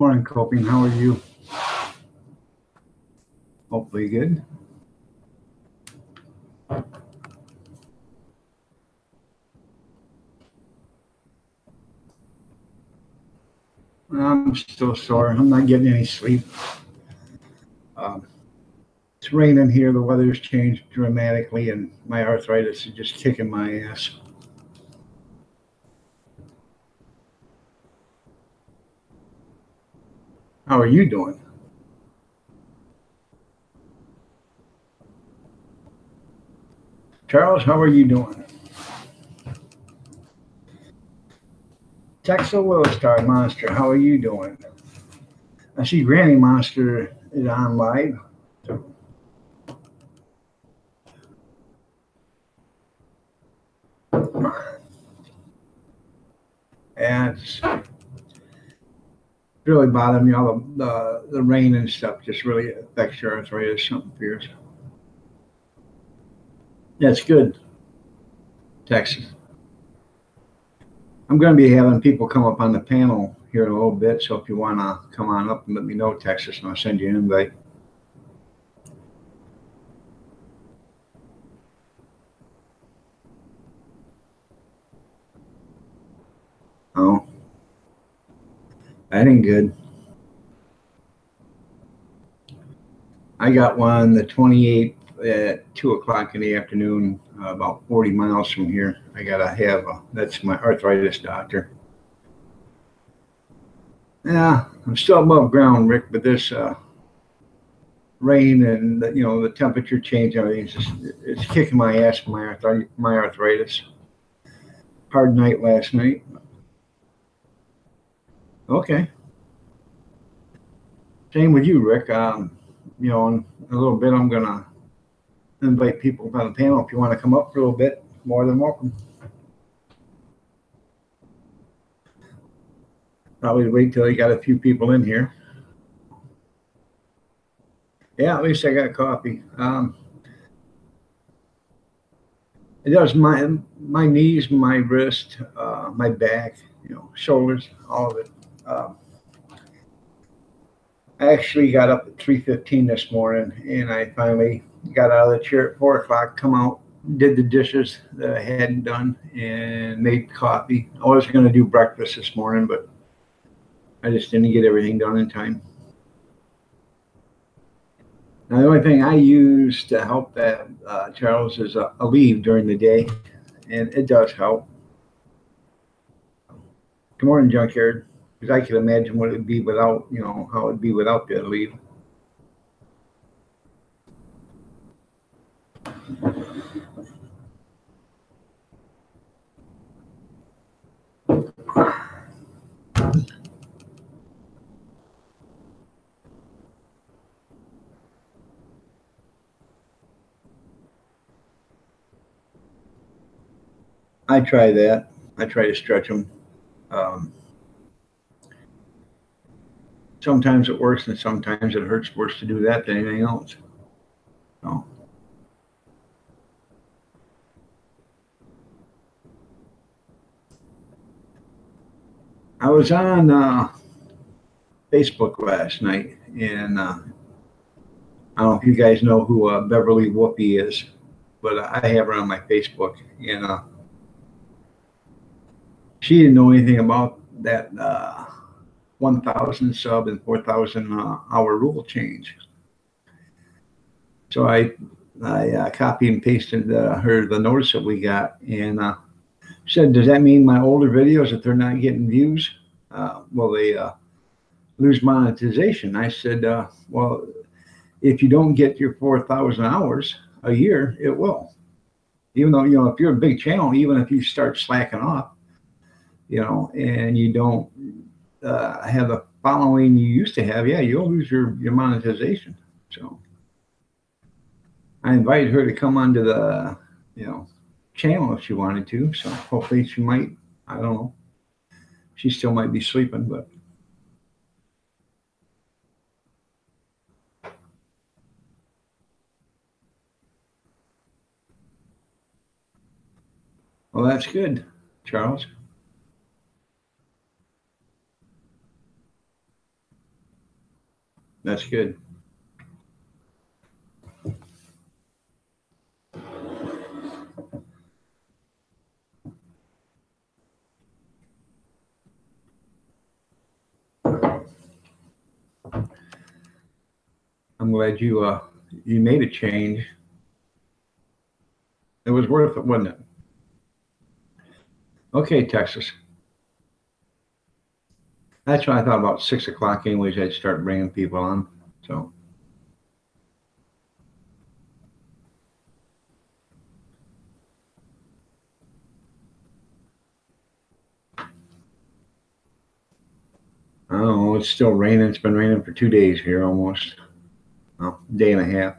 Morning, Coping. How are you? Hopefully good. I'm still sore. I'm not getting any sleep. Um, it's raining here. The weather's changed dramatically, and my arthritis is just kicking my ass. How are you doing? Charles, how are you doing? Texel Willowstar Monster, how are you doing? I see Granny Monster is on live. So, and it's really bothering me. All the rain and stuff just really affects your arthritis. Something fierce. That's good, Texas. I'm going to be having people come up on the panel here in a little bit. So if you want to come on up and let me know, Texas, and I'll send you an invite. Oh, that ain't good. I got one the 28th at 2 o'clock in the afternoon, about 40 miles from here. I got to have that's my arthritis doctor. Yeah, I'm still above ground, Rick, but this rain and the temperature change, everything's just it's kicking my ass for my arthritis. Hard night last night. Okay. Same with you, Rick. In a little bit, I'm gonna invite people on the panel. If you want to come up for a little bit, more than welcome. Probably wait till you got a few people in here. Yeah, at least I got coffee. It does my knees, my wrist, my back, shoulders, all of it. I actually got up at 3:15 this morning, and I finally got out of the chair at 4 o'clock. Come out, did the dishes that I hadn't done, and made coffee. I was going to do breakfast this morning, but I just didn't get everything done in time. Now, the only thing I use to help that, Charles, is a leave during the day, and it does help. Good morning, Junkyard. Because I can imagine what it would be without, how it would be without the leave. I try that. I try to stretch them. Um, sometimes it works, and sometimes it hurts worse to do that than anything else. So, I was on Facebook last night, and I don't know if you guys know who Beverly Whoopi is, but I have her on my Facebook, and she didn't know anything about that 1,000 sub and 4,000 hour rule change. So I copied and pasted her the notice that we got, and said, "Does that mean my older videos, if they're not getting views, will they lose monetization?" I said, "Well, if you don't get your 4,000 hours a year, it will. Even though if you're a big channel, even if you start slacking off, and you don't have the following you used to have, yeah, you'll lose your monetization." So I invited her to come onto the channel if she wanted to. So hopefully she might. I don't know. She still might be sleeping, but well, that's good, Charles. That's good. I'm glad you made a change. It was worth it, wasn't it? Okay, Texas. That's what I thought about 6 o'clock. Anyways, I'd start bringing people on. So I don't know. It's still raining. It's been raining for 2 days here, almost. Well, day and a half.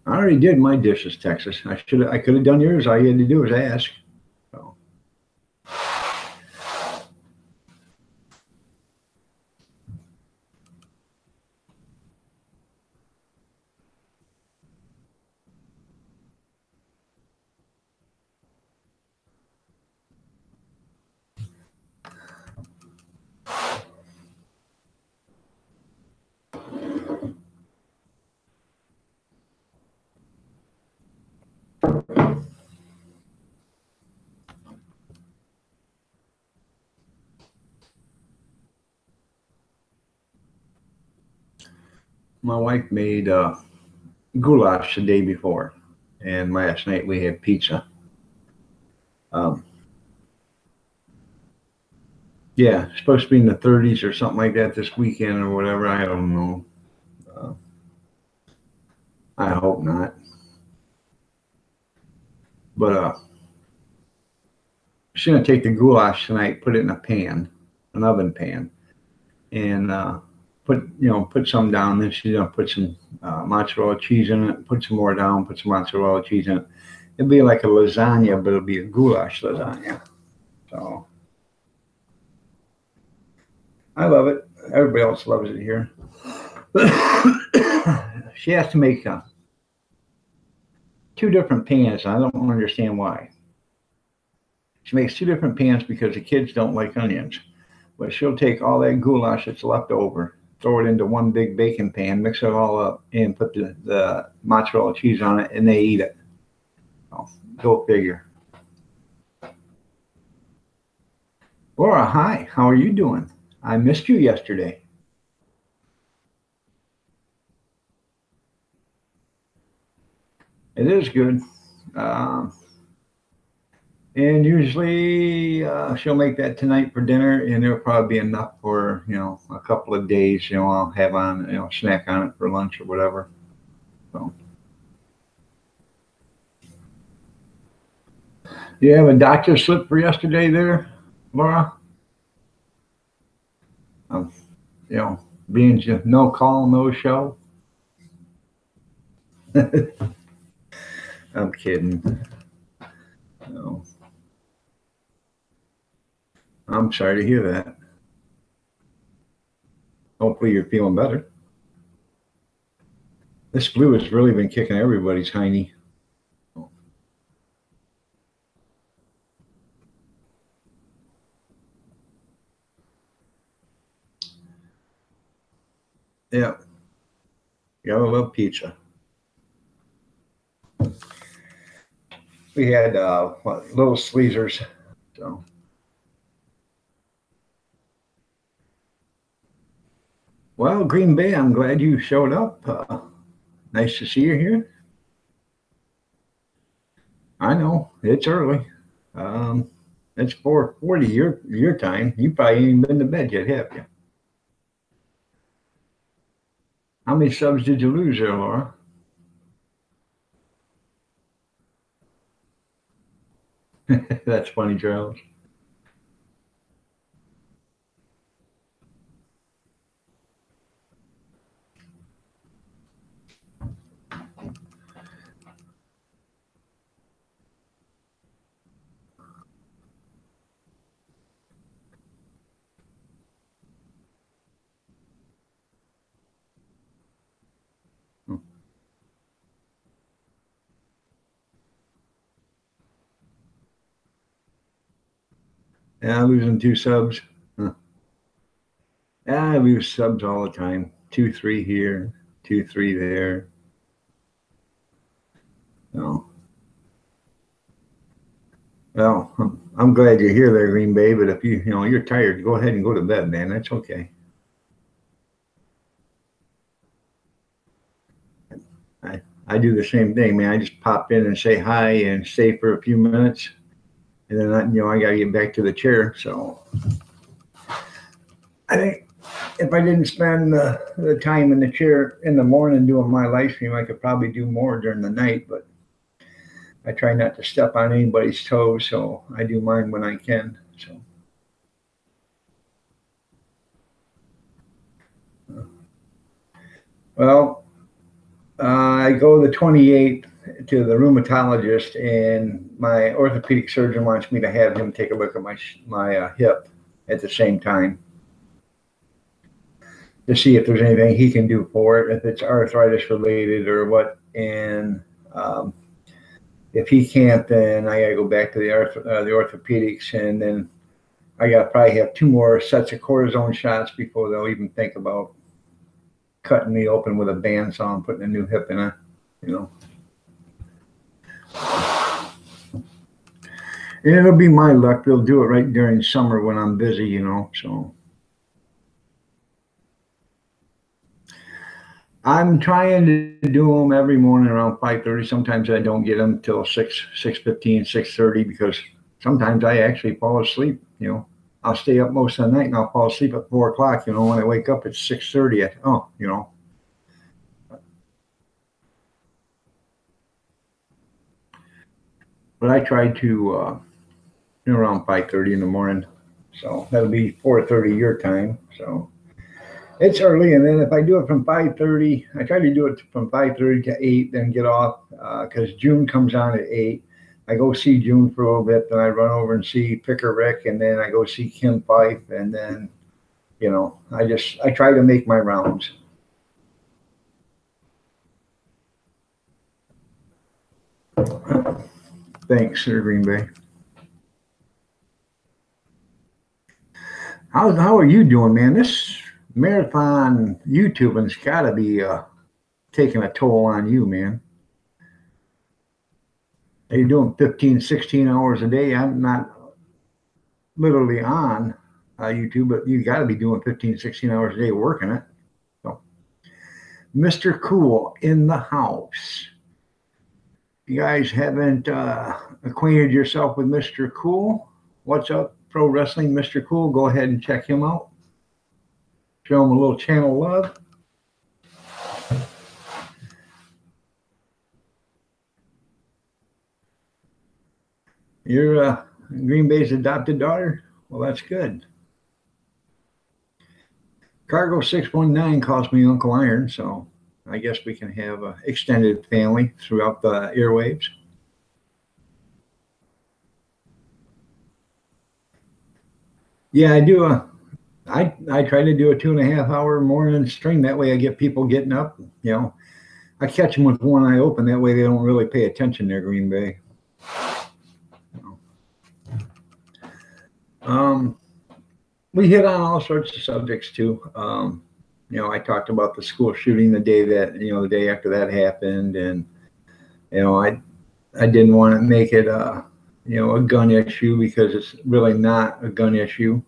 I already did my dishes, Texas. I could have done yours. All you had to do was ask. So my wife made goulash the day before, and last night we had pizza. Um, yeah, it's supposed to be in the 30s or something like that this weekend or whatever. I don't know. Uh, I hope not. But she's gonna take the goulash tonight, put it in a pan, an oven pan, and put some down. Then she's gonna put some mozzarella cheese in it. Put some more down. Put some mozzarella cheese in it. It'll be like a lasagna, but it'll be a goulash lasagna. So I love it. Everybody else loves it here. She has to make two different pans. I don't understand why. She makes two different pans because the kids don't like onions. But she'll take all that goulash that's left over, throw it into one big baking pan, mix it all up, and put the mozzarella cheese on it, and they eat it. Oh, go figure. Laura, hi. How are you doing? I missed you yesterday. It is good. Um, and usually she'll make that tonight for dinner, and it'll probably be enough for a couple of days. I'll have on snack on it for lunch or whatever. So, you have a doctor slip for yesterday there, Laura? Um, you know, being just no call, no show. I'm kidding. No, I'm sorry to hear that. Hopefully you're feeling better. This flu has really been kicking everybody's hiney. Yeah, you gotta love pizza. We had little sleezers. So, well, Green Bay, I'm glad you showed up. Nice to see you here. I know it's early. Um, it's 4:40 your time. You probably ain't even been to bed yet, have you? How many subs did you lose there, Laura? That's funny, Charles. Yeah, losing two subs. Huh. I lose subs all the time. 2, 3 here, 2, 3 there. No. Well, I'm glad you're here there, Green Bay. But if you're tired, go ahead and go to bed, man. That's okay. I do the same thing, man. I just pop in and say hi and stay for a few minutes, and then I got to get back to the chair. So I think if I didn't spend the time in the chair in the morning doing my live stream, I could probably do more during the night. But I try not to step on anybody's toes, so I do mine when I can. So. Well, I go the 28th to the rheumatologist, and my orthopedic surgeon wants me to have him take a look at my hip at the same time to see if there's anything he can do for it, if it's arthritis related or what. And if he can't, then I got to go back to the orthopedics, and then I got to probably have 2 more sets of cortisone shots before they'll even think about cutting me open with a bandsaw and putting a new hip in it, And it'll be my luck. They'll do it right during summer when I'm busy, so. I'm trying to do them every morning around 5:30. Sometimes I don't get them till 6:15, 6:30, because sometimes I actually fall asleep, I'll stay up most of the night and I'll fall asleep at 4 o'clock, when I wake up it's 6:30. But I try to around 5:30 in the morning, so that'll be 4:30 your time. So it's early, and then if I do it from 5:30, I try to do it from 5:30 to 8, then get off because June comes on at 8. I go see June for a little bit, then I run over and see Picker Rick, and then I go see Kim Fife, and then I try to make my rounds. Thanks, Sir Green Bay. How are you doing, man? This marathon YouTubing's got to be taking a toll on you, man. Are you doing 15, 16 hours a day? I'm not literally on YouTube, but you got to be doing 15, 16 hours a day working it. So, Mr. Cool in the house. You guys haven't acquainted yourself with Mr. Cool? What's up, Pro Wrestling Mr. Cool? Go ahead and check him out. Show him a little channel love. You're Green Bay's adopted daughter? Well, that's good. Cargo 619 calls me Uncle Iron, so I guess we can have an extended family throughout the airwaves. Yeah, I do. I try to do a 2.5 hour morning stream. That way I get people getting up. I catch them with one eye open. That way they don't really pay attention there, Green Bay. We hit on all sorts of subjects too. I talked about the school shooting the day after that happened, and I didn't want to make it a gun issue, because it's really not a gun issue.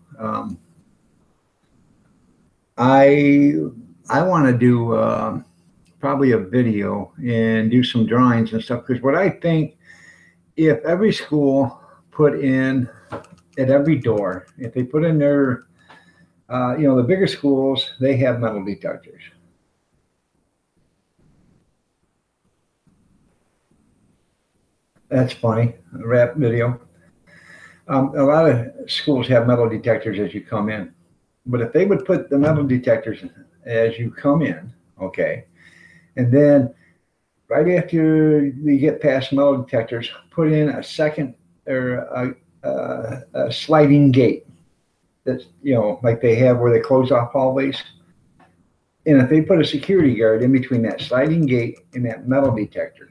I want to do probably a video and do some drawings and stuff, because what I think, if every school put in at every door, if they put in their the bigger schools, they have metal detectors. That's funny. A rap video. A lot of schools have metal detectors as you come in. But if they would put the metal detectors as you come in, okay, and then right after you get past metal detectors, put in a second or a sliding gate that's, like they have where they close off hallways. And if they put a security guard in between that sliding gate and that metal detector,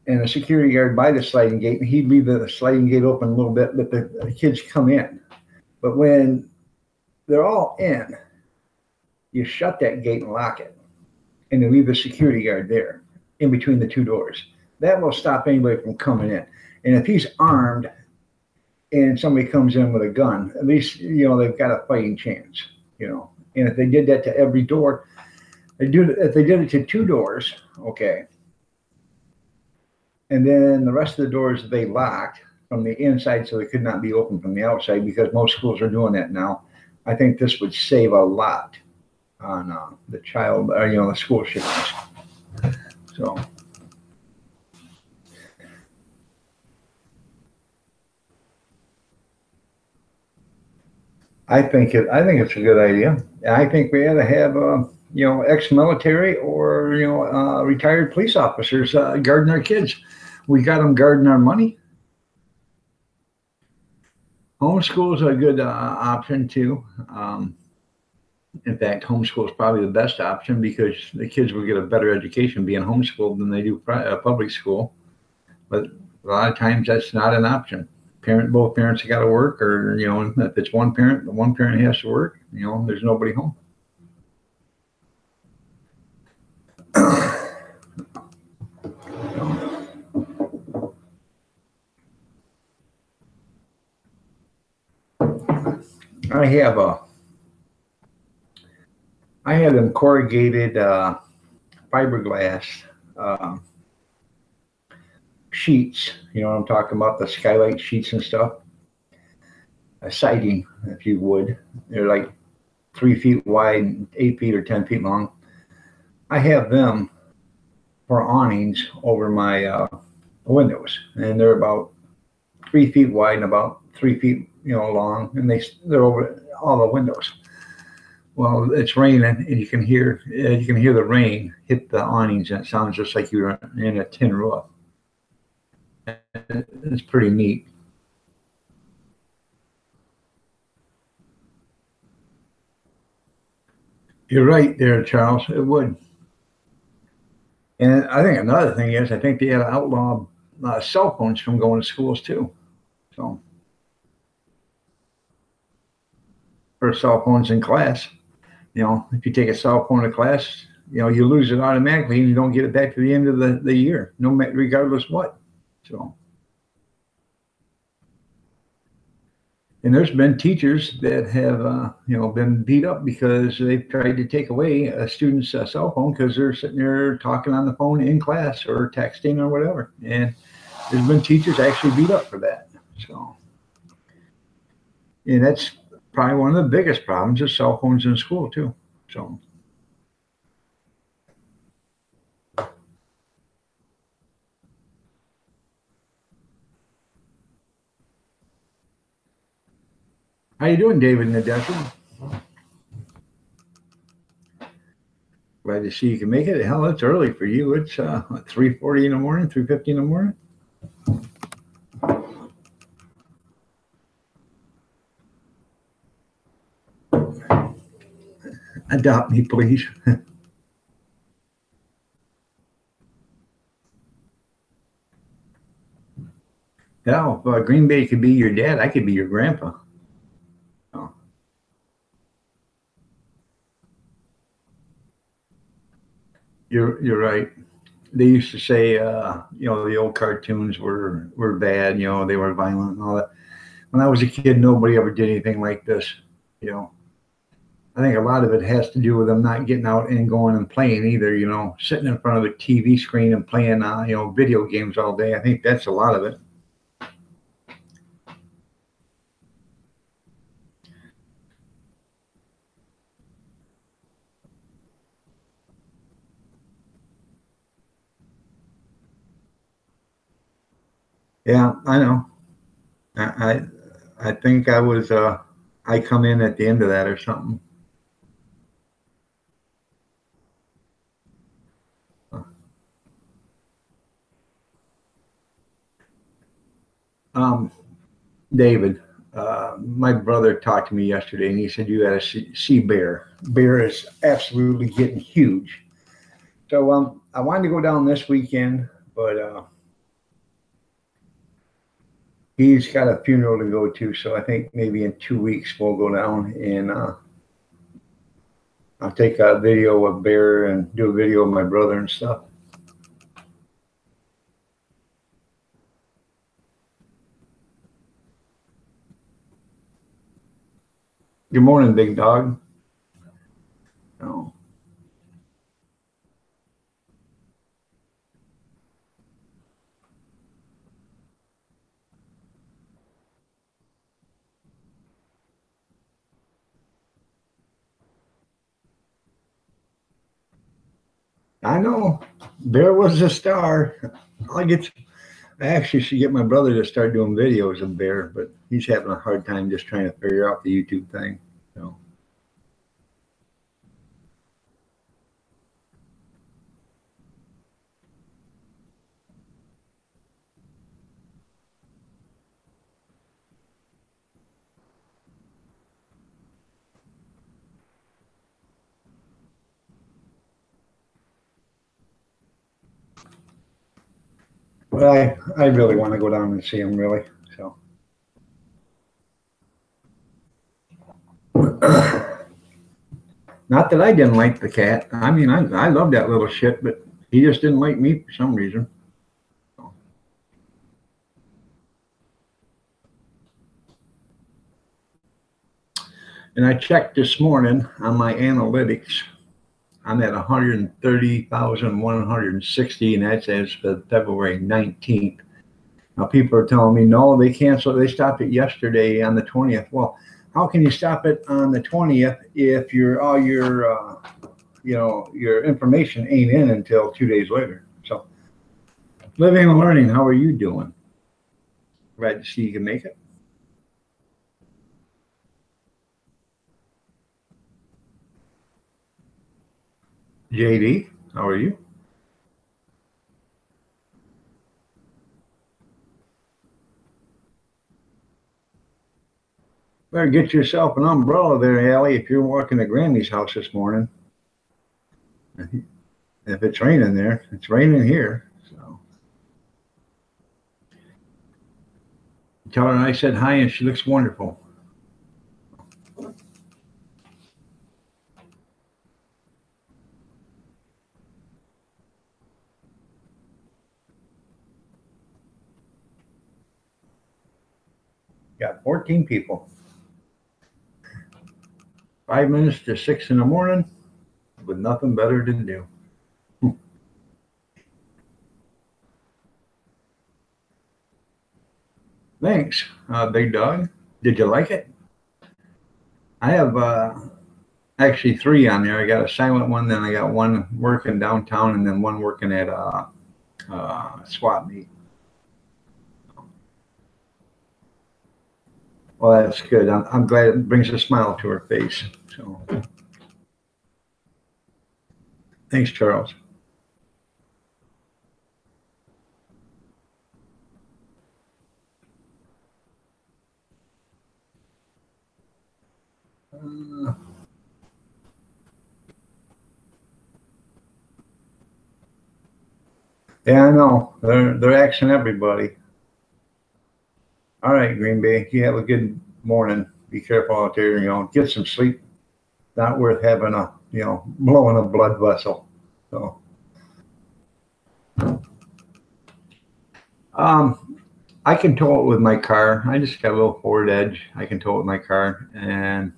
and a security guard by the sliding gate, and he'd leave the sliding gate open a little bit, let the kids come in. But when they're all in, you shut that gate and lock it, and you leave the security guard there in between the two doors. That will stop anybody from coming in. And if he's armed and somebody comes in with a gun, at least, they've got a fighting chance, And if they did that to every door, if they did it to two doors, okay, and then the rest of the doors they locked from the inside so they could not be opened from the outside, because most schools are doing that now, I think this would save a lot on the the school shootings. So I think it's a good idea. I think we ought to have ex-military or retired police officers guarding our kids. We got them guarding our money. Homeschool is a good option too. In fact, homeschool is probably the best option because the kids will get a better education being homeschooled than they do public school. But a lot of times that's not an option. Both parents have got to work, or if it's one parent, the one parent has to work. There's nobody home. I have them corrugated fiberglass sheets. You know what I'm talking about? The skylight sheets and stuff. A siding, if you would. They're like 3 feet wide, 8 feet or 10 feet long. I have them for awnings over my windows, and they're about 3 feet wide and about 3 feet, long, and they're over all the windows. Well, it's raining, and you can hear the rain hit the awnings, and it sounds just like you're in a tin roof. It's pretty neat. You're right there, Charles. It would. And I think another thing is, I think they had to outlaw cell phones from going to schools too. So, for cell phones in class, if you take a cell phone to class, you lose it automatically, and you don't get it back to the end of the year, regardless what. So, and there's been teachers that have, been beat up because they've tried to take away a student's cell phone because they're sitting there talking on the phone in class or texting or whatever. And there's been teachers actually beat up for that. So, and that's probably one of the biggest problems is cell phones in school too. So. How you doing, David in the desert? Glad to see you can make it. Hell, it's early for you. It's 3:40 in the morning, 3:50 in the morning. Adopt me, please. Hell, if Green Bay could be your dad, I could be your grandpa. Oh. You're right. They used to say, the old cartoons were bad. They were violent and all that. When I was a kid, nobody ever did anything like this. I think a lot of it has to do with them not getting out and going and playing either. Sitting in front of a TV screen and playing, video games all day. I think that's a lot of it. Yeah, I know. I think I was I come in at the end of that or something. David, my brother talked to me yesterday, and he said you had to see Bear. Bear is absolutely getting huge. So I wanted to go down this weekend, but he's got a funeral to go to, so I think maybe in 2 weeks we'll go down and I'll take a video of Bear and do a video of my brother and stuff. Good morning, big dog. Oh. I know. Bear was a star. I actually should get my brother to start doing videos of Bear, but he's having a hard time just trying to figure out the YouTube thing. So. Well, I really want to go down and see him, really. So. Not that I didn't like the cat. I mean, I love that little shit, but he just didn't like me for some reason. And I checked this morning on my analytics. I'm at 130,160, and that's as for February 19th. Now, people are telling me, no, they canceled. They stopped it yesterday on the 20th. Well, how can you stop it on the 20th if all your your information ain't in until 2 days later? So, living and learning. How are you doing? Glad to see you can make it. JD, how are you? Better get yourself an umbrella there, Allie, if you're walking to Grammy's house this morning. If it's raining there, it's raining here. So tell her I said hi and she looks wonderful. Got 14 people. 5 minutes to 6 in the morning with nothing better to do. Thanks, big dog. Did you like it? I have actually 3 on there. I got a silent one, then I got one working downtown, and then one working at a swap meet. Well, that's good. I'm glad it brings a smile to her face. So, thanks, Charles. Yeah, I know. They're axing everybody. All right, Green Bay. You have a good morning. Be careful out there. Get some sleep. Not worth having blowing a blood vessel. So, I can tow it with my car. I just got a little Ford Edge. I can tow it with my car, and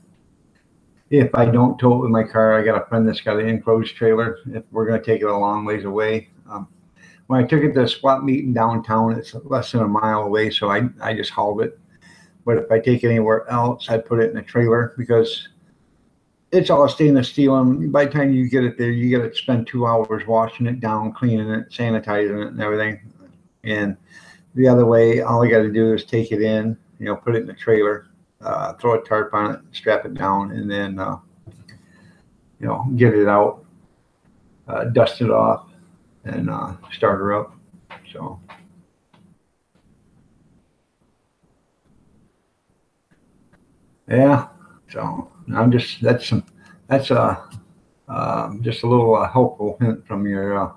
if I don't tow it with my car, I got a friend that's got an enclosed trailer. If we're going to take it a long ways away. When I took it to a swap meet in downtown, it's less than a mile away, so I just hauled it. But if I take it anywhere else, I put it in a trailer because it's all stainless steel. And by the time you get it there, you got to spend 2 hours washing it down, cleaning it, sanitizing it, and everything. And the other way, all I got to do is take it in, put it in the trailer, throw a tarp on it, strap it down, and then, get it out, dust it off, and start her up. So. Yeah. So that's just a little helpful hint from your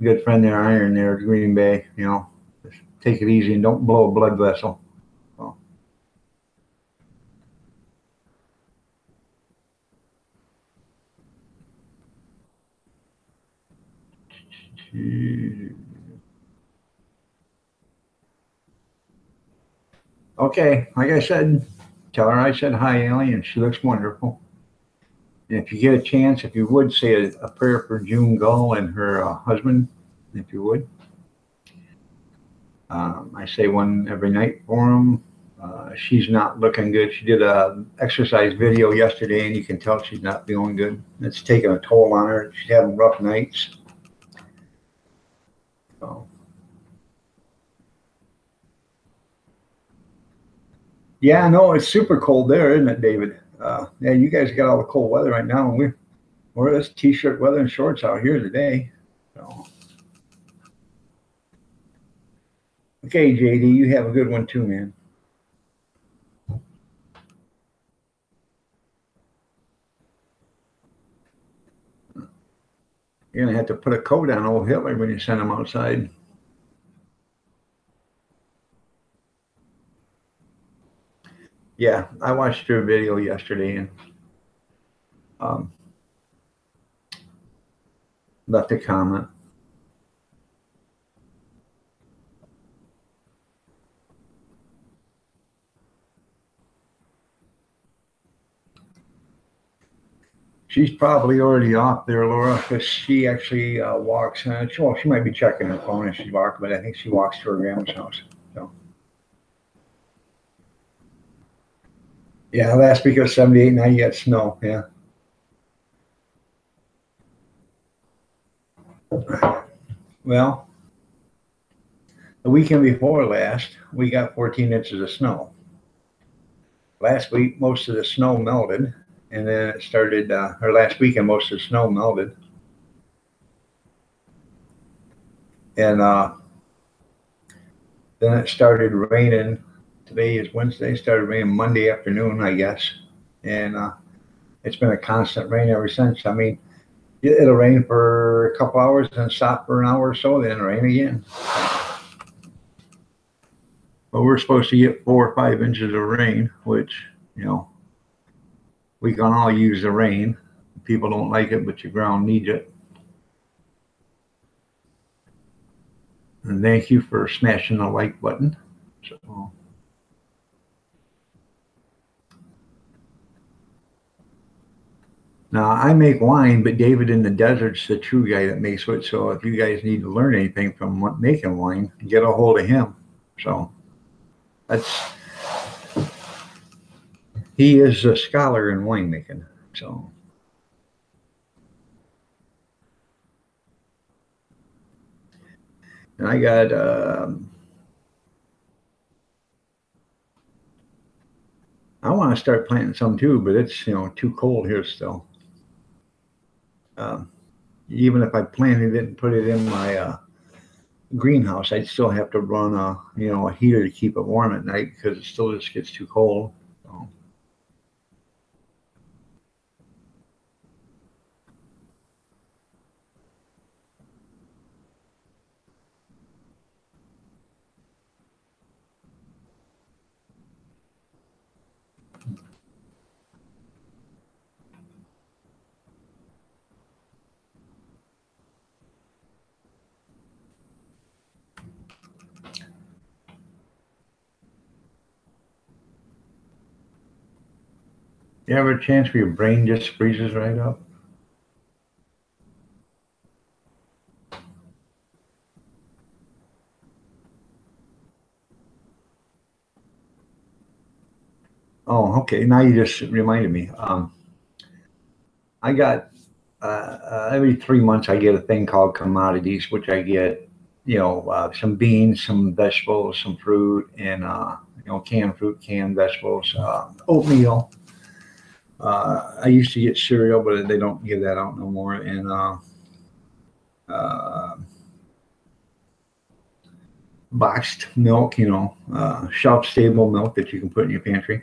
good friend there, Iron there, Green Bay. take it easy and don't blow a blood vessel. So. Okay, like I said, tell her I said hi, Ellie, and she looks wonderful. And if you get a chance, if you would say a prayer for June Gull and her husband, if you would. I say one every night for them. She's not looking good. She did a exercise video yesterday, and you can tell she's not feeling good. It's taking a toll on her. She's having rough nights. So. Yeah, no, it's super cold there, isn't it, David? Yeah, you guys got all the cold weather right now, and we're this t-shirt weather and shorts out here today. So. Okay, JD, you have a good one too, man. You're gonna have to put a coat on old Hitler when you send him outside. Yeah, I watched your video yesterday and left a comment. She's probably already off there, Laura, because she actually walks. Well, she might be checking her phone as she walks, but I think she walks to her grandma's house. So. Yeah, last week it was 78. Now you got snow. Yeah. Well, the weekend before last, we got 14 inches of snow. Last week, most of the snow melted. And then it started, or last weekend, most of the snow melted. And then it started raining. Today is Wednesday. It started raining Monday afternoon, I guess. And it's been a constant rain ever since. I mean, it'll rain for a couple hours, then stop for an hour or so, then rain again. But we're supposed to get 4 or 5 inches of rain, which, you know, we can all use the rain. People don't like it, but your ground needs it. And thank you for smashing the like button. So. Now, I make wine, but David in the Desert's the true guy that makes it. So if you guys need to learn anything from making wine, get a hold of him. So he is a scholar in winemaking. So. And I got I want to start planting some too, but it's, you know, too cold here still. Even if I planted it and put it in my greenhouse, I'd still have to run a heater to keep it warm at night because it still just gets too cold. So. You ever a chance where your brain just freezes right up? Oh, okay. Now you just reminded me. I got every 3 months I get a thing called commodities, which I get, some beans, some vegetables, some fruit, and canned fruit, canned vegetables, oatmeal. I used to get cereal, but they don't give that out no more. And boxed milk, shelf stable milk that you can put in your pantry.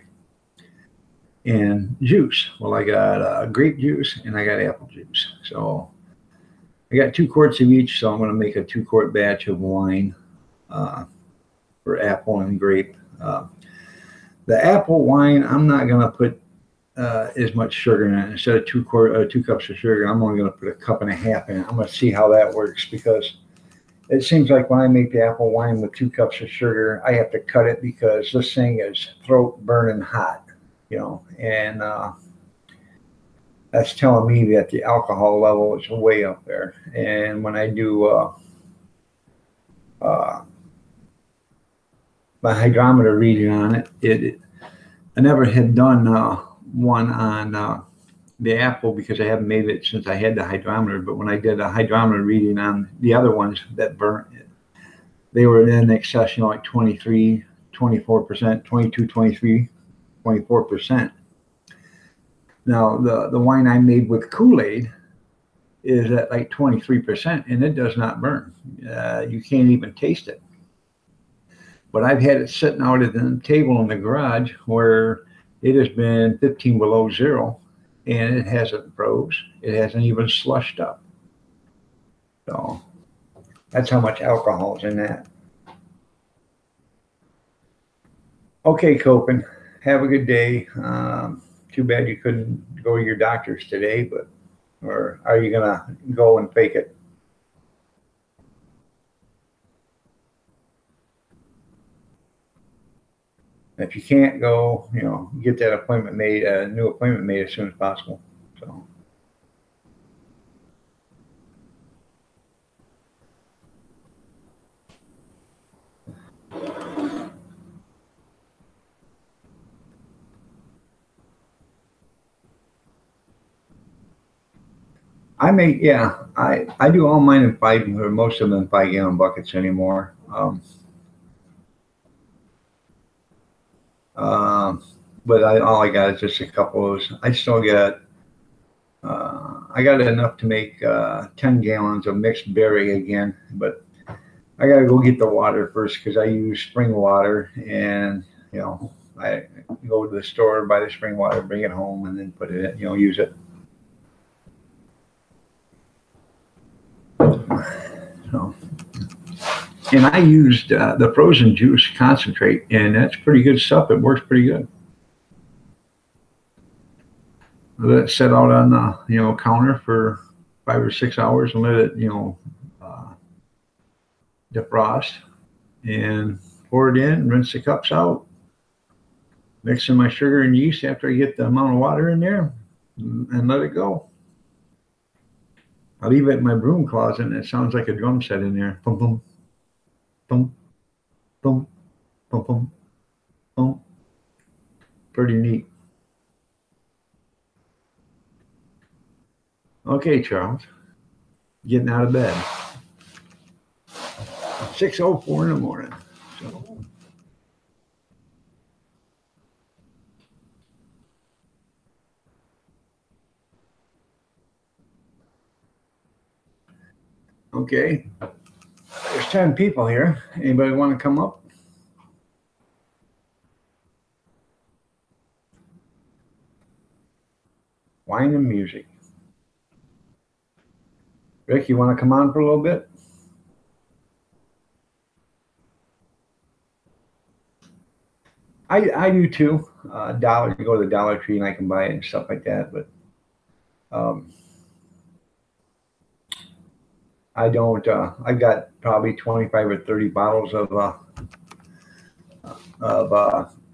And juice. Well, I got grape juice and I got apple juice. So I got 2 quarts of each. So I'm going to make a 2-quart batch of wine for apple and grape. The apple wine, I'm not going to put as much sugar in it. Instead of 2 cups of sugar, I'm only going to put 1.5 cups in it. I'm going to see how that works, because it seems like when I make the apple wine with 2 cups of sugar, I have to cut it because this thing is throat burning hot, and that's telling me that the alcohol level is way up there. And when I do my hydrometer reading on it, I never had done one on the apple because I haven't made it since I had the hydrometer. But when I did a hydrometer reading on the other ones that burnt, they were in excess, like 23, 24%, 22, 23, 24%. Now, the wine I made with Kool-Aid is at like 23%, and it does not burn. You can't even taste it. But I've had it sitting out at the table in the garage where it has been 15 below zero, and it hasn't froze. It hasn't even slushed up. So that's how much alcohol is in that. Okay, Copen, have a good day. Too bad you couldn't go to your doctor's today, or are you gonna go and fake it? If you can't go, get that appointment made, a new appointment made as soon as possible. So. I do all mine in 5, or most of them in 5-gallon buckets anymore. But all I got is just a couple of those. I still got, I got enough to make 10 gallons of mixed berry again, but I got to go get the water first because I use spring water, and I go to the store, buy the spring water, bring it home, and then put it in, use it. So, and I used the frozen juice concentrate, and that's pretty good stuff. It works pretty good. Let it set out on the counter for 5 or 6 hours and let it defrost, and pour it in, rinse the cups out, mix in my sugar and yeast after I get the amount of water in there, and let it go. I leave it in my broom closet, and it sounds like a drum set in there. Boom, boom, boom, boom, boom, boom, boom. Pretty neat. Okay, Charles, getting out of bed. 6:04 in the morning. So. Okay, there's 10 people here. Anybody want to come up? Wine and music. Rick, you want to come on for a little bit? I do too. You go to the Dollar Tree and I can buy it and stuff like that. But I don't. I've got probably 25 or 30 bottles of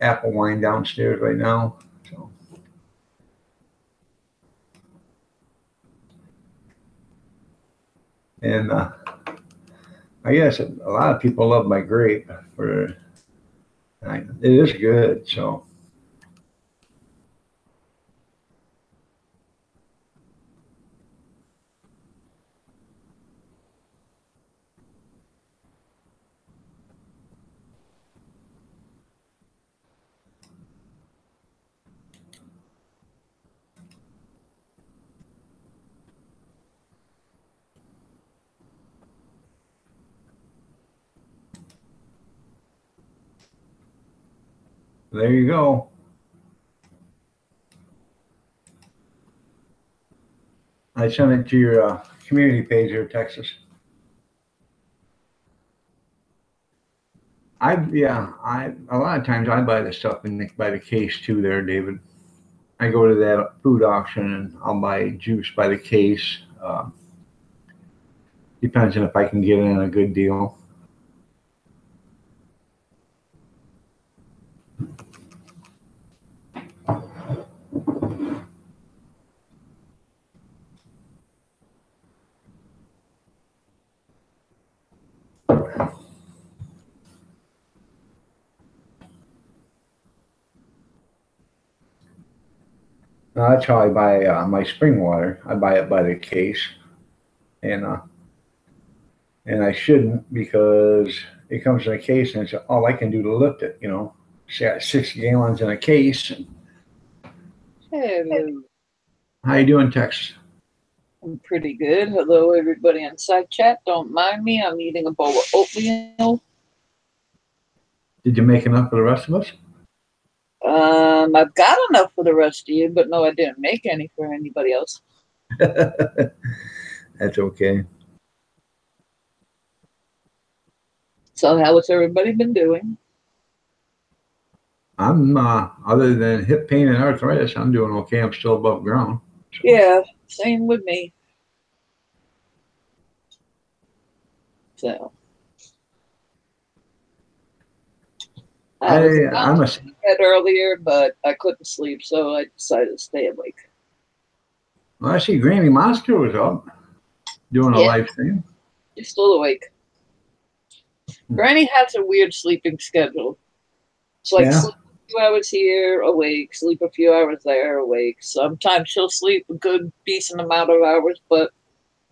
apple wine downstairs right now. So. And I guess a lot of people love my grape. It is good. So. There you go. I sent it to your community page here, Texas. A lot of times I buy the stuff by the case too there, David. I go to that food auction and I'll buy juice by the case. Depends on if I can get it in a good deal. That's how I buy my spring water. I buy it by the case, and I shouldn't, because it comes in a case and it's all I can do to lift it. See, I got 6 gallons in a case. Hello. How you doing, Tex? I'm pretty good. Hello, everybody in side chat. Don't mind me. I'm eating a bowl of oatmeal. Did you make enough for the rest of us? I've got enough for the rest of you, but no, I didn't make any for anybody else. That's okay. So how has everybody been doing? I'm other than hip pain and arthritis, I'm doing okay. I'm still above ground. So. Yeah, same with me. So I was in bed earlier, but I couldn't sleep, so I decided to stay awake. Well, I see Granny Monster was up doing a live stream. She's still awake. Granny has a weird sleeping schedule. It's like sleep a few hours here, awake, sleep a few hours there, awake. Sometimes she'll sleep a good, decent amount of hours, but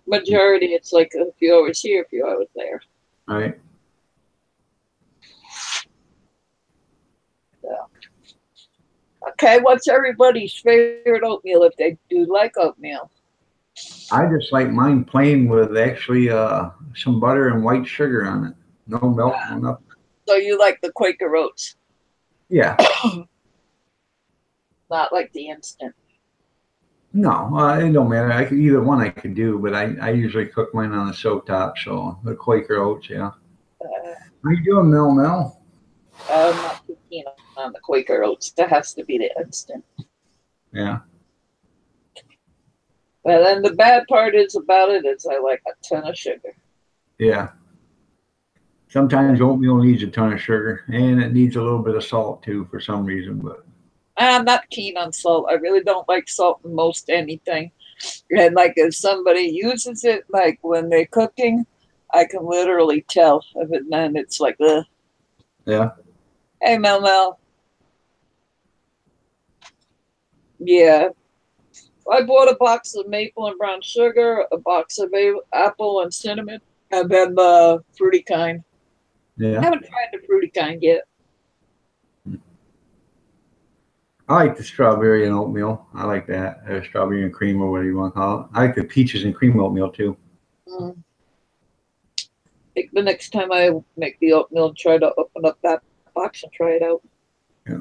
majority it's like a few hours here, a few hours there. Right. Okay, what's everybody's favorite oatmeal if they do like oatmeal? I just like mine plain with actually some butter and white sugar on it. No milk, no nothing. So you like the Quaker Oats? Yeah. Not like the instant. No, it don't matter. Either one I could do, but I usually cook mine on the stovetop, so the Quaker Oats, yeah. How you doing, Mel? I'm not too keen on the Quaker Oats. That has to be the instant. Yeah. Well, then the bad part about it is I like a ton of sugar. Yeah. Sometimes oatmeal needs a ton of sugar, and it needs a little bit of salt too for some reason. But I'm not keen on salt. I really don't like salt in most anything. And like if somebody uses it, like when they're cooking, I can literally tell. And then it's like, ugh. Yeah. Hey, Mel. Yeah. I bought a box of maple and brown sugar, a box of apple and cinnamon, and then the fruity kind. Yeah. I haven't tried the fruity kind yet. I like the strawberry and oatmeal. I like that. Strawberry and cream, or whatever you want to call it. I like the peaches and cream oatmeal too. I think the next time I make the oatmeal, try to open up that box and try it out. Yeah.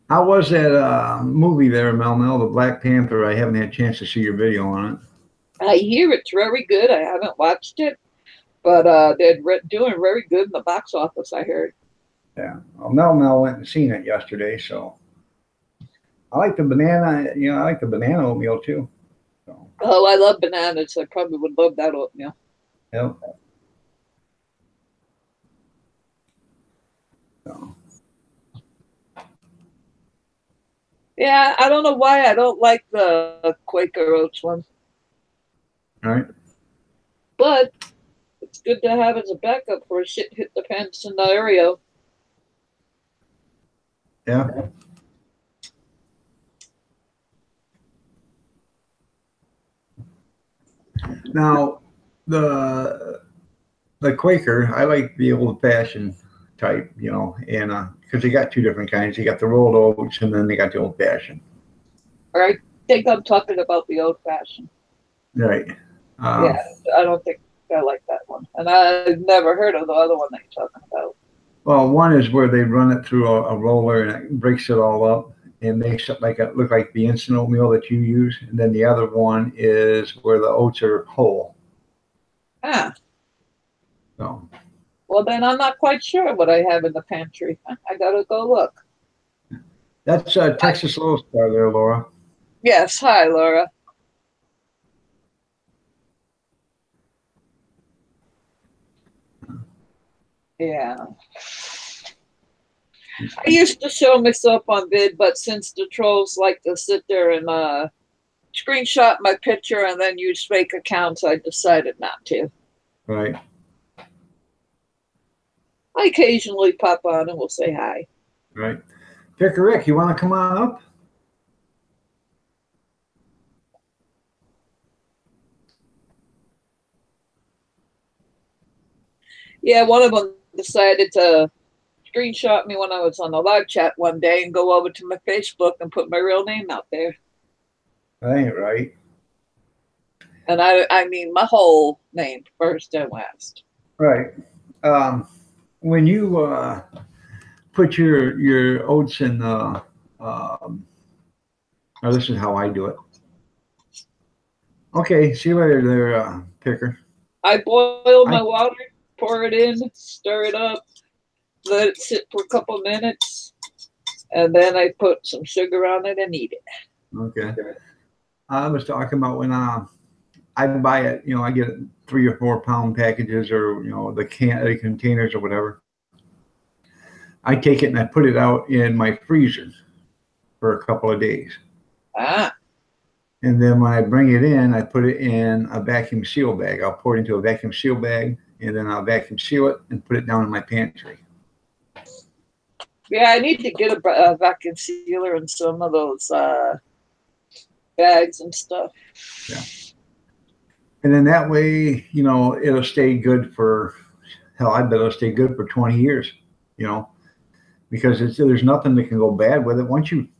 How was that movie there, Mel, the Black Panther? I haven't had a chance to see your video on it. I hear it's very good. I haven't watched it, but they're doing very good in the box office, I heard. Yeah. Well, Mel went and seen it yesterday, so I like the banana. I like the banana oatmeal too. So. Oh, I love bananas. I probably would love that oatmeal. Yep. So. Yeah, I don't know why I don't like the Quaker Oats one. All right. But it's good to have as a backup for a shit hit the pants scenario. Yeah. Now, the Quaker, I like the old-fashioned type, and because they got two different kinds. You got the rolled oats, and then they got the old-fashioned. I think I'm talking about the old-fashioned. Right. Yeah, I don't think I like that one, and I've never heard of the other one that you're talking about. Well, one is where they run it through a roller and it breaks it all up and makes it look like the instant oatmeal that you use. And then the other one is where the oats are whole. Ah. So Well, then I'm not quite sure what I have in the pantry. I gotta go look. That's Texas Lodestar there, Laura. Yes. Hi, Laura. Yeah. I used to show myself on vid, but since the trolls like to sit there and screenshot my picture and then use fake accounts, I decided not to. Right. I occasionally pop on and we'll say hi. Right. Picker Rick, you want to come on up? Yeah, one of them decided to screenshot me when I was on the live chat one day and go over to my Facebook and put my real name out there. That ain't right. And I mean my whole name, first and last. Right. When you put your oats in, oh, this is how I do it. Okay, see you later there, Picker. I boil my water, pour it in, stir it up, let it sit for a couple of minutes, and then I put some sugar on it and eat it. Okay. I was talking about when I buy it, you know, I get 3 or 4 pound packages, or you know, the containers or whatever. I take it and I put it out in my freezer for a couple of days. Ah. And then when I bring it in, I put it in a vacuum seal bag. I'll pour it into a vacuum seal bag, and then I'll vacuum seal it and put it down in my pantry. Yeah, I need to get a vacuum sealer and some of those bags and stuff. Yeah. And then that way, you know, it'll stay good for, hell, I bet it'll stay good for 20 years, you know, because there's nothing that can go bad with it.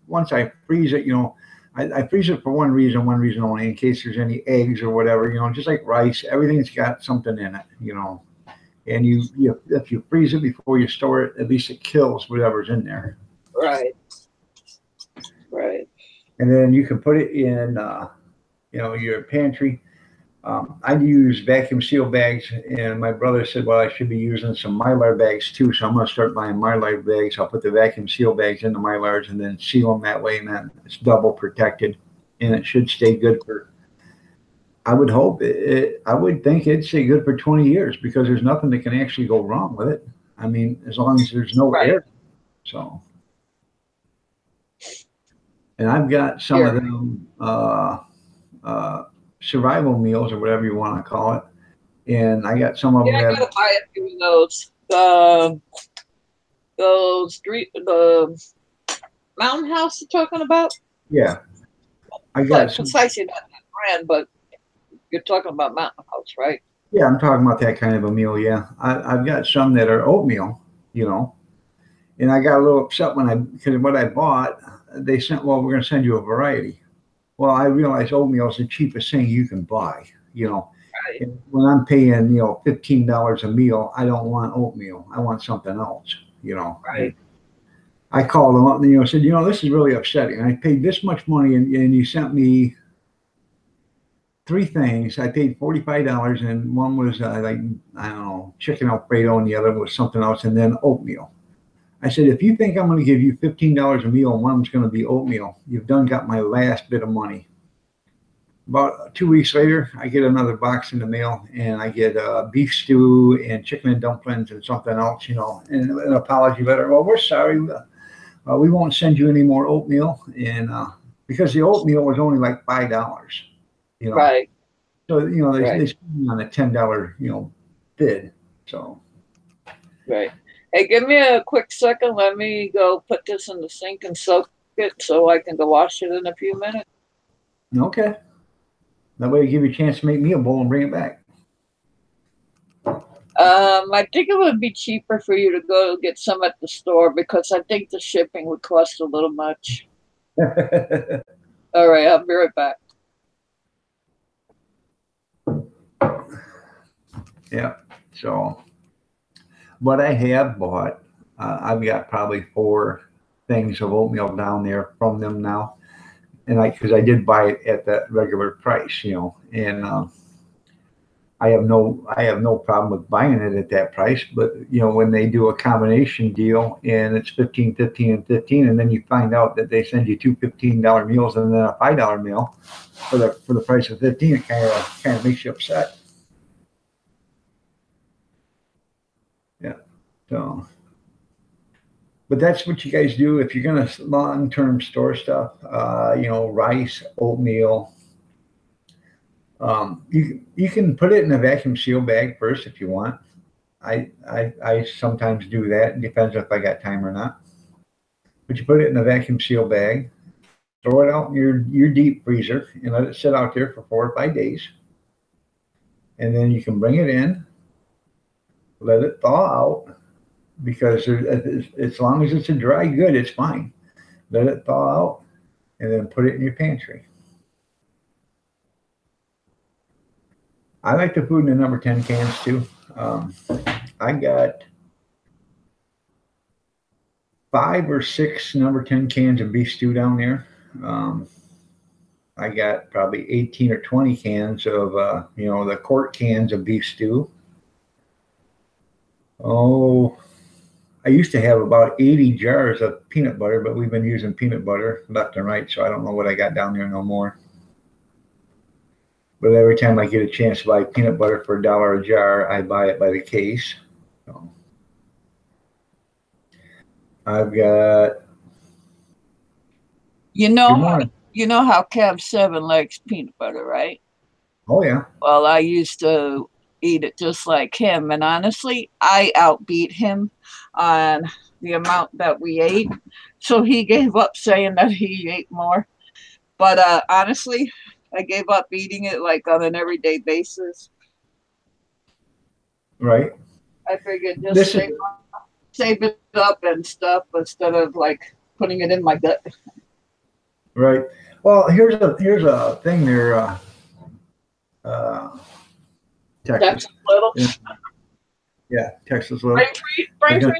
Once I freeze it, you know, I freeze it for one reason only, in case there's any eggs or whatever, you know, just like rice, everything's got something in it, you know. And if you freeze it before you store it, at least it kills whatever's in there. Right. Right. And then you can put it in, you know, your pantry. I use vacuum seal bags, and my brother said, well, I should be using some Mylar bags too. So I'm going to start buying Mylar bags. I'll put the vacuum seal bags in the Mylars and then seal them that way, and then it's double protected, and it should stay good for, I would hope I would think it'd stay good for 20 years, because there's nothing that can actually go wrong with it. I mean, as long as there's no air. So, and I've got some of them, survival meals or whatever you want to call it, and I got some of them. Yeah, I gotta buy a few of those. The Mountain House you're talking about? Yeah, I got precisely not that brand, but you're talking about Mountain House, right? Yeah, I'm talking about that kind of a meal. Yeah, I've got some that are oatmeal, you know, and I got a little upset because what I bought, they sent, well, we're going to send you a variety. Well, I realized oatmeal is the cheapest thing you can buy, you know. Right. And when I'm paying, you know, $15 a meal, I don't want oatmeal. I want something else, you know. Right. I called them up and, you know, said, you know, this is really upsetting. I paid this much money and you sent me 3 things. I paid $45, and one was like, I don't know, chicken Alfredo, and the other was something else, and then oatmeal. I said, if you think I'm going to give you $15 a meal and one of them's going to be oatmeal, you've got my last bit of money. About 2 weeks later, I get another box in the mail, and I get beef stew and chicken and dumplings and something else, you know, and an apology letter. Well, we're sorry. We won't send you any more oatmeal. And because the oatmeal was only like $5, you know. Right. So, you know, they spend me on a $10, you know, bid. So. Right. Hey, give me a quick second. Let me go put this in the sink and soak it so I can go wash it in a few minutes. Okay. That way, give you a chance to make me a bowl and bring it back. I think it would be cheaper for you to go get some at the store, because I think the shipping would cost a little much. All right, I'll be right back. Yeah. So. What I have bought, I've got probably 4 things of oatmeal down there from them now, and because I did buy it at that regular price, you know, and I have no problem with buying it at that price. But when they do a combination deal and it's 15, 15, and 15, and then you find out that they send you two $15 meals and then a $5 meal for the price of 15, it kind of makes you upset. Yeah. So, but that's what you guys do if you're gonna long-term store stuff. Rice, oatmeal. You can put it in a vacuum seal bag first if you want. I sometimes do that. It depends if I got time or not. But you put it in a vacuum seal bag, throw it out in your deep freezer, and let it sit out there for 4 or 5 days. And then you can bring it in, let it thaw out, because as long as it's a dry good, it's fine. Let it thaw out, and then put it in your pantry. I like the food in the number 10 cans too. I got 5 or 6 number 10 cans of beef stew down there. I got probably 18 or 20 cans of, the quart cans of beef stew. Oh, I used to have about 80 jars of peanut butter, but we've been using peanut butter left and right, so I don't know what I got down there no more. But every time I get a chance to buy peanut butter for $1 a jar, I buy it by the case. So I've got. You know how Cab 7 likes peanut butter, right? Oh yeah. Well, I used to eat it just like him, and honestly, I outbeat him on the amount that we ate. So he gave up saying that he ate more. But honestly, I gave up eating it like on an everyday basis. Right. I figured just save it up and stuff instead of like putting it in my gut. Right. Well, here's a thing there. Texas Little. Yeah, Texas Little. Brain freeze.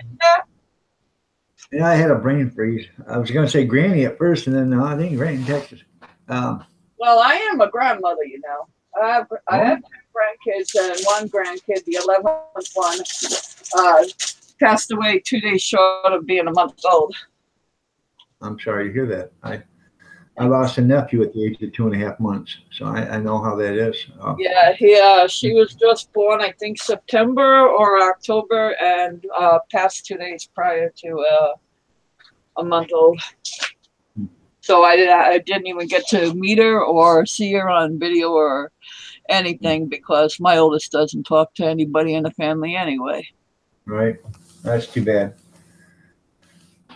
Yeah, I had a brain freeze. I was going to say Granny at first, and then no, I think right in Texas. Well, I am a grandmother, I have 2 grandkids and 1 grandkid, the 11th one, passed away 2 days short of being a month old. I'm sorry to hear that. I lost a nephew at the age of 2.5 months, so I know how that is. Yeah, she was just born, I think, September or October, and passed 2 days prior to a month old. So I didn't even get to meet her or see her on video or anything because my oldest doesn't talk to anybody in the family anyway. Right. That's too bad.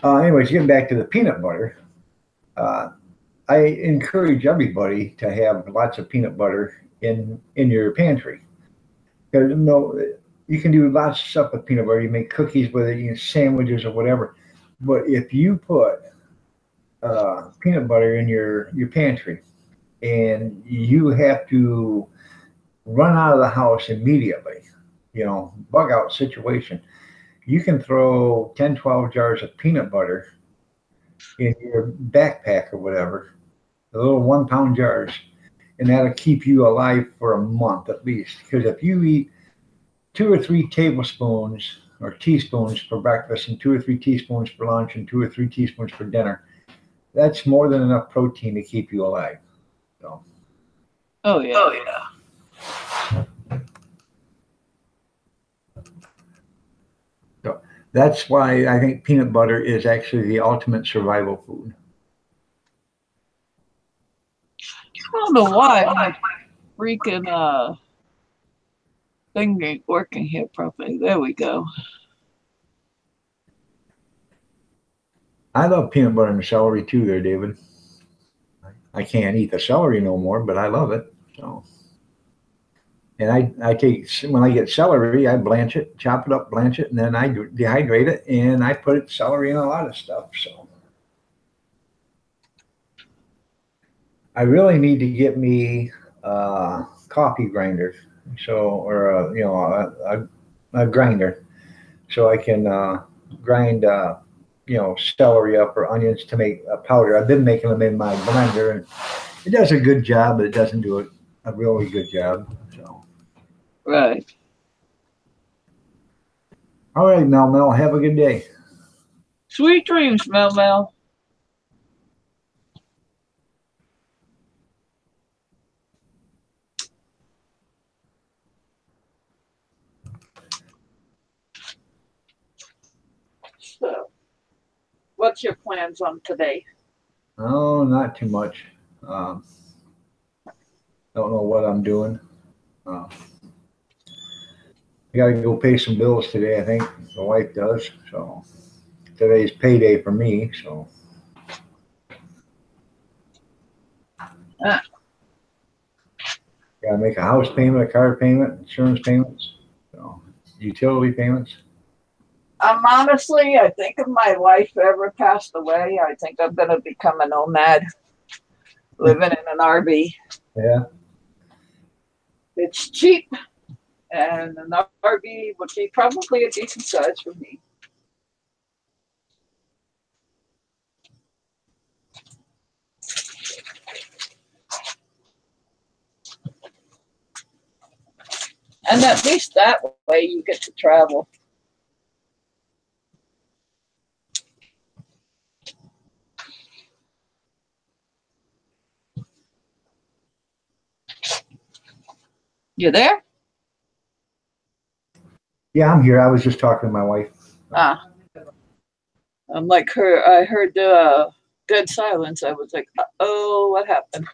Anyways, getting back to the peanut butter, I encourage everybody to have lots of peanut butter in your pantry. Because you can do lots of stuff with peanut butter. You make cookies with it, sandwiches or whatever. But if you put peanut butter in your pantry and you have to run out of the house immediately, bug out situation, you can throw 10, 12 jars of peanut butter in your backpack or whatever, the little 1-pound jars, and that'll keep you alive for a month at least. Because if you eat 2 or 3 tablespoons or teaspoons for breakfast and 2 or 3 teaspoons for lunch and 2 or 3 teaspoons for dinner, that's more than enough protein to keep you alive. So. Oh yeah. So that's why I think peanut butter is actually the ultimate survival food. I don't know why my freaking thing ain't working here properly. There we go. I love peanut butter and celery too there, David. I can't eat the celery no more, but I love it. So, and I take, when I get celery, I blanch it, chop it up, blanch it, and then I dehydrate it, and I put celery in a lot of stuff. So I really need to get me a coffee grinder, or a grinder, so I can grind celery up or onions to make a powder. I've been making them in my blender, and it does a good job, but it doesn't do a really good job. So Right. All right, Mel. Have a good day. Sweet dreams, Mel. So, what's your plans on today? Oh, not too much. Don't know what I'm doing. I got to go pay some bills today. I think the wife does. So today's payday for me. So Uh, got to make a house payment, a car payment, insurance payments, so utility payments. Honestly, I think if my wife ever passed away, I think I'm going to become a nomad, living in an RV. Yeah. It's cheap, and an RV would be probably a decent size for me. And at least that way you get to travel. You there? Yeah, I'm here. I was just talking to my wife. Ah. I'm like her. I heard dead silence. I was like, oh, what happened?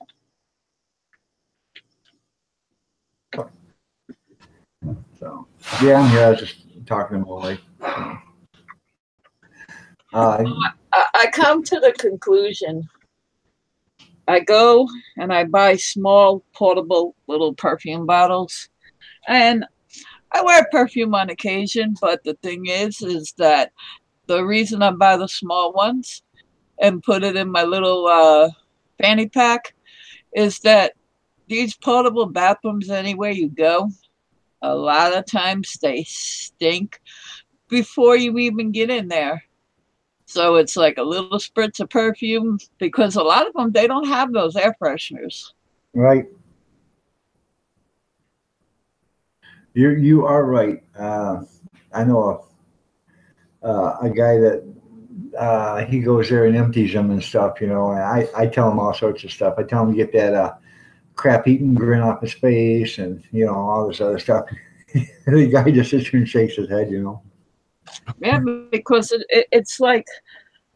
So yeah, I'm here. I was just talking to my wife. I come to the conclusion. I go and I buy small, portable little perfume bottles, and I wear perfume on occasion. But the thing is that the reason I buy the small ones and put it in my little fanny pack is that these portable bathrooms, anywhere you go, a lot of times they stink before you even get in there. So it's like a little spritz of perfume because a lot of them, they don't have those air fresheners. Right. You are right. I know a guy that he goes there and empties them and stuff, and I tell him all sorts of stuff. I tell him to get that crap eating grin off his face and all this other stuff. The guy just sits here and shakes his head. Yeah, because it's like,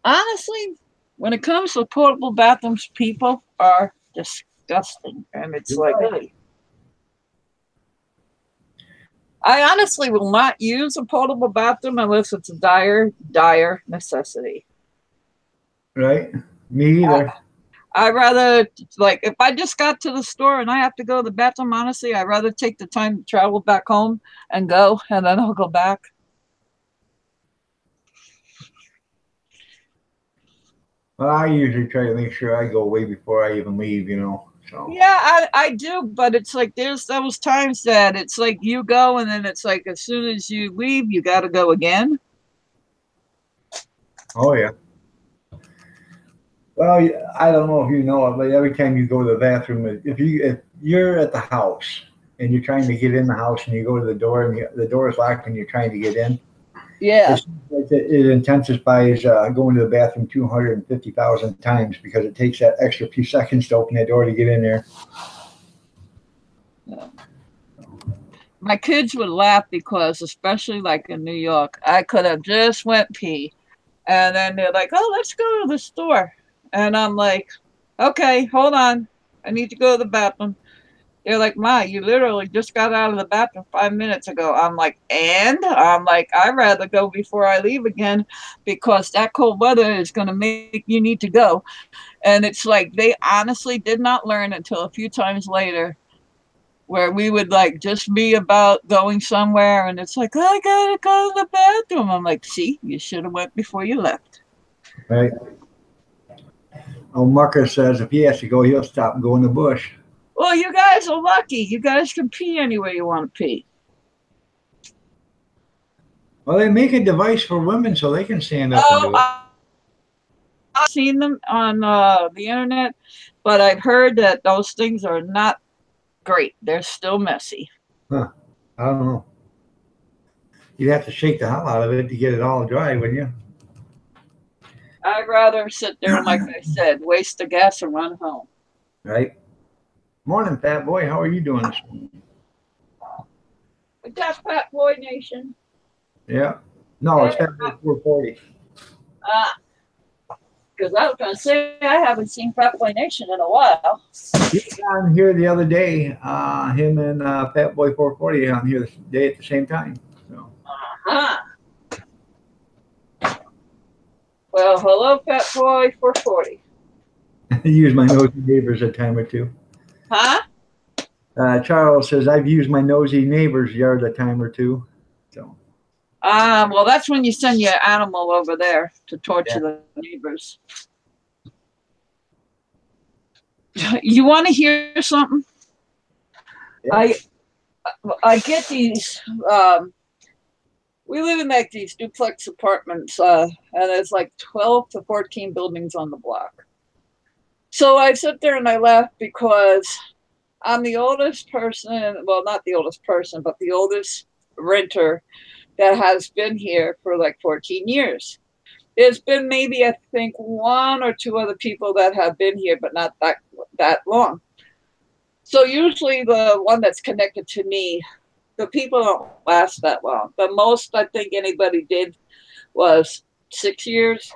honestly, when it comes to portable bathrooms, people are disgusting. And it's You're like, right. hey, I honestly will not use a portable bathroom unless it's a dire necessity. Right? Me either. I rather, like, if I just got to the store and I have to go to the bathroom, honestly, I'd rather take the time to travel back home and go, and then I'll go back. Well, I usually try to make sure I go away before I even leave, So Yeah, I do, but it's like there's those times that it's like you go and then it's like as soon as you leave, you got to go again. Oh yeah. Well, I don't know if you know it, but every time you go to the bathroom, if you're at the house and you're trying to get in the house and you go to the door and the door is locked and you're trying to get in, Yeah. it intensifies going to the bathroom 250,000 times because it takes that extra few seconds to open that door to get in there. My kids would laugh because, especially like in New York, I could have just went pee, and then they're like, "Oh, let's go to the store," and I'm like, "Okay, hold on, I need to go to the bathroom." They're like, "Ma, you literally just got out of the bathroom 5 minutes ago." I'm like, and I'm like, I'd rather go before I leave again because that cold weather is going to make you need to go. And it's like they honestly did not learn until a few times later where we would like just be about going somewhere and it's like, oh, I gotta go to the bathroom. I'm like, see, you should have went before you left. Right. Oh, Mucker says if he has to go, he'll stop and go in the bush. Well, you guys are lucky. You guys can pee anywhere you want to pee. Well, they make a device for women so they can stand up and do it. I've seen them on the internet, but I've heard that those things are not great. They're still messy. Huh. I don't know. You'd have to shake the hell out of it to get it all dry, wouldn't you? I'd rather sit there and, like I said, waste the gas and run home. Right. Morning, Fat Boy. How are you doing this morning? We got Fat Boy Nation. Yeah. No, it's Fat Boy 440. Because I was going to say, I haven't seen Fat Boy Nation in a while. He was on here the other day. Him and Fat Boy 440 on here today at the same time. So. Uh-huh. Well, hello, Fat Boy 440. Use my nosy neighbors a time or two. Huh? Charles says, I've used my nosy neighbor's yard a time or two. So. Well, that's when you send your animal over there to torture the neighbors. You want to hear something? Yeah. I get these. We live in like these duplex apartments, and there's like 12 to 14 buildings on the block. So I sit there and I laugh because I'm the oldest person. Well, not the oldest person, but the oldest renter that has been here for like 14 years. There's been maybe, I think, one or two other people that have been here, but not that long. So usually the one that's connected to me, the people don't last that long. The most I think anybody did was 6 years.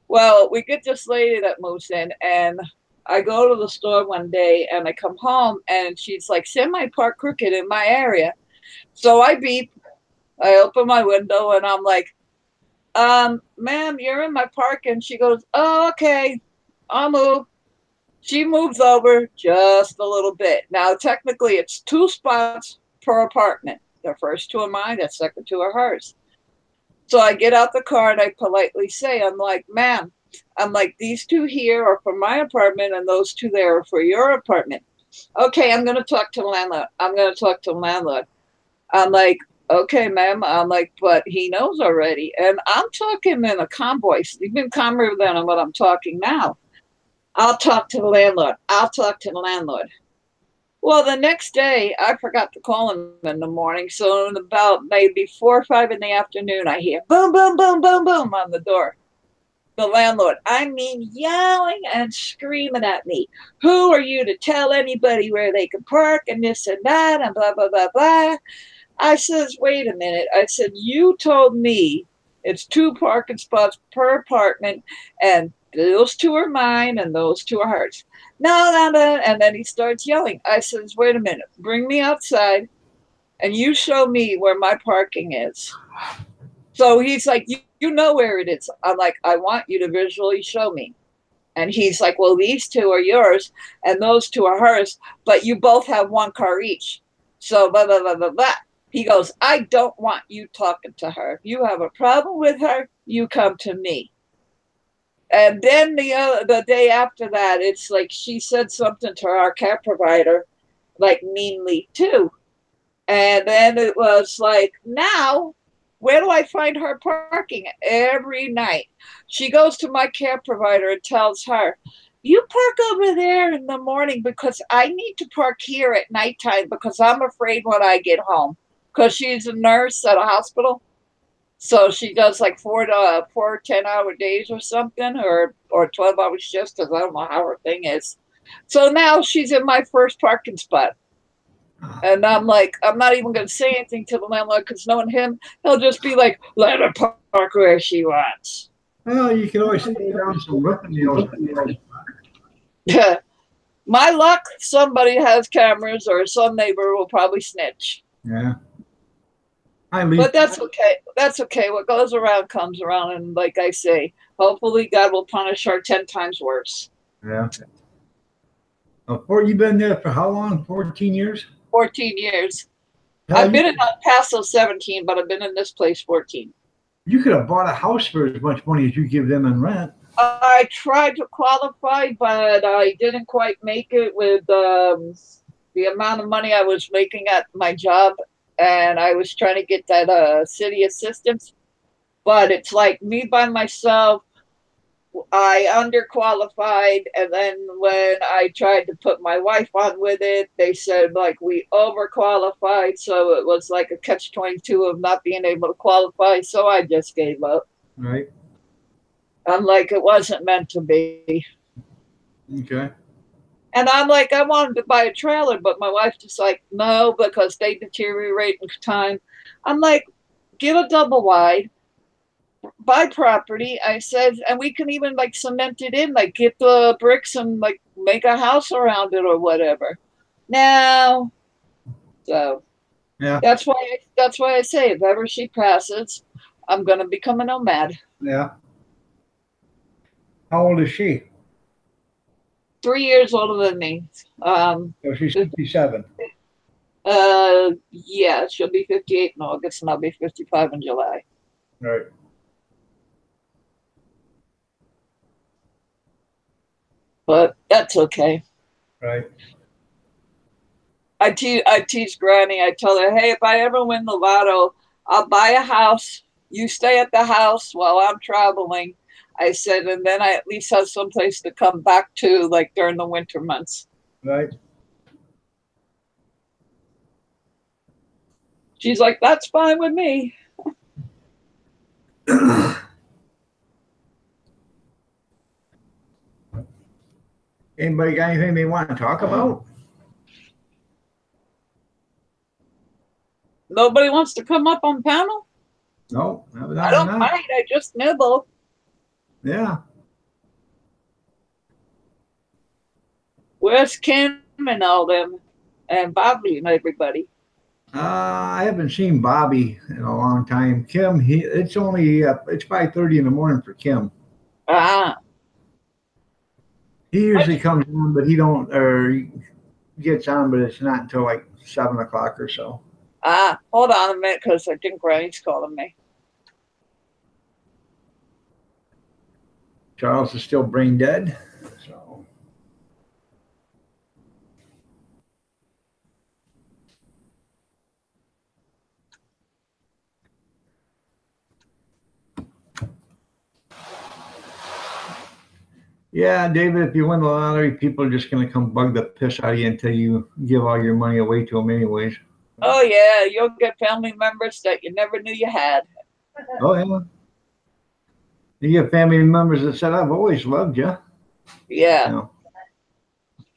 Well, we get this lady that moves in, and I go to the store one day, and I come home, and she's like, semi-parked crooked in my area. So I beep. I open my window, and I'm like, ma'am, you're in my park. And she goes, oh, okay, I'll move. She moves over just a little bit. Now, technically, it's 2 spots per apartment. The first 2 are mine, the second 2 are hers. So I get out the car and I politely say, I'm like, ma'am, I'm like, these 2 here are for my apartment and those 2 there are for your apartment. Okay, I'm going to talk to the landlord. I'm going to talk to the landlord. I'm like, okay, ma'am. I'm like, but he knows already. And I'm talking in a calm voice, even calmer than what I'm talking now. I'll talk to the landlord. I'll talk to the landlord. Well, the next day, I forgot to call him in the morning. So in about maybe 4 or 5 in the afternoon, I hear boom, boom, boom, boom, boom on the door. The landlord, I mean, yelling and screaming at me. Who are you to tell anybody where they can park and this and that and blah, blah, blah, blah. I says, wait a minute. I said, you told me it's 2 parking spots per apartment and those 2 are mine and those 2 are hers. No. And then he starts yelling. I says, wait a minute, bring me outside and you show me where my parking is. So he's like, you know where it is. I'm like, I want you to visually show me. And he's like, well, these 2 are yours and those 2 are hers, but you both have 1 car each. So blah, blah, blah, blah, blah. He goes, I don't want you talking to her. If you have a problem with her, you come to me. And then the day after that, it's like she said something to our care provider, like meanly too. And then it was like, now, where do I find her parking? Every night. She goes to my care provider and tells her, you park over there in the morning because I need to park here at nighttime because I'm afraid when I get home. Because she's a nurse at a hospital. So she does like 4 10-hour days or something, or 12-hour shifts, because I don't know how her thing is. So now she's in my first parking spot. And I'm like, I'm not even going to say anything to the landlord because knowing him, he'll just be like, let her park where she wants. Well, you can always stay down some roofing deals. Yeah. My luck, somebody has cameras or some neighbor will probably snitch. Yeah. But that's okay. That's okay. What goes around comes around. And like I say, hopefully God will punish her 10 times worse. Yeah. You've been there for how long? 14 years? 14 years. I've been in El Paso 17, but I've been in this place 14. You could have bought a house for as much money as you give them in rent. I tried to qualify, but I didn't quite make it with the amount of money I was making at my job. And I was trying to get that city assistance, but it's like me by myself. I underqualified, and then when I tried to put my wife on with it, they said like we overqualified, so it was like a catch-22 of not being able to qualify. So I just gave up. Right. I'm like, it wasn't meant to be. Okay. And I'm like, I wanted to buy a trailer, but my wife's just like, no, because they deteriorate in time. I'm like, get a double wide, buy property. I said, and we can even like cement it in, like get the bricks and like make a house around it or whatever. Now, so Yeah. that's why I say if ever she passes, I'm gonna become a nomad. Yeah. How old is she? 3 years older than me. So she's 57. Yeah, she'll be 58 in August, and I'll be 55 in July. Right. But that's okay. Right. I teach Granny. I tell her, hey, if I ever win the lotto, I'll buy a house. You stay at the house while I'm traveling. I said, and then I at least have someplace to come back to, like during the winter months. Right. She's like, that's fine with me. Anybody got anything they want to talk about? Nobody wants to come up on panel? No, I don't mind. I just nibble. Yeah. Where's Kim and all them? And Bobby and everybody? I haven't seen Bobby in a long time. Kim, it's only it's 5:30 in the morning for Kim. Ah. He usually comes on, but he don't, or he gets on, but it's not until like 7 o'clock or so. Ah, hold on a minute, because I think Granny's calling me. Charles is still brain dead. So. Yeah, David, if you win the lottery, people are just going to come bug the piss out of you until you give all your money away to them anyways. Oh, yeah, you'll get family members that you never knew you had. Oh, yeah. You get family members that said, I've always loved you. Yeah. You know,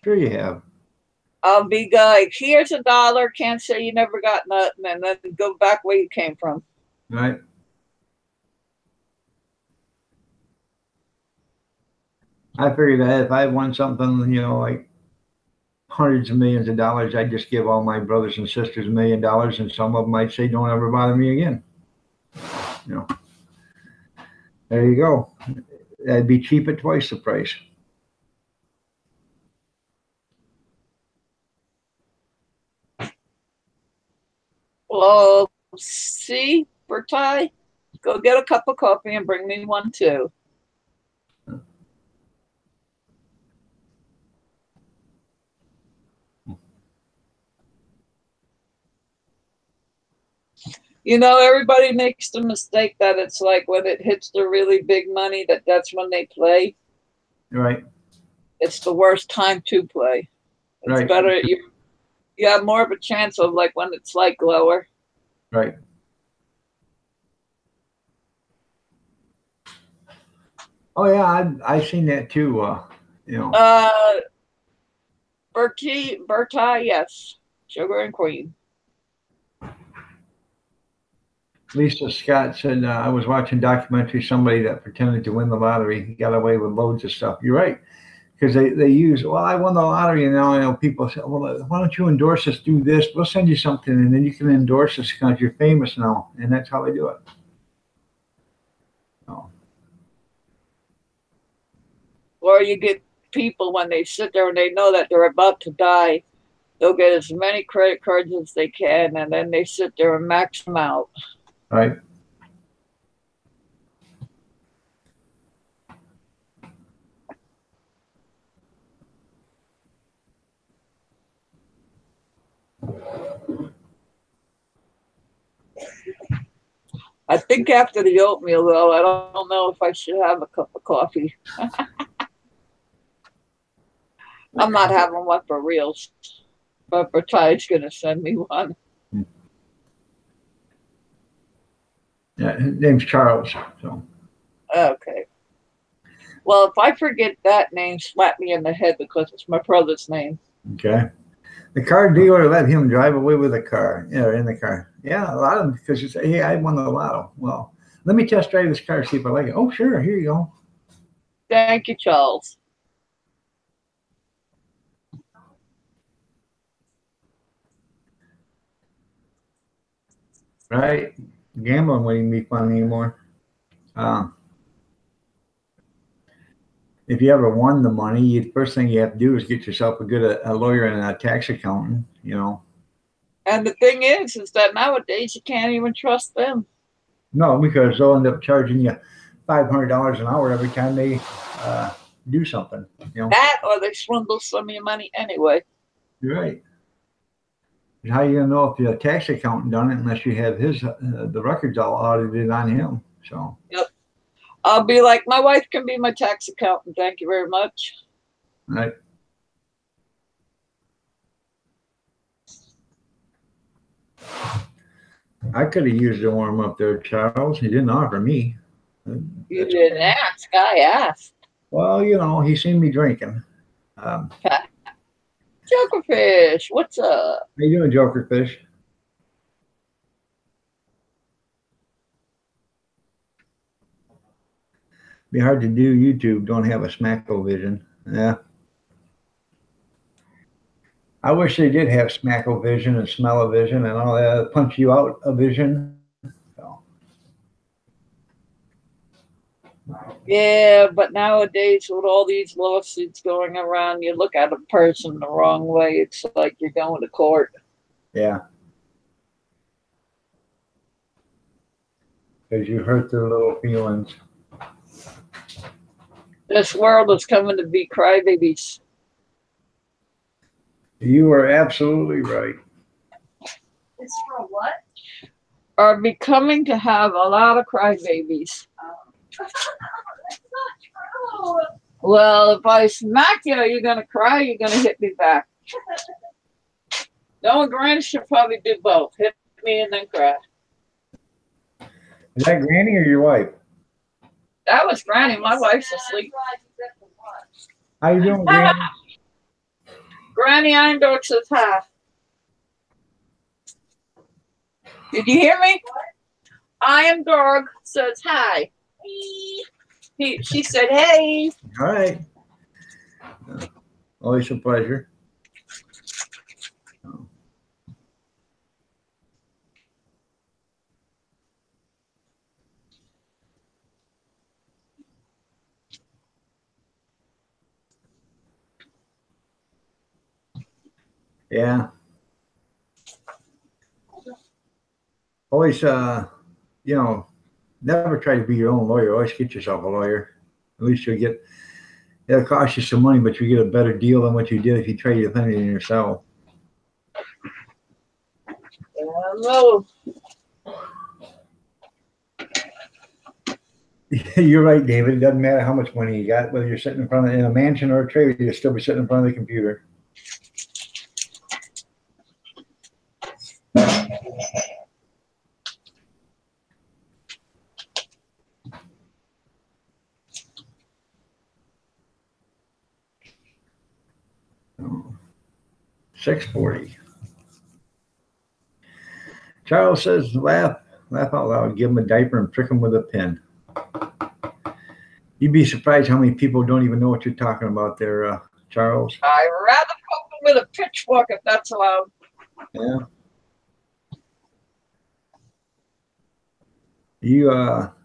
sure you have. I'll be like, here's $1, can't say you never got nothing, and then go back where you came from. Right. I figured that if I won something, like hundreds of millions of dollars, I'd just give all my brothers and sisters $1 million, and some of them I'd say, don't ever bother me again. There you go. That'd be cheap at twice the price. Well, see, Bertai, go get a cup of coffee and bring me one too. Everybody makes the mistake that it's like when it hits the really big money, that's when they play. Right. It's the worst time to play. It's right. better. You have more of a chance of like when it's like lower. Right. Oh yeah, I've seen that too. Bertai, yes, Sugar and Queen. Lisa Scott said, I was watching a documentary, somebody that pretended to win the lottery. He got away with loads of stuff. You're right. Because they use, well, I won the lottery, and now people say, well, why don't you endorse us, do this? We'll send you something, and then you can endorse us because you're famous now. And that's how they do it. Oh. Or you get people when they sit there and they know that they're about to die, they'll get as many credit cards as they can, and then they sit there and max them out. Right. I think after the oatmeal, though, I don't know if I should have a cup of coffee. I'm not having one for real, but Ty's going to send me one. Yeah, his name's Charles. So. Okay. Well, if I forget that name, slap me in the head because it's my brother's name. Okay. The car dealer let him drive away with a car. Yeah, in the car. Yeah, a lot of them, because you say, hey, I won the lotto. Well, let me test drive this car, see if I like it. Oh, sure, here you go. Thank you, Charles. Right? Gambling wouldn't be fun anymore. If you ever won the money, the first thing you have to do is get yourself a lawyer and a tax accountant, you know. And the thing is that nowadays you can't even trust them. No, because they'll end up charging you $500 an hour every time they do something. You know? That or they swindle some of your money anyway. You're right. And how are you gonna know if the tax accountant done it unless you have his the records all audited on him? So. Yep. I'll be like, my wife can be my tax accountant. Thank you very much. Right. I could have used the warm up there, Charles. He didn't offer me. You didn't ask. I asked. Well, you know, he seen me drinking. Jokerfish, what's up? How you doing, Jokerfish? Be hard to do YouTube. Don't have a Smacko-Vision. Yeah. I wish they did have Smacko-Vision and Smell-O-Vision and all that. Punch you out a vision. So. Yeah, but nowadays with all these lawsuits going around, you look at a person the wrong way. It's like you're going to court. Yeah. Because you hurt their little feelings. This world is coming to be crybabies. You are absolutely right. It's for what? Are becoming to have a lot of crybabies. That's not true. Well, if I smack you, you're going to cry, you're going to hit me back. No, Granny should probably do both. Hit me and then cry. Is that Granny or your wife? That was Granny. My wife's asleep. How you doing, Granny? Granny Eindorf says hi. Did you hear me? Eindorf says hi. She said, hey. All right. Always a pleasure. Yeah. Always, you know, never try to be your own lawyer. Always get yourself a lawyer. At least you'll get, it'll cost you some money, but you get a better deal than what you did if you try to defend it yourself. No. You're right, David. It doesn't matter how much money you got, whether you're sitting in front of in a mansion or a trailer, you'll still be sitting in front of the computer. $6.40. Charles says, laugh out loud, give him a diaper and prick him with a pin. You'd be surprised how many people don't even know what you're talking about there, Charles. I'd rather poke him with a pitchfork if that's allowed. Yeah. You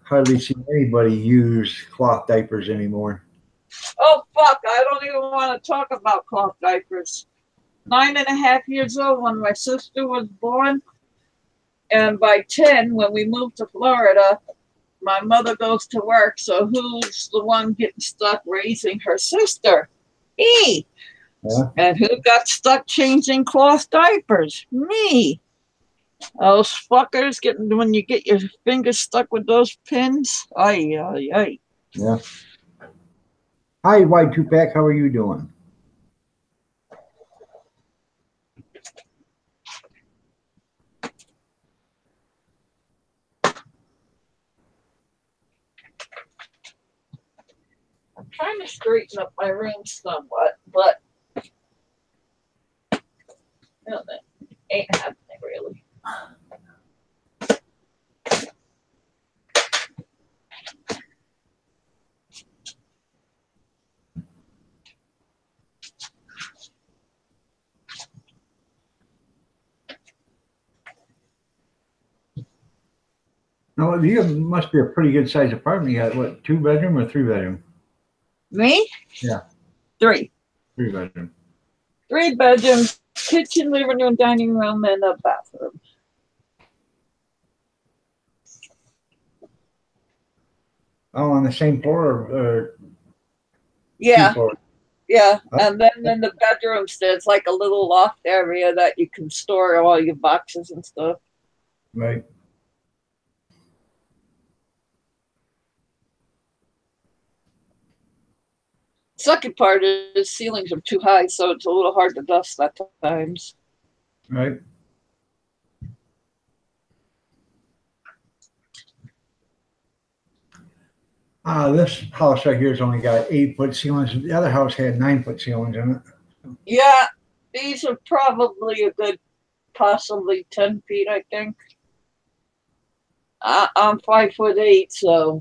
hardly see anybody use cloth diapers anymore. Oh, fuck. I don't even want to talk about cloth diapers. 9.5 years old when my sister was born. And by 10, when we moved to Florida, my mother goes to work. So who's the one getting stuck raising her sister? Me. Yeah. And who got stuck changing cloth diapers? Me. Those fuckers getting when you get your fingers stuck with those pins. Ay, ay, ay. Yeah. Hi, White Tupac. How are you doing? I'm trying to straighten up my room somewhat, but no, that ain't happening really. No, you must be a pretty good sized apartment. You got what, 2 bedroom or 3 bedroom? Me? Yeah. 3. 3 bedroom. 3 bedrooms, kitchen, living room, dining room, and a bathroom. Oh, on the same floor or 2 Yeah, floors? yeah. Oh, And then in the bedrooms, there's like a little loft area that you can store all your boxes and stuff. right. Second part is ceilings are too high, so it's a little hard to dust at times. Right. This house right here has only got 8-foot ceilings. The other house had 9-foot ceilings in it. Yeah, these are probably a good, possibly 10 feet, I think. I'm 5'8", so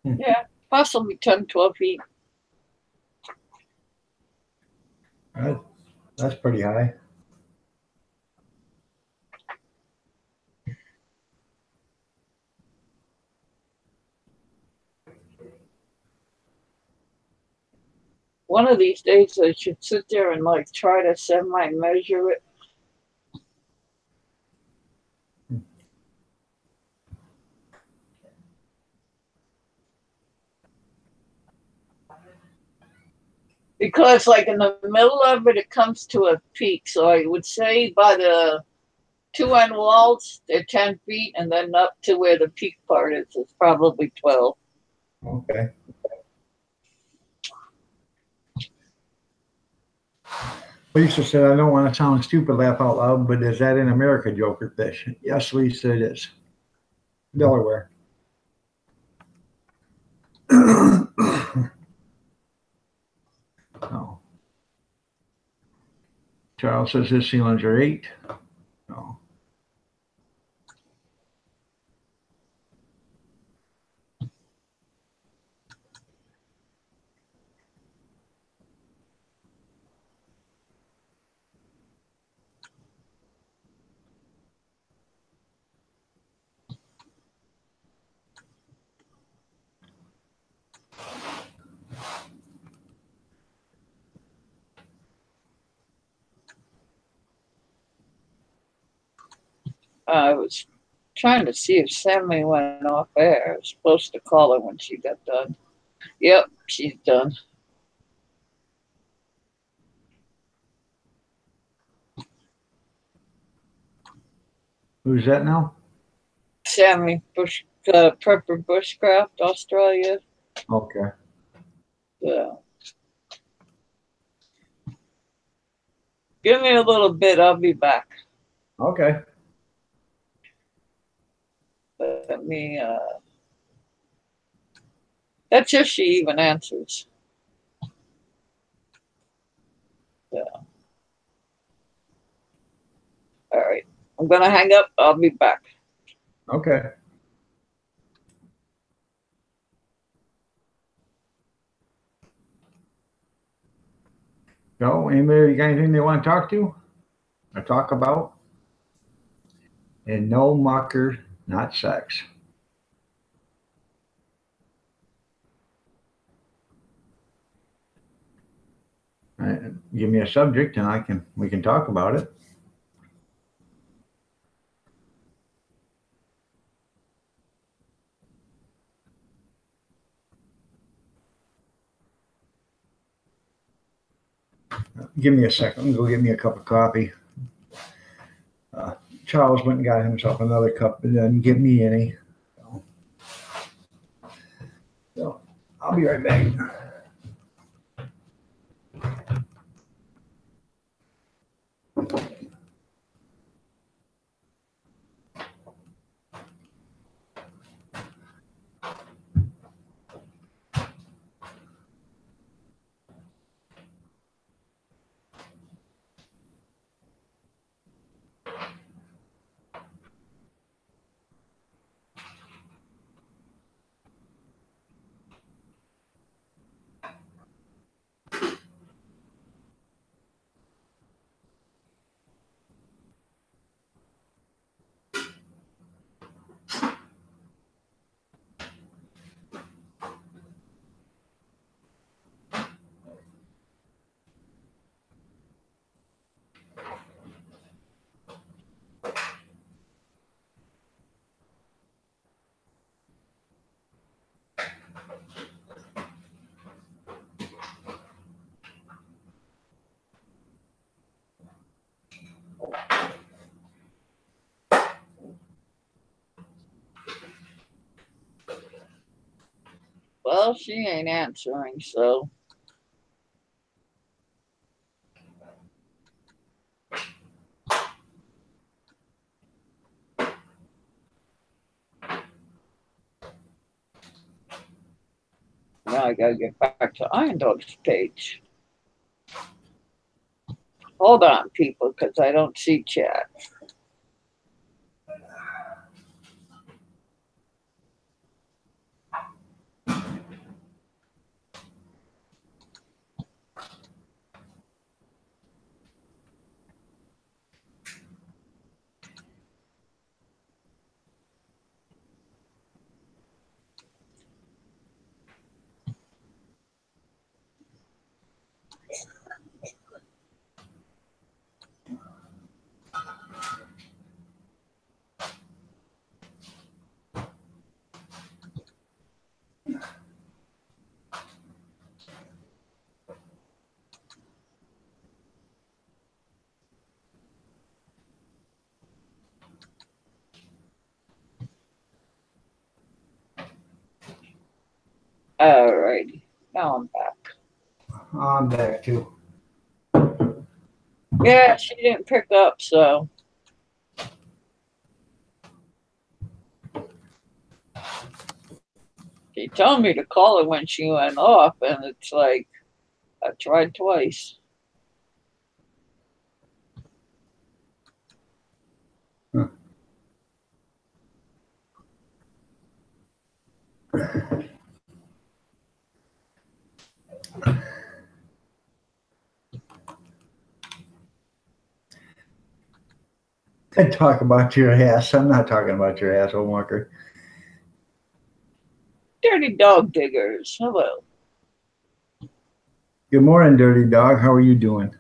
yeah, possibly 10, 12 feet. That's pretty high. One of these days, I should sit there and like try to semi-measure it. Because like in the middle of it, it comes to a peak. So I would say by the 2 end walls, they're 10 feet, and then up to where the peak part is probably 12. Okay. Lisa said, I don't want to sound stupid, laugh out loud, but is that in America, Joker Fish? Yes, Lisa, it is. Delaware. Oh. Charles says his ceilings are 8. No. I was trying to see if Sammy went off air. I was supposed to call her when she got done. Yep, she's done. Who's that now? Sammy Bush, Prepper Bushcraft, Australia. Okay. Yeah. Give me a little bit. I'll be back. Okay. Let me. That's if she even answers. Yeah. All right. I'm gonna hang up. I'll be back. Okay. So, anybody got anything they want to talk to or talk about? And no mucker, not sex. Give me a subject and we can talk about it. Give me a second. Go get me a cup of coffee. Charles went and got himself another cup and didn't give me any. So I'll be right back. Well, she ain't answering, so. Now I gotta get back to Iron Dog's page. Hold on, people, because I don't see chat. Alrighty, now I'm back. I'm back too. Yeah, she didn't pick up, so. She told me to call her when she went off, and it's like, I tried twice. Huh. I talk about your ass. I'm not talking about your asshole walker. Dirty Dog Diggers, hello. Good morning, Dirty Dog. How are you doing?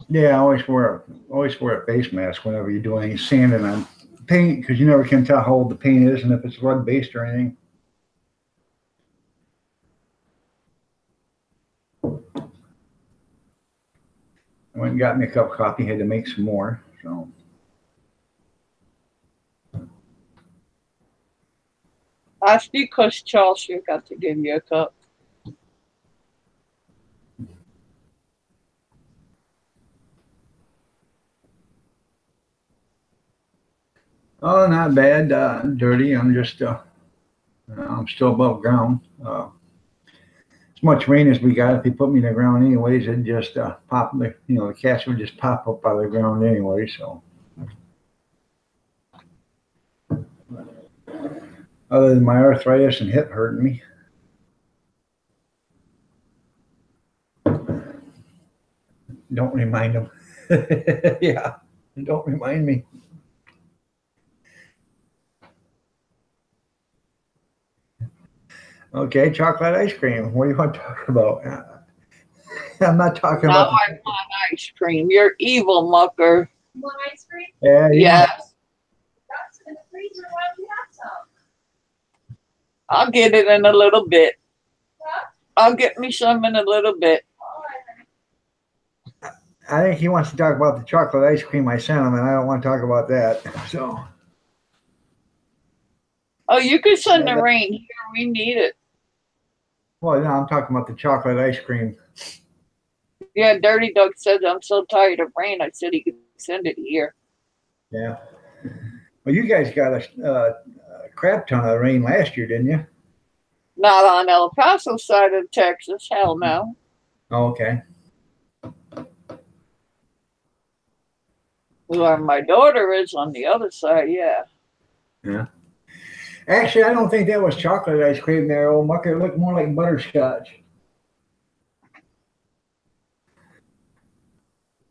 Yeah, always wear a face mask whenever you're doing any sanding on paint because you never can tell how old the paint is and if it's lead based or anything. I went and got me a cup of coffee. Had to make some more. So That's because Charles got to give you a cup. oh, not bad. Dirty. I'm just I'm still above ground. As much rain as we got, if you put me in the ground anyways, it just pop the the cats would just pop up out of the ground anyway. So other than my arthritis and hip hurting me. Don't remind them. Yeah, don't remind me. Okay, chocolate ice cream. What do you want to talk about? I'm not talking Now about. I want ice cream. You're evil, mucker. You want ice cream? Yeah, Yes. That's in the freezer. Why don't you have some? I'll get it in a little bit. Huh? I'll get me some in a little bit. All right. I think he wants to talk about the chocolate ice cream I sent him, and I don't want to talk about that. So, Oh, you can send Yeah, the rain here. We need it. well, no, I'm talking about the chocolate ice cream. Yeah, Dirty Doug said I'm so tired of rain. I said he could send it here. Yeah. Well, you guys got a crap ton of rain last year, didn't you? Not on El Paso side of Texas. Hell no. Oh, okay. Where my daughter is on the other side, yeah. Yeah. Actually, I don't think that was chocolate ice cream there, old mucker. It looked more like butterscotch.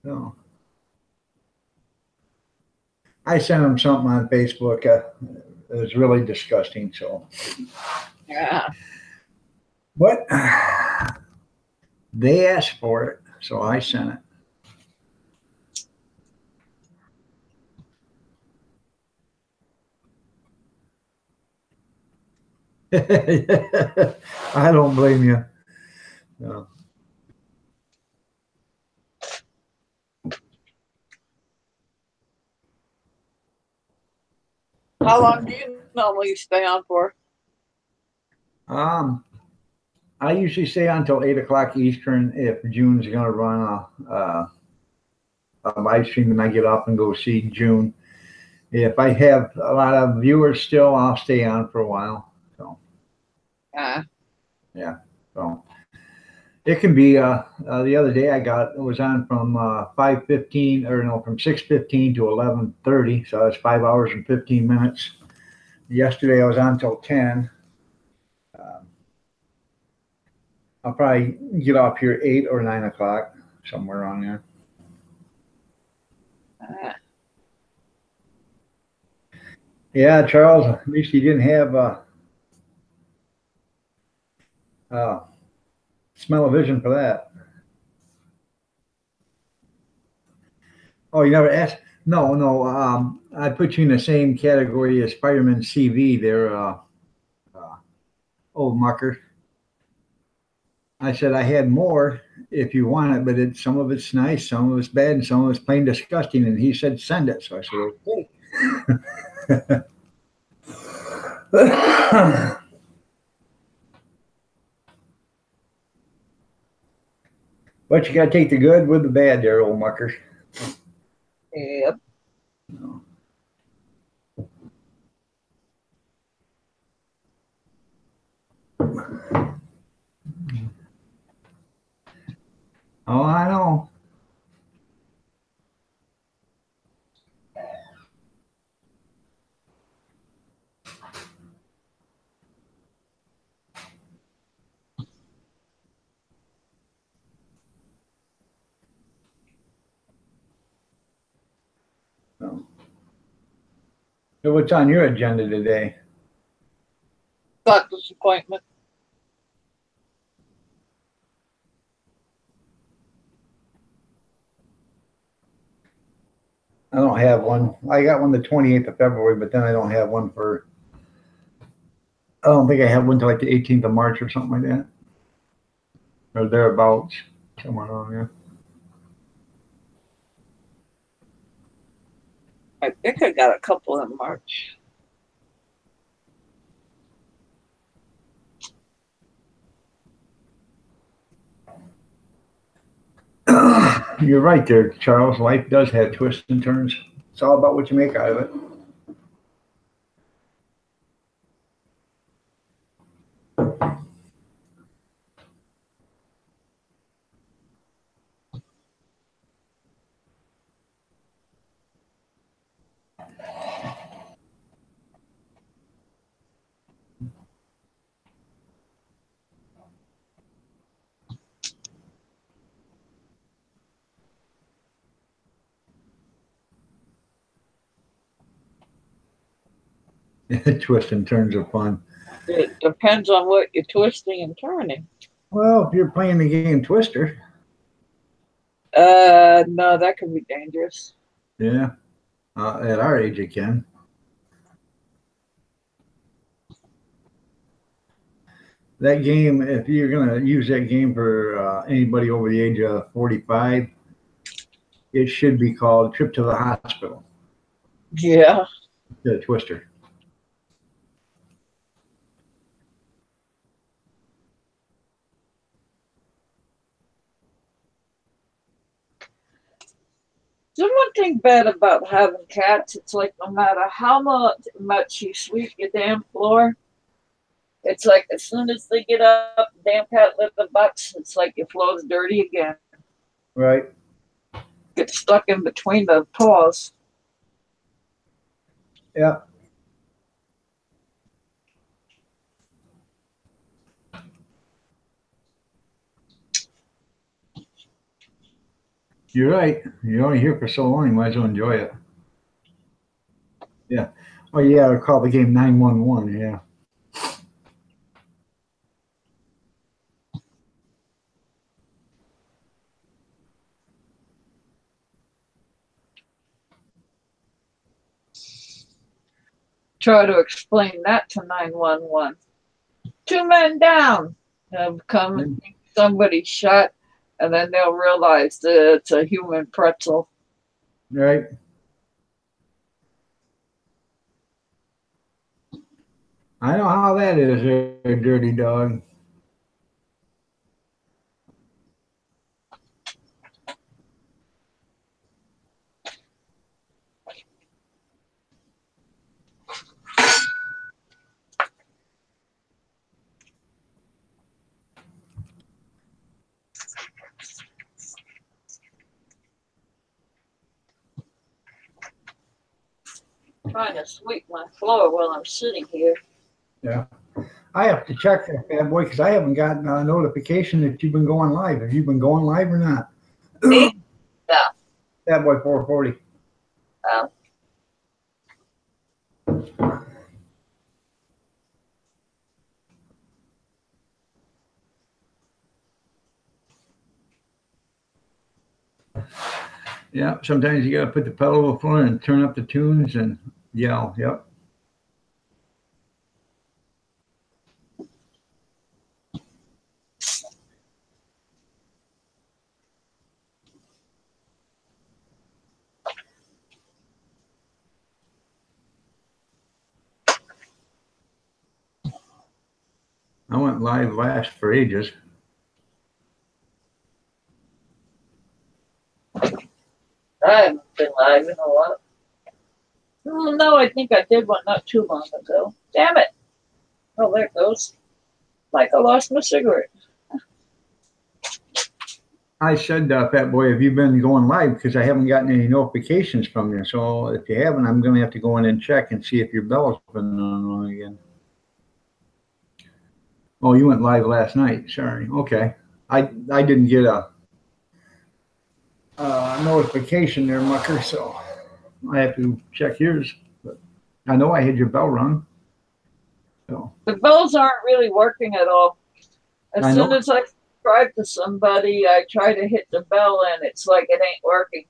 No. I sent him something on Facebook. It was really disgusting. So, Yeah. but they asked for it, so I sent it. I don't blame you. No. How long do you normally stay on for? I usually stay until 8 o'clock Eastern if June's going to run a live stream, and I get up and go see June. If I have a lot of viewers still, I'll stay on for a while. So, Yeah. so it can be. The other day it was on from 5:15 or no, from 6:15 to 11:30. So that's 5 hours and 15 minutes. Yesterday I was on till 10. I'll probably get off here 8 or 9 o'clock, somewhere around there. Yeah, Charles, at least you didn't have smell-o-vision for that. Oh, you never asked? No, no. I put you in the same category as Fireman CV there, old mucker. I said I had more if you want it, but some of it's nice, some of it's bad, and some of it's plain disgusting. And he said, send it. So I said, okay. But you got to take the good with the bad there, old mucker. Yep. No. Oh, I know. So what's on your agenda today? Doctor's appointment. I don't have one. I got one the 28th of February, but then I don't have one for, I don't think I have one till like the 18th of March or something like that. Or thereabouts, somewhere around there. I think I got a couple in March. You're right there, Charles. Life does have twists and turns. It's all about what you make out of it. Twists and turns are fun. It depends on what you're twisting and turning. Well, if you're playing the game Twister. No, that could be dangerous. Yeah. At our age, it can. that game, if you're gonna use that game for anybody over the age of 45, it should be called Trip to the Hospital. Yeah. The Twister. There's one thing bad about having cats. It's like no matter how much you sweep your damn floor, it's like as soon as they get up, damn cat litter butts, it's like your floor's dirty again. Right. Get stuck in between the paws. Yeah. You're right. You're only here for so long. You might as well enjoy it. Yeah. Oh, yeah. I call the game 911. Yeah. Try to explain that to 911. 2 men down. They'll come and think somebody shot, and then they'll realize that it's a human pretzel. Right. I know how that is, a dirty dog. Trying to sweep my floor while I'm sitting here. Yeah. I have to check that bad boy because I haven't gotten a notification that you've been going live. Have you been going live or not? Me? No. Bad boy 440. Yeah, sometimes you got to put the pedal to the floor and turn up the tunes and yell. Yep. I went live last for ages. I haven't been live in a while. Oh, no, I think I did one not too long ago. Damn it. Oh, there it goes. Like I lost my cigarette. I said, Fat Boy, have you been going live? Because I haven't gotten any notifications from you. So if you haven't, I'm going to have to go in and check and see if your bell's been on again. Oh, you went live last night. Sorry. Okay. I didn't get a notification there, Mucker, so I have to check yours. But I know I had your bell rung. So The bells aren't really working at all. As soon as I subscribe to somebody, I try to hit the bell and it's like it ain't working.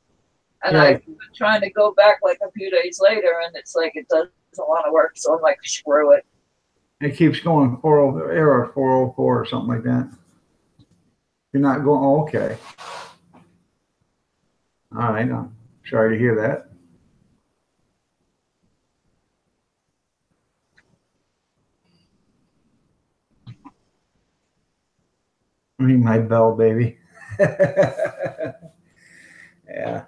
And Yeah. I've been trying to go back like a few days later and it's like it doesn't want to work. So I'm like, screw it. it keeps going 40 error 404 or something like that. You're not going. Oh, okay. All right. I'm sorry to hear that. Ring my bell, baby. Yeah.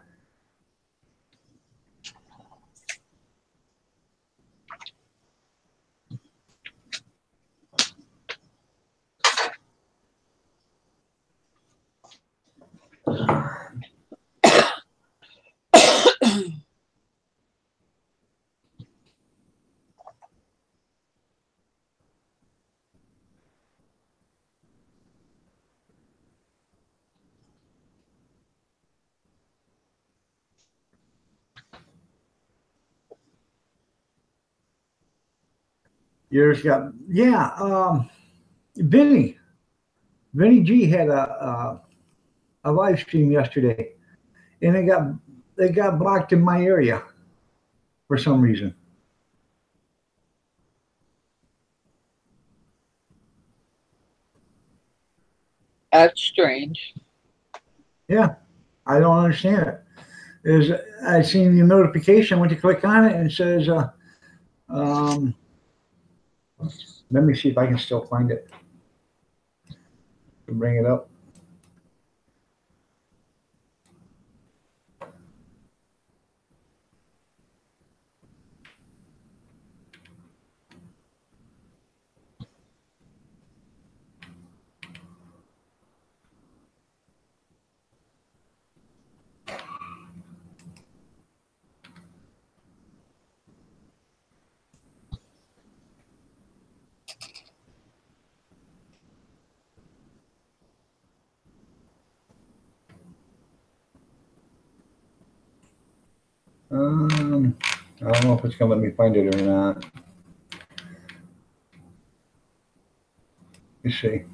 Yours got, yeah. Vinny G had a live stream yesterday, and it got blocked in my area for some reason. That's strange. Yeah, I don't understand it. I seen the notification when you click on it and it says, um, let me see if I can still find it. Bring it up. I don't know if it's gonna let me find it or not. Let's see.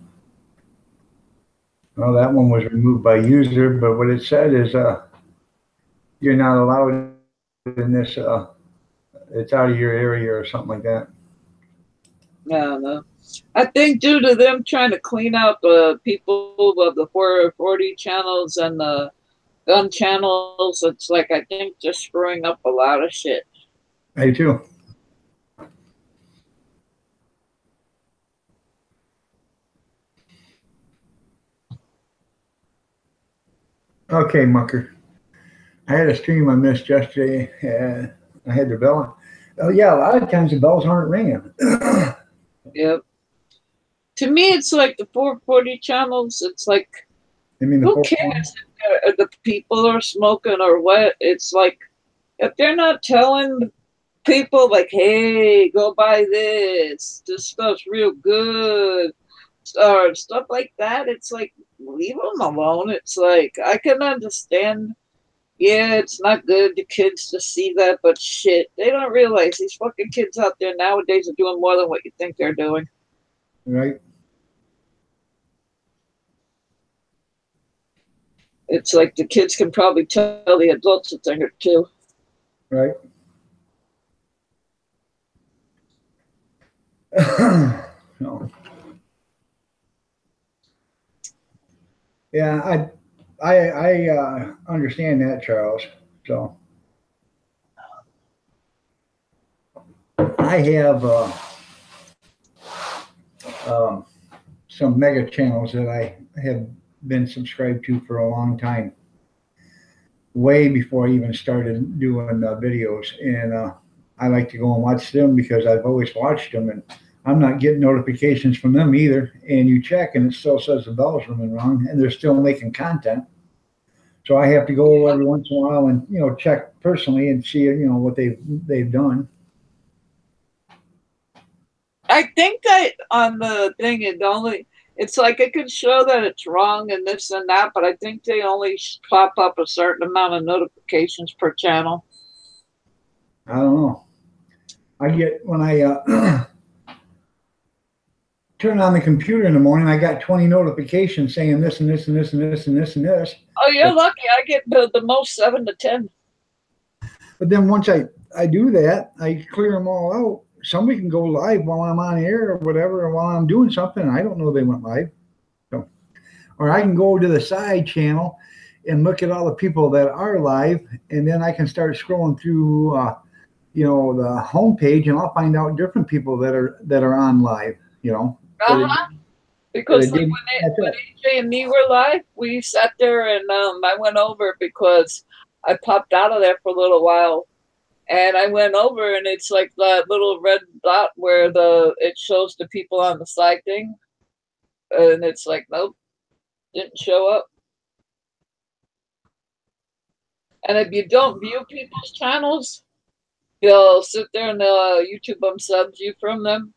Well, that one was removed by user, but what it said is, you're not allowed in this, it's out of your area or something like that. No. I think due to them trying to clean out people of the 440 channels and the gun channels, it's like I think just screwing up a lot of shit. I too. Okay, Mucker. I had a stream I missed yesterday. I had the bell. Oh yeah, a lot of times the bells aren't ringing. Yep. To me, it's like the 440 channels. It's like, I mean, who cares if the people are smoking or what? It's like, if they're not telling people, like, hey, go buy this stuff's real good, or stuff like that, it's like, leave them alone. It's like, I can understand, yeah, it's not good to kids to see that, but shit, they don't realize these fucking kids out there nowadays are doing more than what you think they're doing. Right. It's like the kids can probably tell the adults a thing or two. Right. No. Yeah, I understand that, Charles. So I have some mega channels that I have been subscribed to for a long time, way before I even started doing videos. And I like to go and watch them because I've always watched them, and I'm not getting notifications from them either. And you check, and it still says the bell's ringing wrong, and they're still making content. So I have to go every once in a while and check personally and see what they've done. I think that on the thing, it's like it could show that it's wrong and this and that, but I think they only pop up a certain amount of notifications per channel. I don't know. I get when I turn on the computer in the morning, I got 20 notifications saying this and this and this and this and this and this. Oh, you're lucky. I get the most 7 to 10. But then once I do that, I clear them all out. Somebody can go live while I'm on air or whatever, or while I'm doing something. I don't know they went live. So, or I can go to the side channel and look at all the people that are live, and then I can start scrolling through, the homepage, and I'll find out different people that are on live. Because like when AJ and me were live, we sat there and I went over because I popped out of there for a little while. And I went over, and it's like that little red dot where it shows the people on the side thing. And it's like, nope, didn't show up. And if you don't view people's channels, they'll sit there and they'll YouTube unsubs you from them.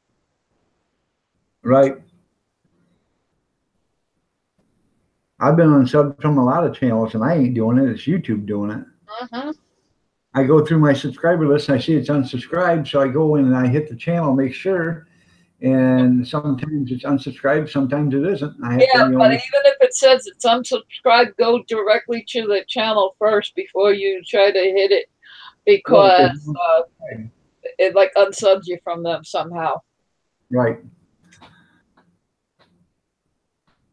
Right. I've been unsubbed from a lot of channels, and I ain't doing it. It's YouTube doing it. Uh-huh. I go through my subscriber list, and I see it's unsubscribed, so I go in and I hit the channel, make sure, and sometimes it's unsubscribed, sometimes it isn't. But even if it says it's unsubscribed, go directly to the channel first before you try to hit it, because it like unsubs you from them somehow. Right.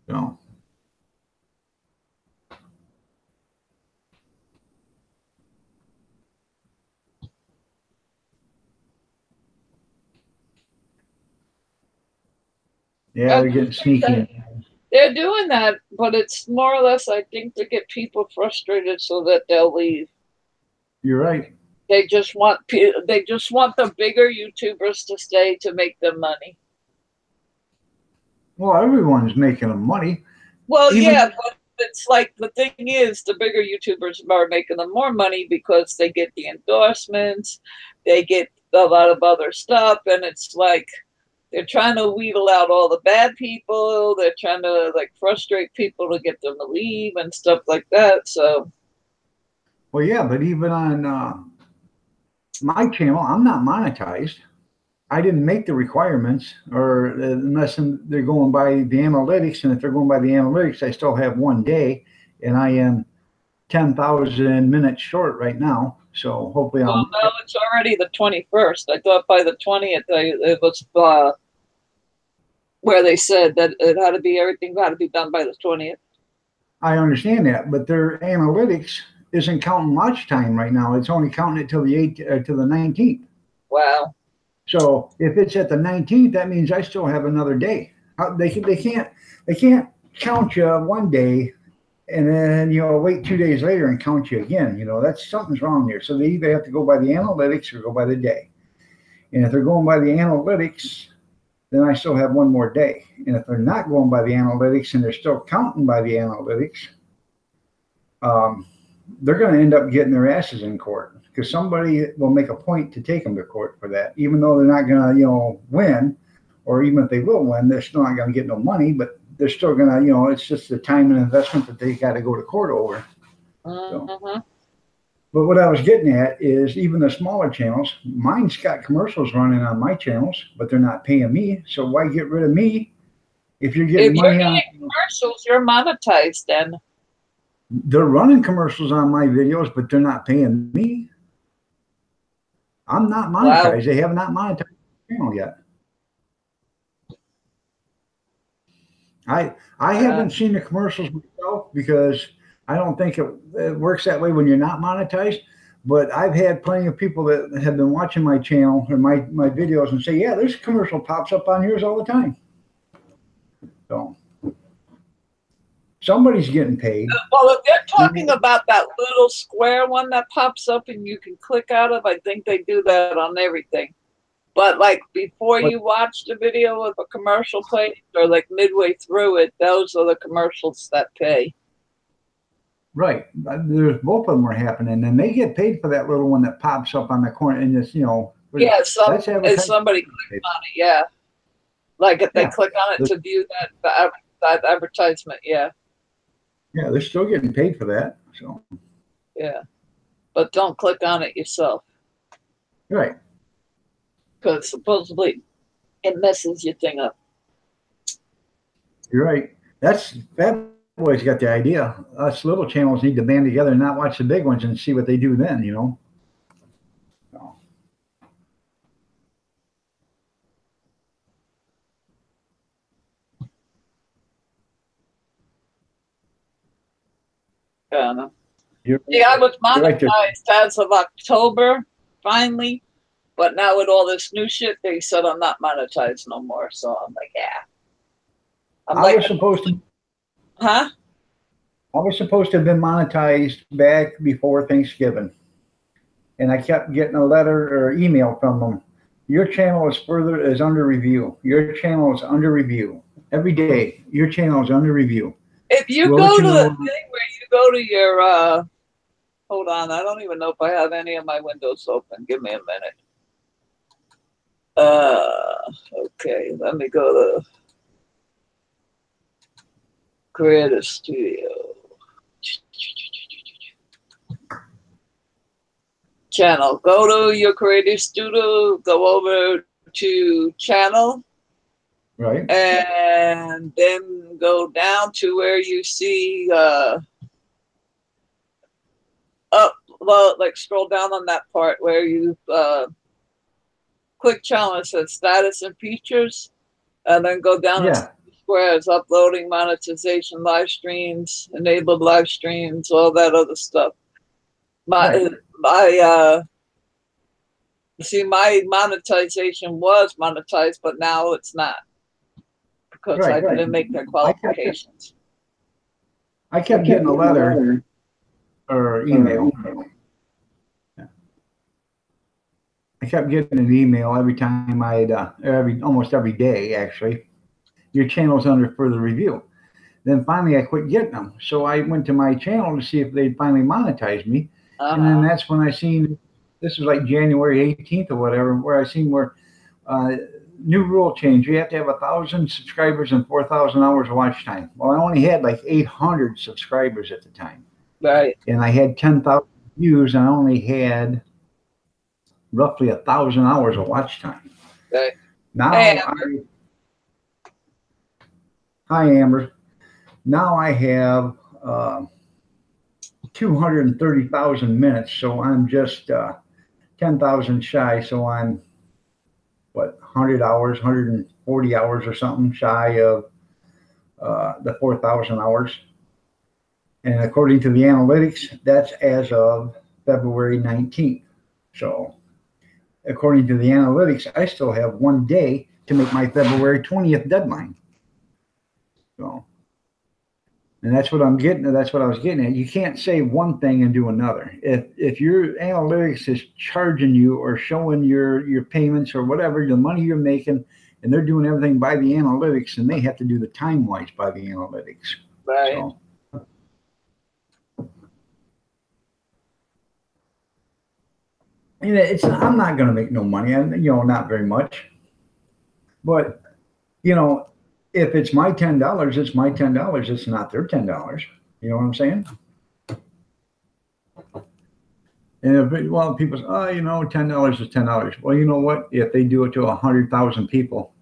No. Yeah, they're getting sneaky. They're doing that, but it's more or less, I think, to get people frustrated so that they'll leave. You're right. They just want the bigger YouTubers to stay to make them money. Well, everyone's making them money. Well, yeah, but it's like the thing is, the bigger YouTubers are making them more money because they get the endorsements, they get a lot of other stuff, and it's like they're trying to wheedle out all the bad people. They're trying to like frustrate people to get them to leave and stuff like that. So, well, yeah, but even on my channel, I'm not monetized. I didn't make the requirements, or unless they're going by the analytics. And if they're going by the analytics, I still have 1 day, and I am 10,000 minutes short right now. So hopefully, well, no, it's already the 21st. I thought by the 20th, it was where they said that everything had to be done by the 20th. I understand that, but their analytics isn't counting watch time right now. It's only counting it till the 19th. Wow. So if it's at the 19th, that means I still have another day. They can't count you 1 day and then wait 2 days later and count you again. That's something's wrong there. So they either have to go by the analytics or go by the day. And if they're going by the analytics, then I still have 1 more day. And if they're not going by the analytics and they're still counting by the analytics, they're going to end up getting their asses in court, because somebody will make a point to take them to court for that, even though they're not going to, win, or even if they will win, they're still not going to get no money, but they're still going to, it's just the time and investment that they got to go to court over. So. But what I was getting at is even the smaller channels, mine's got commercials running on my channels, but they're not paying me. So why get rid of me if you're getting money on commercials? You're monetized then. They're running commercials on my videos, but they're not paying me. I'm not monetized. Wow. They have not monetized the channel yet. I haven't seen the commercials myself, because I don't think it works that way when you're not monetized. But I've had plenty of people that have been watching my channel or my videos and say, yeah, there's a commercial pops up on yours all the time. So somebody's getting paid. Well, if they're talking about that little square one that pops up and you can click out of, I think they do that on everything. But like before you watch the video of a commercial play, or like midway through it, those are the commercials that pay. Right. There's both of them are happening, and they get paid for that little one that pops up on the corner. And it's, yeah, somebody clicks on it. Yeah. Like if they click on it to view that advertisement. Yeah. Yeah, they're still getting paid for that. So. Yeah. But don't click on it yourself. Right. Because supposedly it messes your thing up. You're right. That boy's got the idea. Us little channels need to band together and not watch the big ones and see what they do then, So. Yeah, I was monetized as of October, finally. But now with all this new shit, they said I'm not monetized no more. So I'm like, yeah. I was supposed to. Huh? I was supposed to have been monetized back before Thanksgiving. And I kept getting a letter or email from them. Your channel is under review. Your channel is under review. Every day, your channel is under review. If you go to the thing where you go to your, hold on, I don't even know if I have any of my windows open. Give me a minute. Okay, let me go to Creative Studio. Channel. Go to your Creative Studio, go over to channel. Right. And then go down to where you see like scroll down on that part where you click channel, it says status and features, and then go down to squares, uploading, monetization, live streams, enabled live streams, all that other stuff. My monetization was monetized, but now it's not. because I didn't make their qualifications. I kept getting a letter or email. I kept getting an email every time almost every day, actually. Your channel's under further review. Then finally I quit getting them. So I went to my channel to see if they'd finally monetize me. And then that's when I seen, this was like January 18th or whatever, where I seen where new rule change. You have to have 1,000 subscribers and 4,000 hours of watch time. Well, I only had like 800 subscribers at the time. Right. And I had 10,000 views and I only had roughly 1,000 hours of watch time. Right. Now, hey, Amber. Hi, Amber. Now I have 230,000 minutes, so I'm just 10,000 shy. So I'm what, 100 hours, 140 hours or something shy of the 4,000 hours. And according to the analytics, that's as of February 19th. So according to the analytics, I still have 1 day to make my February 20th deadline. So, and that's what I'm getting. That's what I was getting at. You can't say one thing and do another. If your analytics is charging you or showing your payments or whatever, the money you're making, and they're doing everything by the analytics, and they have to do the time-wise by the analytics. Right. So, and I'm not going to make no money, and not very much. But if it's my $10, it's my $10. It's not their $10. You know what I'm saying? And people say, oh, $10 is $10. Well, you know what? If they do it to 100,000 people,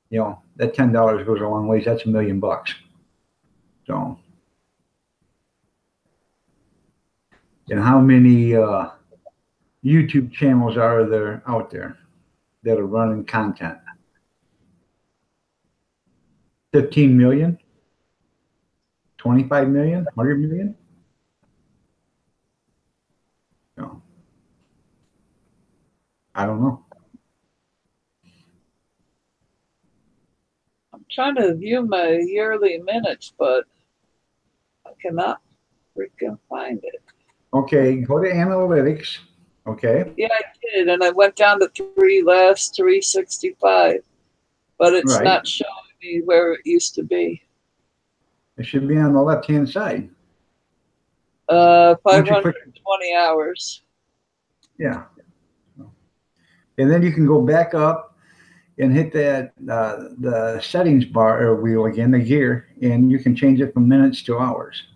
that $10 goes a long ways. That's $1 million. So, and how many YouTube channels are there out there that are running content? 15 million, 25 million, 100 million? No. I don't know. I'm trying to view my yearly minutes, but I cannot freaking find it. Okay, go to analytics. Okay. Yeah, I did, and I went down to 365, but it's not showing me where it used to be. It should be on the left-hand side. 520 hours. Yeah. And then you can go back up and hit that the settings bar or wheel again, the gear, and you can change it from minutes to hours.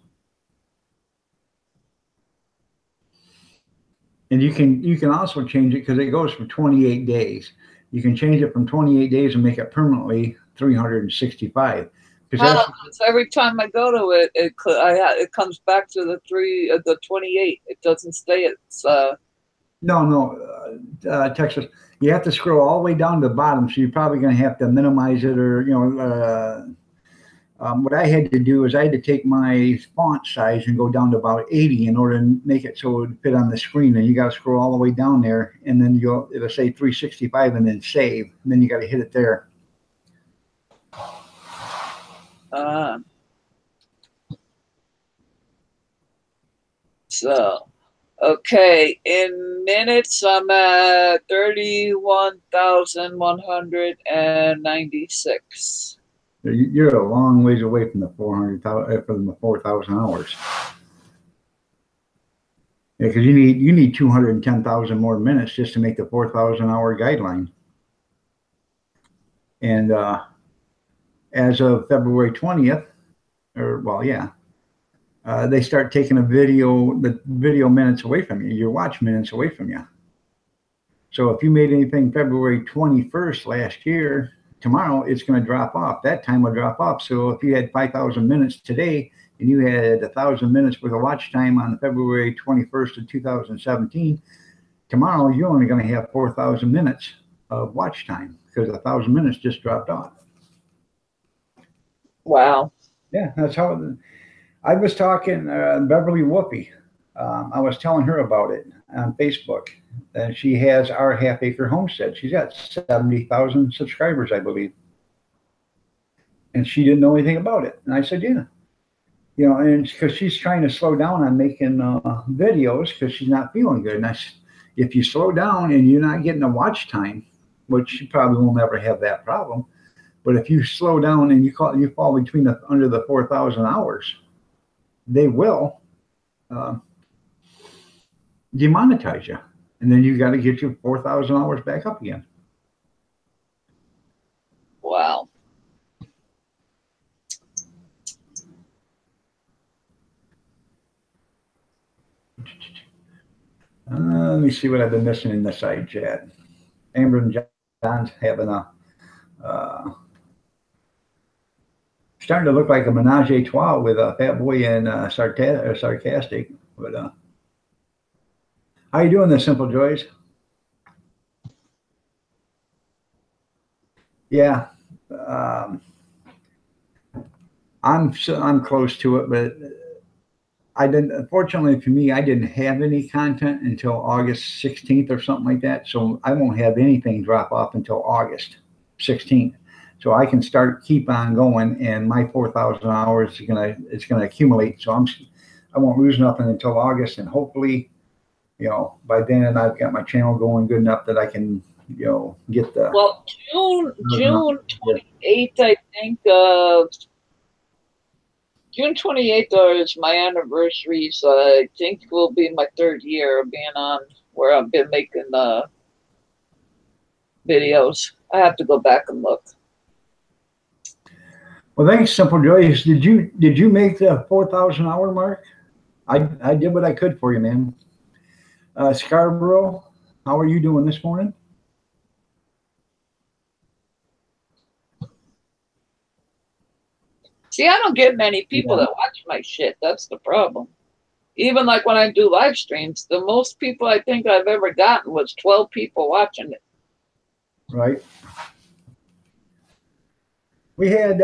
And you can also change it because it goes for 28 days. You can change it from 28 days and make it permanently 365. So every time I go to it, it comes back to the 28. It doesn't stay. It's no, Texas. You have to scroll all the way down to the bottom, so you're probably going to have to minimize it, or what I had to do is I had to take my font size and go down to about 80 in order to make it so it would fit on the screen. And you got to scroll all the way down there, and then it'll say 365 and then save, and then you got to hit it there. So, okay, in minutes, I'm at 31,196. You're a long ways away from the 4,000 hours. Yeah, because you need 210,000 more minutes just to make the 4,000 hour guideline. And as of February 20th, they start taking the video minutes away from you, your watch minutes away from you. So if you made anything February 21st last year, tomorrow it's going to drop off. That time will drop off. So if you had 5,000 minutes today and you had 1,000 minutes worth of watch time on February 21st of 2017, tomorrow you're only going to have 4,000 minutes of watch time because 1,000 minutes just dropped off. Wow. Yeah, that's how I was talking Beverly Whoopi. I was telling her about it on Facebook. And she has Our Half Acre Homestead. She's got 70,000 subscribers, I believe. and she didn't know anything about it. And I said, yeah, you know, and because she's trying to slow down on making videos because she's not feeling good. And I said, if you slow down and you're not getting a watch time, which you probably will never have that problem, but if you slow down and you fall between under the 4,000 hours, they will demonetize you, and then you got to get your 4,000 hours back up again. Wow. Let me see what I've been missing in the side chat. Amber and John's having a starting to look like a menage a trois with a Fat Boy and sarcastic. But how you doing, the Simple Joys? Yeah, I'm close to it, but I didn't. Unfortunately for me, I didn't have any content until August 16th or something like that. So I won't have anything drop off until August 16th. So I can keep on going, and my 4,000 hours is gonna accumulate. So I won't lose nothing until August, and hopefully, you know, by then I've got my channel going good enough that I can, you know, get the. Well, June 28th, I think. June 28th is my anniversary, so I think will be my 3rd year of being on where I've been making videos. I have to go back and look. Well, thanks, Simple Joyce. Did you make the 4,000 hour mark? I did what I could for you, man. Scarborough, how are you doing this morning? See, I don't get many people that watch my shit. That's the problem. Even like when I do live streams, the most people I think I've ever gotten was 12 people watching it. Right. We had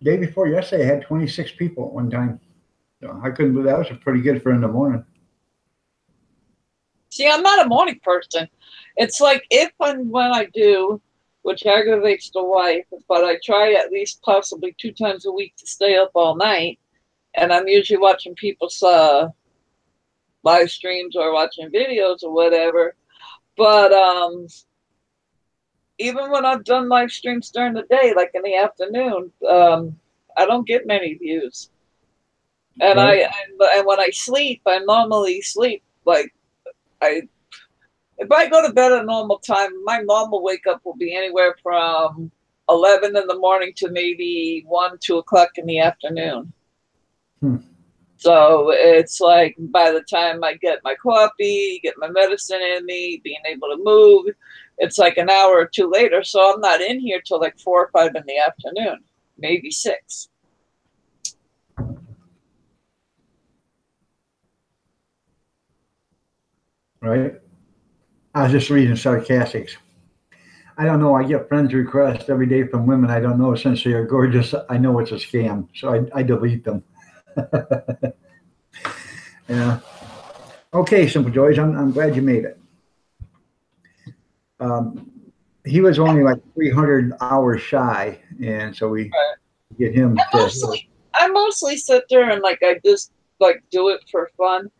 day before yesterday, I had 26 people at one time. So I couldn't believe that was pretty good for in the morning. See, I'm not a morning person. It's like if and when I do, which aggravates the wife, but I try at least possibly 2 times a week to stay up all night. And I'm usually watching people's live streams or watching videos or whatever. But even when I've done live streams during the day, like in the afternoon, I don't get many views. And right. And when I sleep, I normally sleep like if I go to bed at a normal time, my normal wake up will be anywhere from 11 in the morning to maybe 1, 2 o'clock in the afternoon. So it's like by the time I get my coffee, get my medicine in me, being able to move, it's like an hour or 2 later. So I'm not in here till like 4 or 5 in the afternoon, maybe 6. Right. I was just reading sarcastics. I don't know. I get friends requests every day from women I don't know since they are gorgeous. I know it's a scam, so I delete them. Yeah. Okay, Simple Joys. I'm glad you made it. He was only like 300 hours shy, and so we get him. I mostly sit there and I just do it for fun.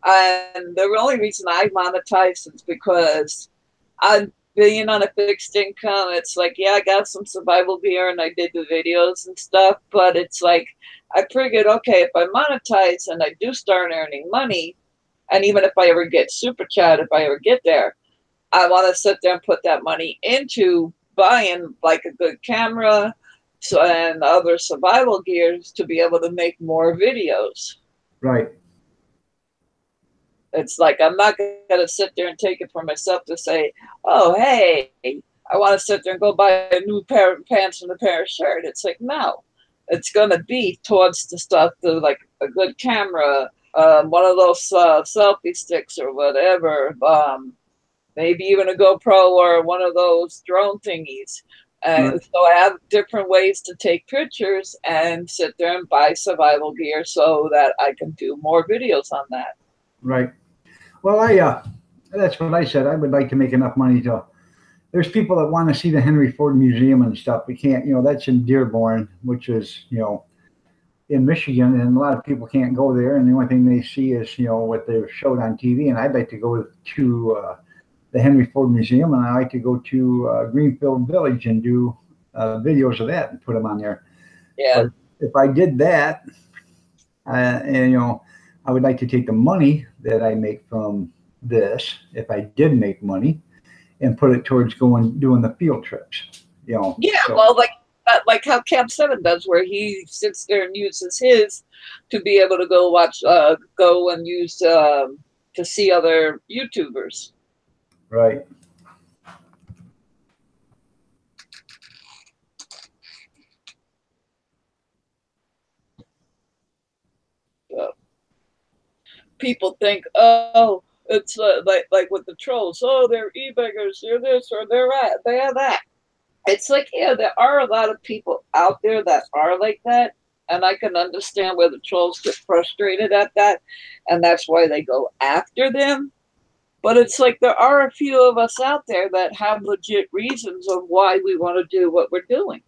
And the only reason I monetize is because I'm being on a fixed income. It's like, yeah, I got some survival gear and I did the videos and stuff, but it's like, I figured, okay, if I monetize and I do start earning money, and even if I ever get super chat, if I ever get there, I want to sit there and put that money into buying like a good camera and other survival gears to be able to make more videos. Right. It's like, I'm not going to sit there and take it for myself to say, oh, hey, I want to sit there and go buy a new pair of pants and a pair of shirt. It's like, no, it's going to be towards the stuff, like a good camera, one of those selfie sticks or whatever, maybe even a GoPro or one of those drone thingies. And so I have different ways to take pictures and sit there and buy survival gear so that I can do more videos on that. Right. Well, that's what I said. I would like to make enough money to there's people that want to see the Henry Ford Museum and stuff. We can't, you know, that's in Dearborn, which is, you know, in Michigan, and a lot of people can't go there. And the only thing they see is, you know, what they've showed on TV. And I'd like to go to the Henry Ford Museum, and I like to go to Greenfield Village and do videos of that and put them on there. Yeah. But if I did that, and you know, I would like to take the money that I make from this, if I did make money, and put it towards doing the field trips. You know. Yeah. So, Well, like how Camp 7 does, where he sits there and uses his to be able to go watch, go and use to see other YouTubers. right. People think, oh, it's like with the trolls. Oh, they're e-beggars. They're this or they're that. It's like, yeah, there are a lot of people out there that are like that. And I can understand where the trolls get frustrated at that. And that's why they go after them. But it's like there are a few of us out there that have legit reasons of why we want to do what we're doing.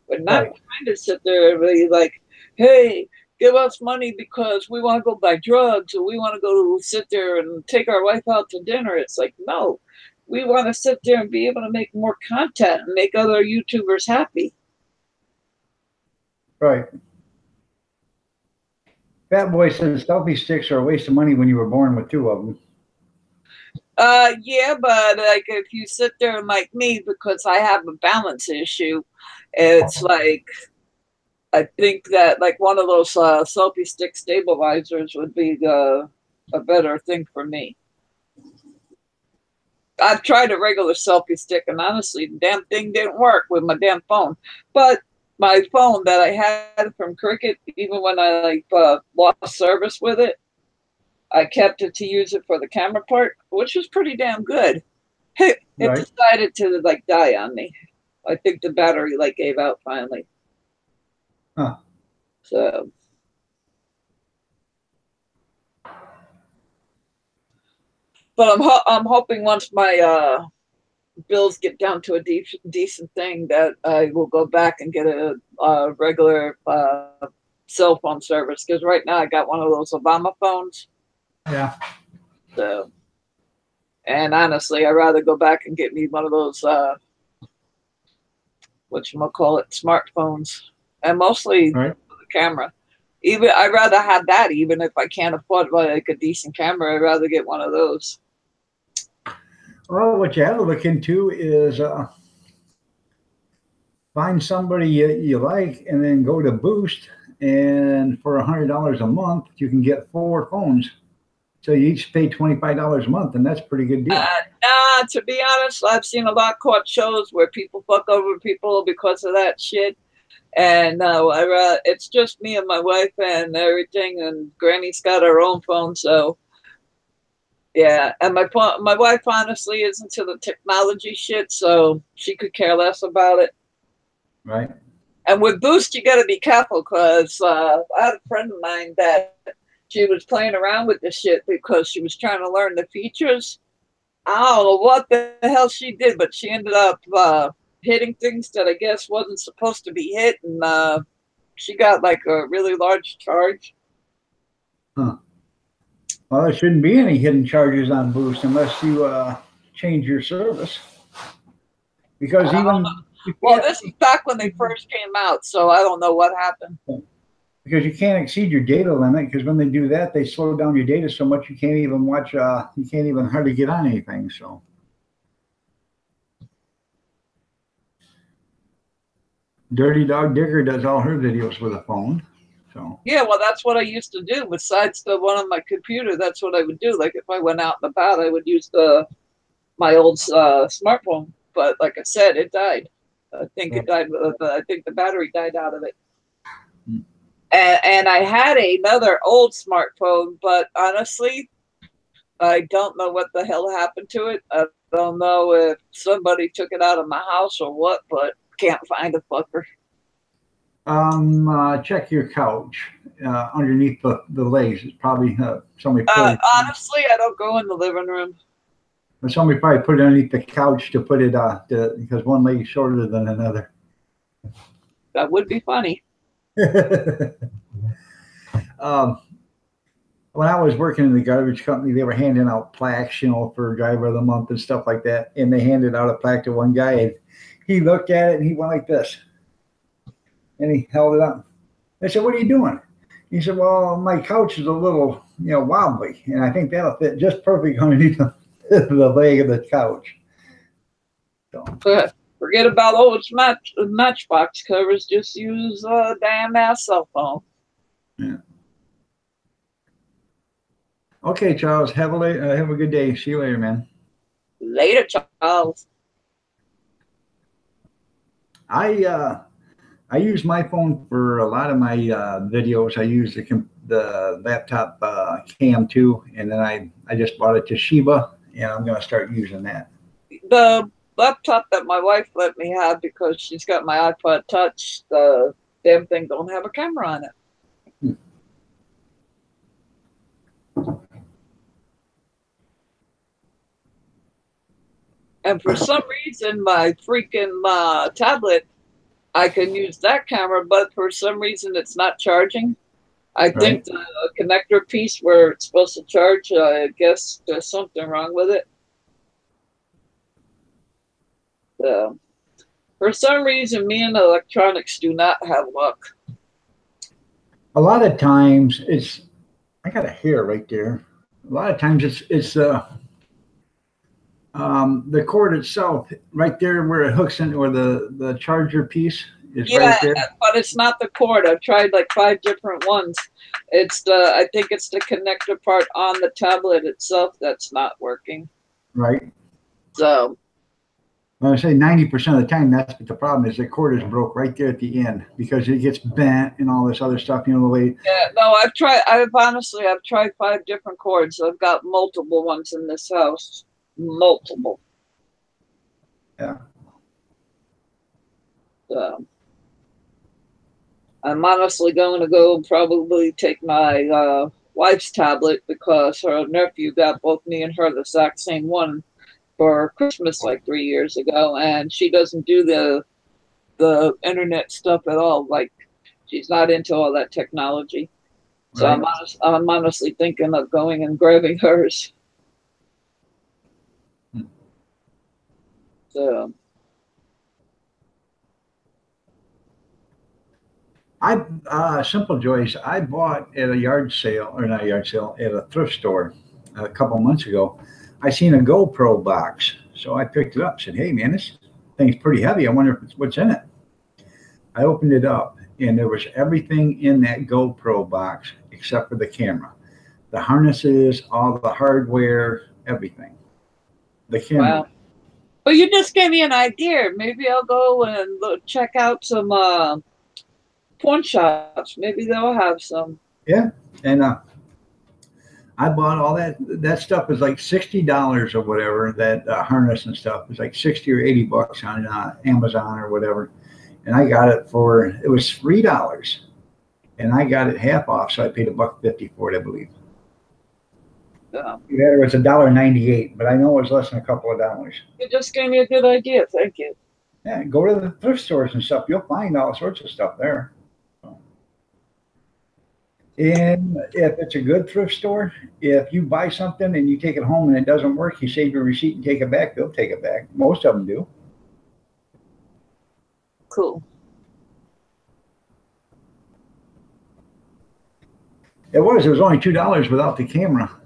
We're not trying to sit there and be like, hey, give us money because we want to go buy drugs, or we want to go sit there and take our wife out to dinner. It's like, no, we want to sit there and be able to make more content and make other YouTubers happy. Right. Fat Boy says selfie sticks are a waste of money when you were born with 2 of them. Yeah, but like if you sit there and like me, because I have a balance issue, it's like, I think that like one of those selfie stick stabilizers would be a better thing for me. I've tried a regular selfie stick, and honestly, the damn thing didn't work with my damn phone. But my phone that I had from Cricket, even when I lost service with it, I kept it to use it for the camera part, which was pretty damn good. It decided to like die on me. I think the battery like gave out finally. Huh. So, but I'm hoping once my bills get down to a decent thing that I will go back and get a regular cell phone service, because right now I got one of those Obama phones. Yeah. So, and honestly, I'd rather go back and get me one of those whatchamacallit, smartphones, and mostly the camera. Even I'd rather have that, even if I can't afford like a decent camera. I'd rather get one of those. Well, what you have to look into is find somebody you like, and then go to Boost, and for $100 a month, you can get 4 phones. So you each pay $25 a month, and that's a pretty good deal. Nah, to be honest, I've seen a lot of court shows where people fuck over people because of that shit. And it's just me and my wife and everything, and Granny's got her own phone, so yeah. And my wife honestly is into the technology shit, so she could care less about it. Right. And with Boost, you got to be careful, because I had a friend of mine that she was playing around with this shit because she was trying to learn the features. I don't know what the hell she did, but she ended up hitting things that I guess wasn't supposed to be hit, and she got like a really large charge. Huh. Well, there shouldn't be any hidden charges on Boost unless you change your service. Because this is back when they first came out, so I don't know what happened. Because you can't exceed your data limit, because when they do that, they slow down your data so much you can't even watch, you can't even hardly get on anything. So, Dirty Dog Digger does all her videos with a phone. So yeah, well, that's what I used to do. Besides the one on my computer, that's what I would do. Like if I went out and about, I would use my old smartphone. But like I said, it died. I think it died. I think the battery died out of it. And I had another old smartphone, but honestly, I don't know what the hell happened to it. I don't know if somebody took it out of my house or what, but can't find the fucker. Check your couch underneath the legs. It's probably somebody. Honestly, I don't go in the living room. But somebody probably put it underneath the couch to put it because one leg is shorter than another. That would be funny. When I was working in the garbage company, they were handing out plaques, you know, for driver of the month and stuff like that. And they handed out a plaque to one guy, and he looked at it and he went like this, and he held it up. I said, "What are you doing?" He said, "Well, my couch is a little, you know, wobbly, and I think that'll fit just perfect underneath the leg of the couch." So. But forget about old Matchbox covers. Just use a damn ass cell phone. Yeah. Okay, Charles. Have a good day. See you later, man. Later, Charles. I use my phone for a lot of my videos. I use the laptop cam too, and then I just bought a Toshiba, and I'm gonna start using that. The laptop that my wife let me have because she's got my iPod Touch, the damn thing don't have a camera on it. And for some reason, my freaking tablet, I can use that camera, but for some reason it's not charging. I think the connector piece where it's supposed to charge, I guess there's something wrong with it. For some reason, me and electronics do not have luck. A lot of times I got a hair right there. A lot of times it's the cord itself right there where it hooks in, or the charger piece is right there. But it's not the cord. I've tried like 5 different ones. It's I think it's the connector part on the tablet itself that's not working. Right. So I say 90% of the time that's what the problem is. The cord is broke right there at the end because it gets bent and all this other stuff, you know, the way. Yeah, no, I've tried 5 different cords. I've got multiple ones in this house. Multiple. Yeah. So I'm honestly going to go probably take my wife's tablet because her nephew got both me and her the exact same one for Christmas like 3 years ago, and she doesn't do the internet stuff at all. Like, she's not into all that technology. So Right. I'm honestly thinking of going and grabbing hers. So Simple Joys, I bought at a yard sale, or not a yard sale, at a thrift store a couple months ago. I seen a GoPro box, so I picked it up. Said, "Hey, man, this thing's pretty heavy. I wonder what's in it." I opened it up, and there was everything in that GoPro box except for the camera, the harnesses, all the hardware, everything. The camera. wow. But you just gave me an idea. Maybe I'll go and check out some pawn shops. Maybe they'll have some. Yeah, and I bought all that stuff is like $60 or whatever. That harness and stuff is like 60 or 80 bucks on Amazon or whatever. And I got it it was $3, and I got it half off, so I paid $1.50 for it, I believe. Yeah. It was $1.98, but I know it was less than a couple of dollars. You just gave me a good idea. Thank you. Yeah, go to the thrift stores and stuff. You'll find all sorts of stuff there. And if it's a good thrift store, if you buy something and you take it home and it doesn't work, you save your receipt and take it back, they'll take it back. Most of them do. Cool. It was only $2 without the camera.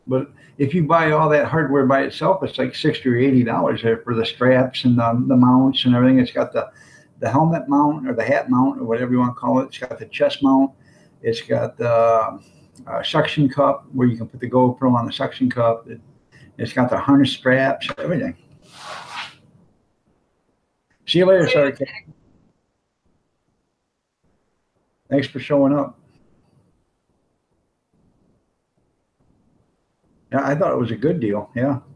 But if you buy all that hardware by itself, it's like $60 or $80 there for the straps and the mounts and everything. It's got the helmet mount or the hat mount or whatever you want to call it. It's got the chest mount. It's got the suction cup where you can put the GoPro on the suction cup. It's got the harness straps, everything. See you later, Sarah. Thanks for showing up. Yeah, I thought it was a good deal. Yeah, it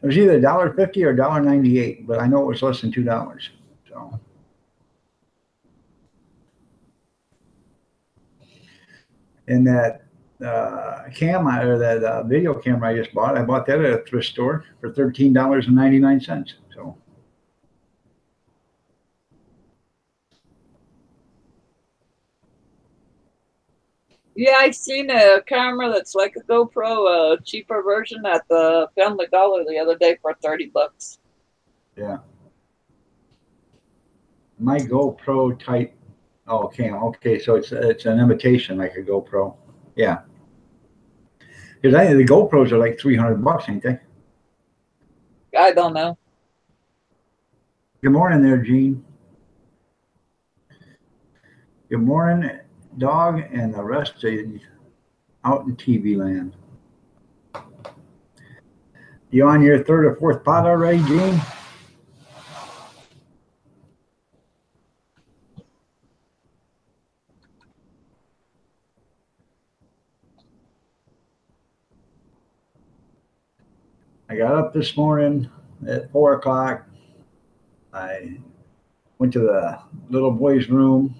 was either $1.50 or $1.98, but I know it was less than $2. So. And that or that video camera I just bought. I bought that at a thrift store for $13.99. So. Yeah, I seen a camera that's like a GoPro, a cheaper version at the Family Dollar the other day for $30. Yeah. My GoPro type. Oh, cam. Okay, so it's an imitation like a GoPro. Yeah. Because I think the GoPros are like $300, ain't they? I don't know. Good morning there, Gene. Good morning, dog, and the rest of you out in TV land. You on your third or fourth pot already, Gene? I got up this morning at 4 o'clock. I went to the little boy's room,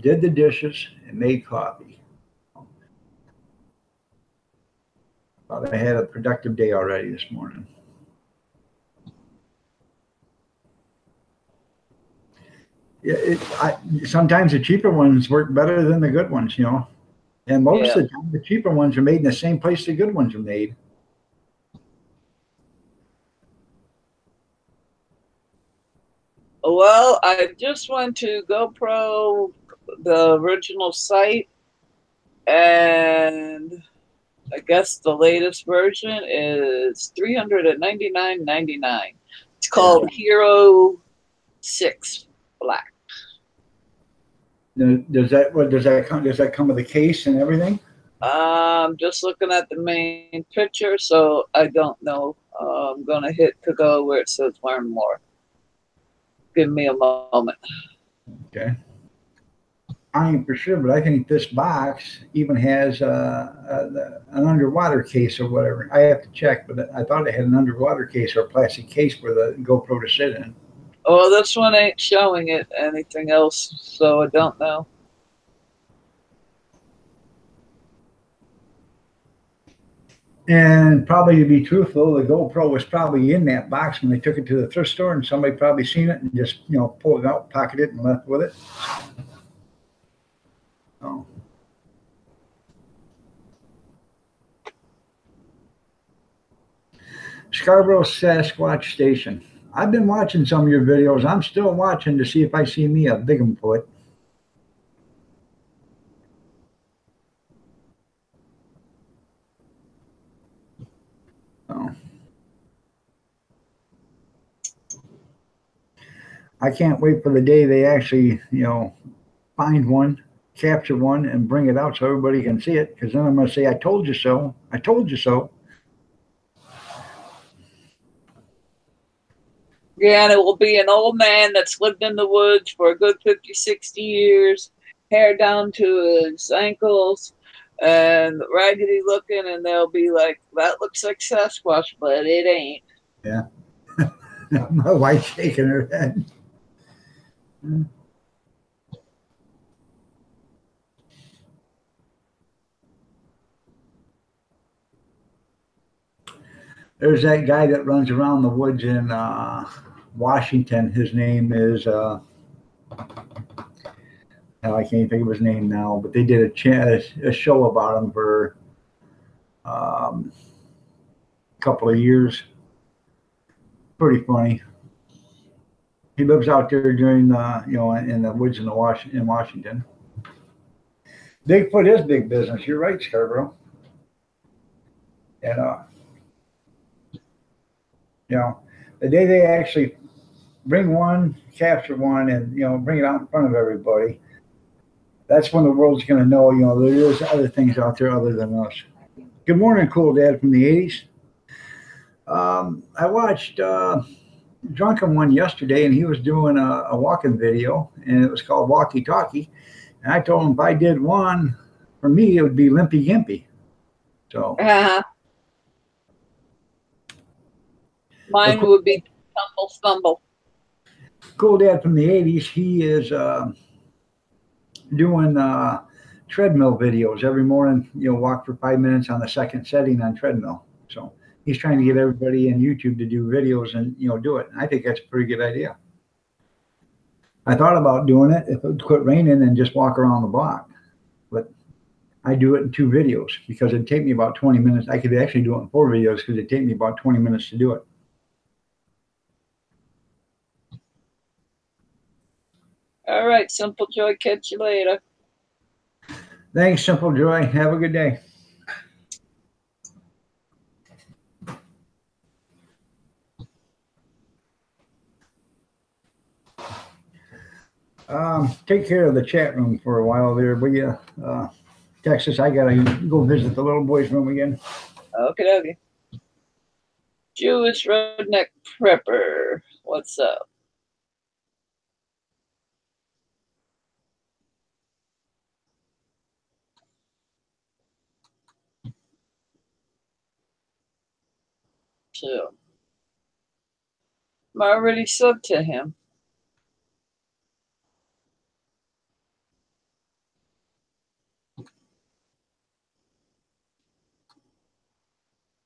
did the dishes, and made coffee. Thought I had a productive day already this morning. Yeah, sometimes the cheaper ones work better than the good ones, you know. And most of the time, the cheaper ones are made in the same place the good ones are made. Well, I just went to GoPro, the original site, and I guess the latest version is $399.99. It's called Hero 6 Black. Does that come with a case and everything? I'm just looking at the main picture, so I don't know. I'm gonna hit to go where it says learn more. Give me a moment. Okay. I ain't for sure, but I think this box even has an underwater case or whatever. I have to check, but I thought it had an underwater case or a plastic case for the GoPro to sit in. Oh, this one ain't showing it anything else, so I don't know. And probably to be truthful, the GoPro was probably in that box when they took it to the thrift store, and somebody probably seen it and just, you know, pulled it out, pocketed it, and left with it. Oh. Scarborough Sasquatch Station. I've been watching some of your videos. I'm still watching to see if I see me a Bigfoot. Oh. I can't wait for the day they actually, you know, find one, capture one, and bring it out so everybody can see it. Because then I'm going to say, I told you so. I told you so. Yeah, and it will be an old man that's lived in the woods for a good 50, 60 years, hair down to his ankles, and raggedy looking, and they'll be like, that looks like Sasquatch, but it ain't. Yeah. My wife's shaking her head. There's that guy that runs around the woods in Washington. His name is, I can't think of his name now, but they did a show about him for a couple of years. Pretty funny. He lives out there during the, you know, in the woods in Washington. Bigfoot is big business. You're right, Scarborough. And you know, the day they actually bring one, capture one, and, you know, bring it out in front of everybody, that's when the world's going to know, you know, there is other things out there other than us. Good morning, Cool Dad from the 80s. I watched Drunken One yesterday, and he was doing a walking video, and it was called Walkie Talkie. And I told him if I did one, for me, it would be Limpy Gimpy. So. Mine would be Tumble Stumble. Cool Dad from the 80s, he is doing treadmill videos every morning. Walk for 5 minutes on the second setting on treadmill. So he's trying to get everybody in YouTube to do videos and do it. I think that's a pretty good idea. I thought about doing it if it would quit raining and just walk around the block, but I do it in 2 videos because it'd take me about 20 minutes. I could actually do it in 4 videos because it'd take me about 20 minutes to do it. All right, Simple Joy. Catch you later. Thanks, Simple Joy. Have a good day. Take care of the chat room for a while there, will you? Texas, I gotta go visit the little boy's room again. Okay. Jewish Redneck Prepper. What's up? So, I'm already subbed to him.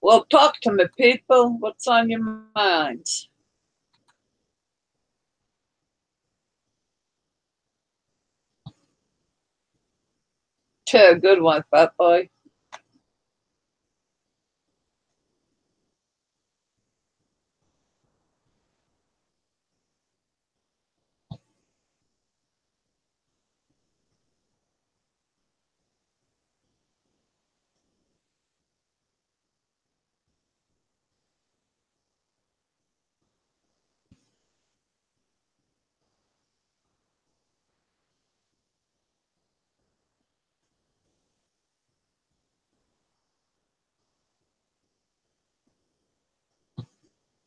Well, talk to me, people. What's on your minds? Good one, fat boy.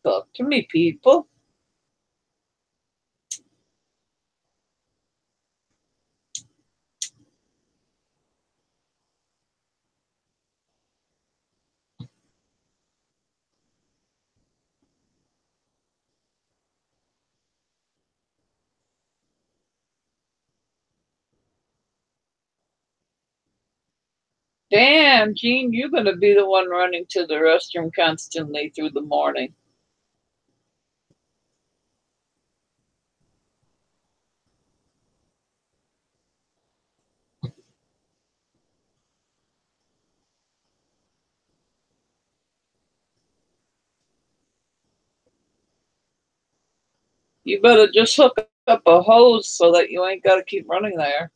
Talk to me, people. Damn, Gene, you're going to be the one running to the restroom constantly through the morning. You better just hook up a hose so that you ain't got to keep running there.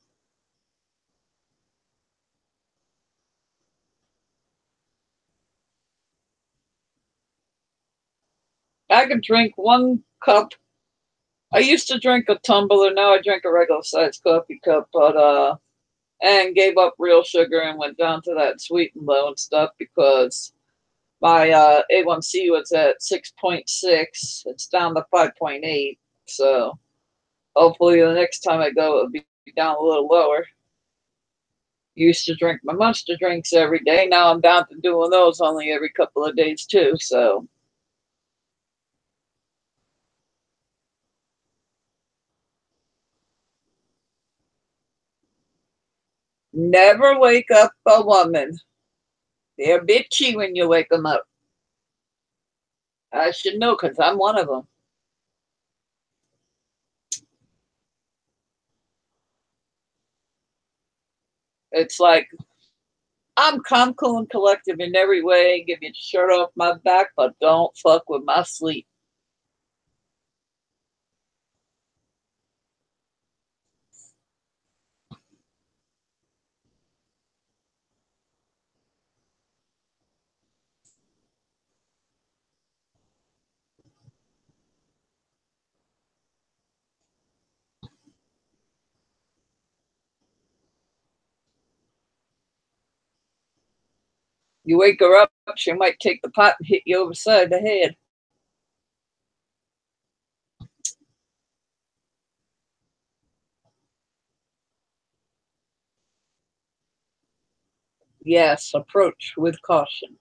I can drink 1 cup. I used to drink a tumbler. Now I drink a regular sized coffee cup, but and gave up real sugar and went down to that sweet and low and stuff because my A1C was at 6.6. It's down to 5.8. So hopefully the next time I go, it'll be down a little lower. Used to drink my Monster drinks every day. Now I'm down to doing those only every couple of days too. So never wake up a woman. They're bitchy when you wake them up. I should know because I'm one of them. It's like, I'm calm, cool, and collective in every way. Give you the shirt off my back, but don't fuck with my sleep. You wake her up, she might take the pot and hit you over the side of the head. Yes, approach with caution.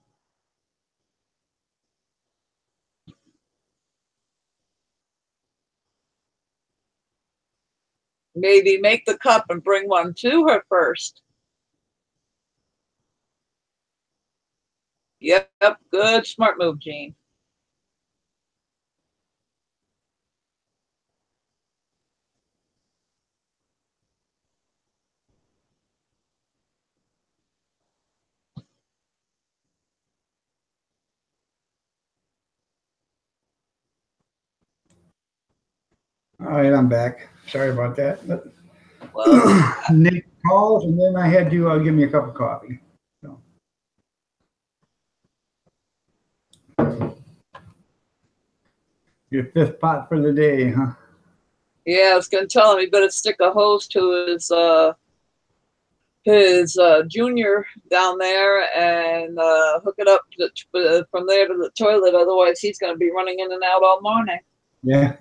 Maybe make the cup and bring one to her first. Yep, good, smart move, Gene. All right, I'm back. Sorry about that. But Well, Nick calls, and then I had to give me a cup of coffee. So. Your fifth pot for the day, huh? yeah, I was gonna tell him he better stick a hose to his junior down there and hook it up from there to the toilet. Otherwise, he's gonna be running in and out all morning. Yeah.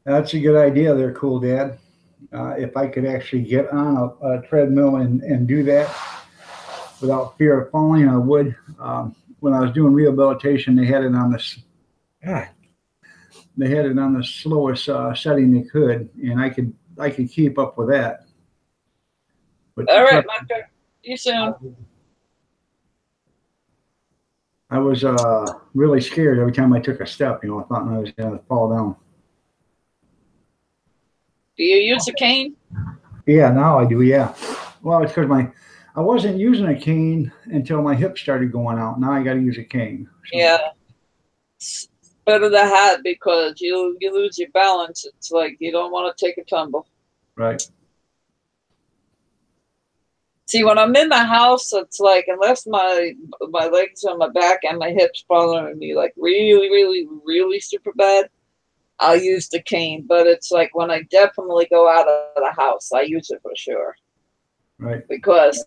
That's a good idea there, Cool Dad. If I could actually get on a treadmill and do that without fear of falling, I would. When I was doing rehabilitation, they had it on the slowest setting they could, and I could keep up with that. But All right, Micah. See you soon. I was really scared every time I took a step. I thought I was going to fall down. Do you use a cane? Yeah, now I do. Yeah. Well, it's because I wasn't using a cane until my hip started going out. Now I got to use a cane. So. Yeah. It's better to have because you lose your balance. It's like you don't want to take a tumble. Right. See, when I'm in the house, it's like unless my legs on my back and my hips bothering me like really, really, really super bad, I'll use the cane. But it's like when I definitely go out of the house, I use it for sure. Right. Because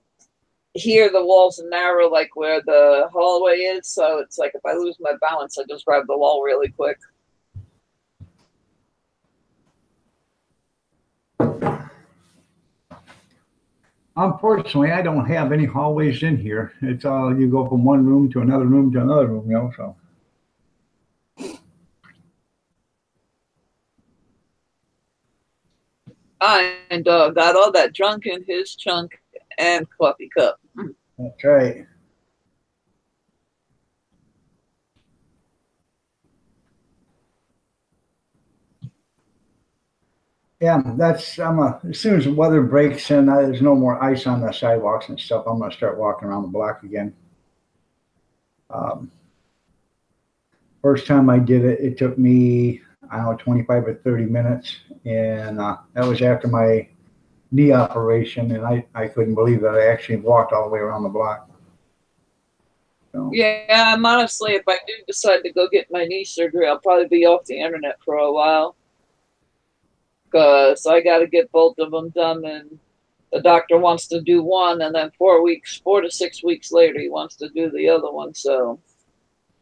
here the walls are narrow, like where the hallway is. So it's like if I lose my balance, I just grab the wall really quick. Unfortunately, I don't have any hallways in here. It's all you go from one room to another room to another room, so. And got all that junk in his chunk and coffee cup. That's right. Yeah, as soon as the weather breaks and there's no more ice on the sidewalks and stuff, I'm going to start walking around the block again. First time I did it, it took me, I don't know, 25 or 30 minutes. And that was after my knee operation. And I couldn't believe that I actually walked all the way around the block. So. Yeah, I'm honestly, if I do decide to go get my knee surgery, I'll probably be off the internet for a while. Because I got to get both of them done. And the doctor wants to do one. And then 4 to 6 weeks later, he wants to do the other one. So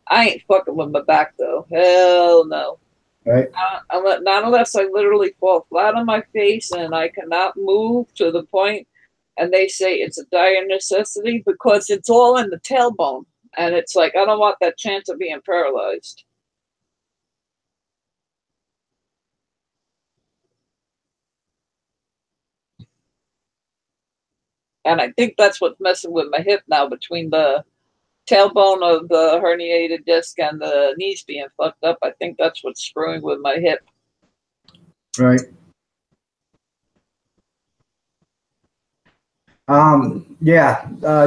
I ain't fucking with my back, though. Hell no. Right. Not unless I literally fall flat on my face and I cannot move to the point, and they say it's a dire necessity because it's all in the tailbone. And it's like, I don't want that chance of being paralyzed. And I think that's what's messing with my hip now, between the tailbone of the herniated disc and the knees being fucked up. I think that's what's screwing with my hip. Right.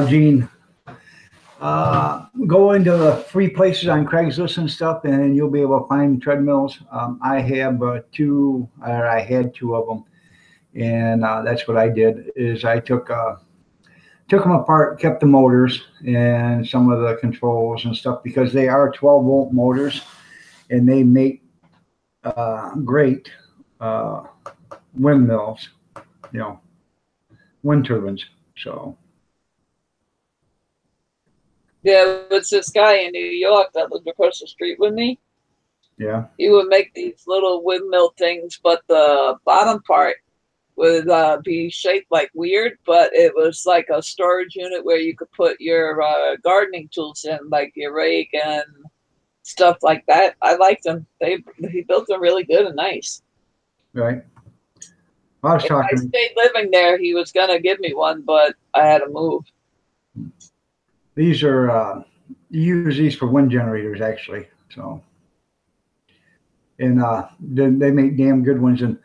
Gene, go into the free places on Craigslist and stuff, and you'll be able to find treadmills. I have I had two of them, and that's what I did. Is I took them apart, kept the motors and some of the controls and stuff, because they are 12-volt motors, and they make great windmills, wind turbines. So. Yeah, it's this guy in New York that lived across the street with me. Yeah. He would make these little windmill things, but the bottom part would be shaped like weird, but it was like a storage unit where you could put your gardening tools in, like your rake and stuff like that. I liked them. He built them really good and nice. Right. I was If I talking. stayed living there, he was gonna give me one, but I had to move. These are you use these for wind generators actually. So, and they make damn good ones, and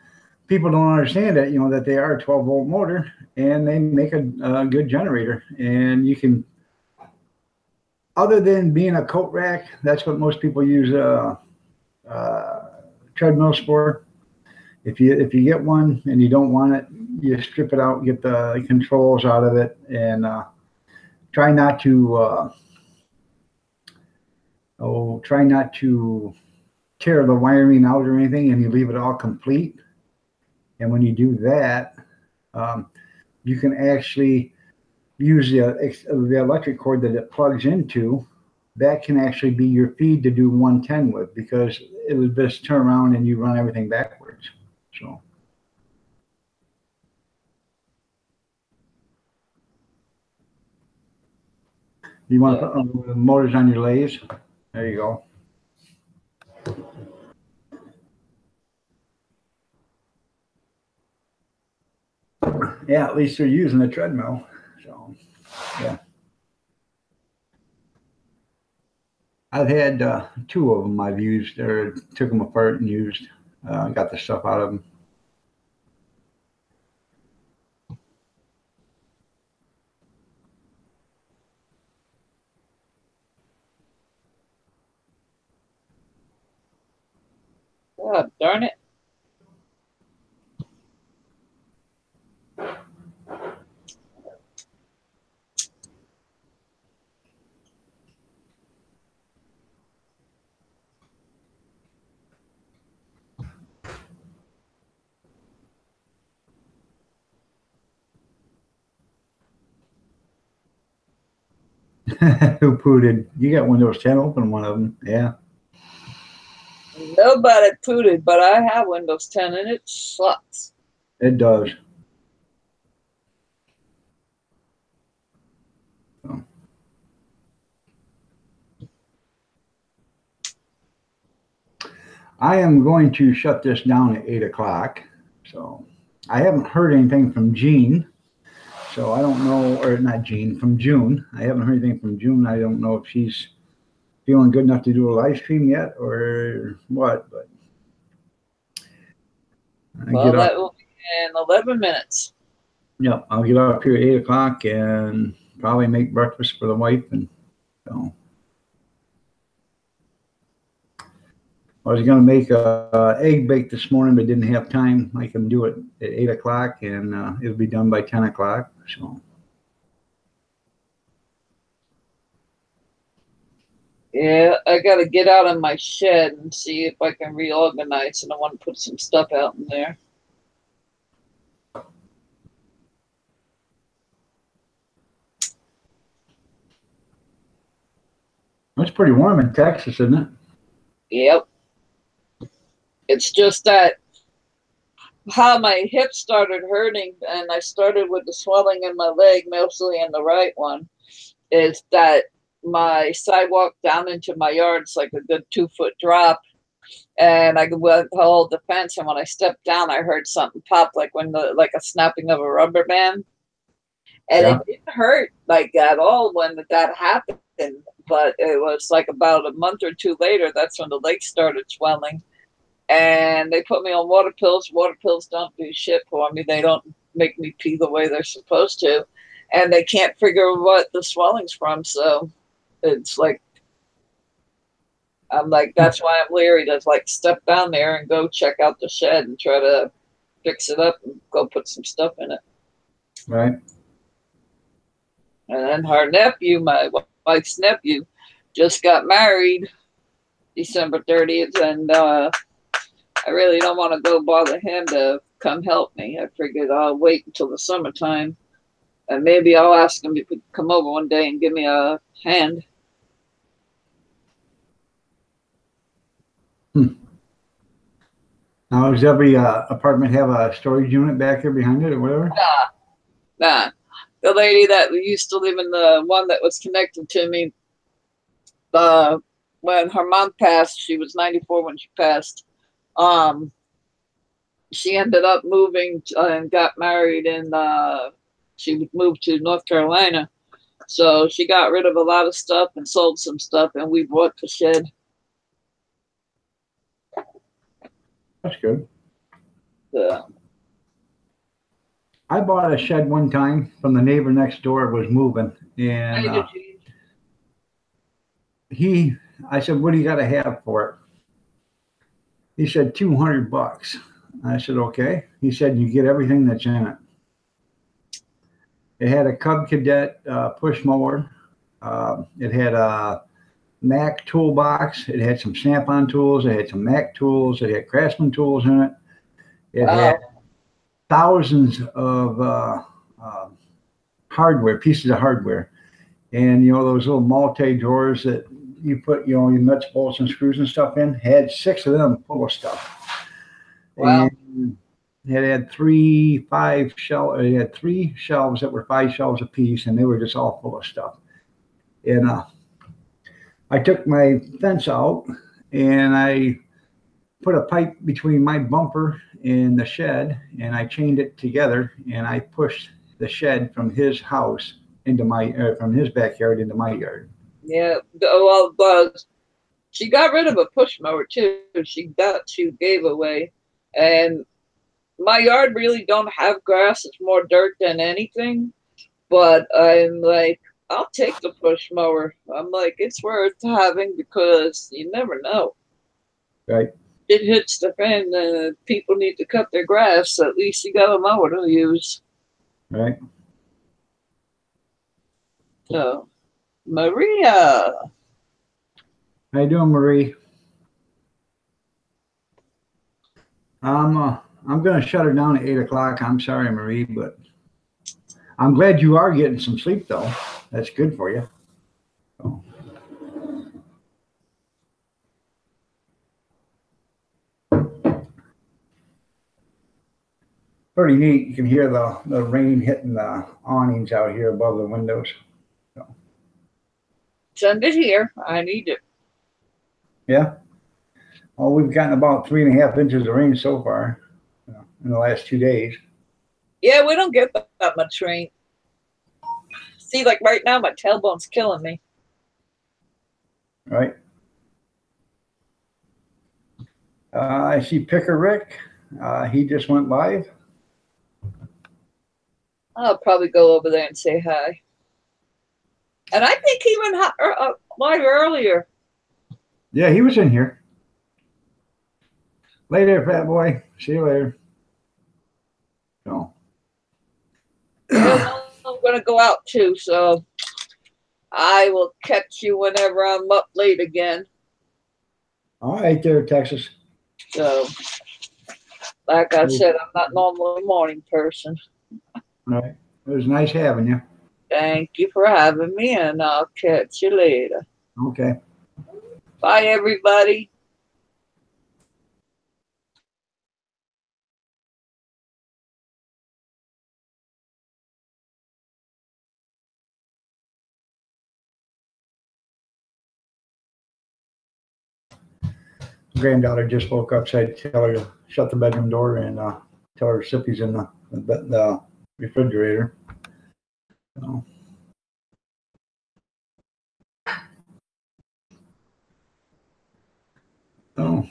people don't understand that, you know, that they are a 12-volt motor and they make a good generator. And you can, other than being a coat rack, that's what most people use treadmills for. If you get one and you don't want it, you strip it out, get the controls out of it, and try not to tear the wiring out or anything, and you leave it all complete. And when you do that, you can actually use the electric cord that it plugs into. That can actually be your feed to do 110 with, because it would just turn around and you run everything backwards. So. You want to put motors on your lathes? There you go. Yeah, at least they're using a treadmill. So, yeah. I've had 2 of them I've used, or took them apart and used. Got the stuff out of them. God darn it. Who pooted? You got Windows 10 open, one of them. Yeah. Nobody pooted, but I have Windows 10 and it sucks. It does. So. I am going to shut this down at 8 o'clock. So I haven't heard anything from Jean. So I don't know, or not Jean, from June. I haven't heard anything from June. I don't know if she's feeling good enough to do a live stream yet or what, but. Well, that will be in 11 minutes. Yep, I'll get up here at 8 o'clock and probably make breakfast for the wife. And so I was going to make a egg bake this morning, but didn't have time. I can do it at 8 o'clock, and it'll be done by 10 o'clock. So. Yeah, I got to get out of my shed and see if I can reorganize, and I want to put some stuff out in there. It's pretty warm in Texas, isn't it? Yep. It's just that how my hip started hurting, and I started with the swelling in my leg, mostly in the right one, is that my sidewalk down into my yard is like a good 2-foot drop, and I could hold the fence, and when I stepped down, I heard something pop, like like a snapping of a rubber band, and It didn't hurt like at all when that happened, but it was like about a month or 2 later, that's when the leg started swelling. And they put me on water pills. Water pills don't do shit for me. They don't make me pee the way they're supposed to. And they can't figure what the swelling's from. So it's like, I'm like, that's why I'm leery to like step down there and go check out the shed and try to fix it up and go put some stuff in it. Right. And then her nephew, my wife's nephew, just got married December 30th. And I really don't want to go bother him to come help me. I figured I'll wait until the summertime, and maybe I'll ask him if he could come over one day and give me a hand. Now, does every apartment have a storage unit back there behind it or whatever? Nah. The lady that used to live in the one that was connected to me, when her mom passed, she was 94 when she passed. She ended up moving and got married, and she moved to North Carolina. So she got rid of a lot of stuff and sold some stuff, and we bought the shed. That's good. So, I bought a shed one time from the neighbor next door was moving, and I said, "What do you got to have for it?" He said, $200. I said, "Okay." He said, "You get everything that's in it." It had a Cub Cadet push mower. It had a Mac toolbox. It had some Snap-on tools. It had some Mac tools. It had Craftsman tools in it. It had thousands of hardware, pieces of hardware. And, those little multi drawers that you put, your nuts, bolts, and screws and stuff in, had 6 of them full of stuff. wow. And it had 3 shelves that were 5 shelves apiece, and they were just all full of stuff. And I took my fence out, and I put a pipe between my bumper and the shed, and I chained it together, and I pushed the shed from his house into from his backyard into my yard. Yeah. Well, she got rid of a push mower too. She gave away, and my yard really don't have grass. It's more dirt than anything. But I'm like, I'll take the push mower. I'm like, it's worth having because you never know. Right. It hits the fan. People need to cut their grass. So at least you got a mower to use. Right. So, Maria. How you doing, Marie? I'm going to shut her down at 8 o'clock. I'm sorry, Marie, but I'm glad you are getting some sleep, though. That's good for you. So. Pretty neat. You can hear the rain hitting the awnings out here above the windows. So. Send it here. I need it. Yeah. Well, we've gotten about 3.5 inches of rain so far in the last 2 days. Yeah, we don't get that much rain. See, like right now, my tailbone's killing me. Right. I see Picker Rick. He just went live. I'll probably go over there and say hi. And I think he went live earlier. Yeah, he was in here. Later, fat boy. See you later. So. Yeah, I'm going to go out too, so I will catch you whenever I'm up late again. All right there, Texas. So, like I said, I'm not normally a morning person. All right. It was nice having you. Thank you for having me, and I'll catch you later. Okay. Bye, everybody. Granddaughter just woke up, so I tell her to shut the bedroom door and tell her Sippy's in the refrigerator. So. Oh.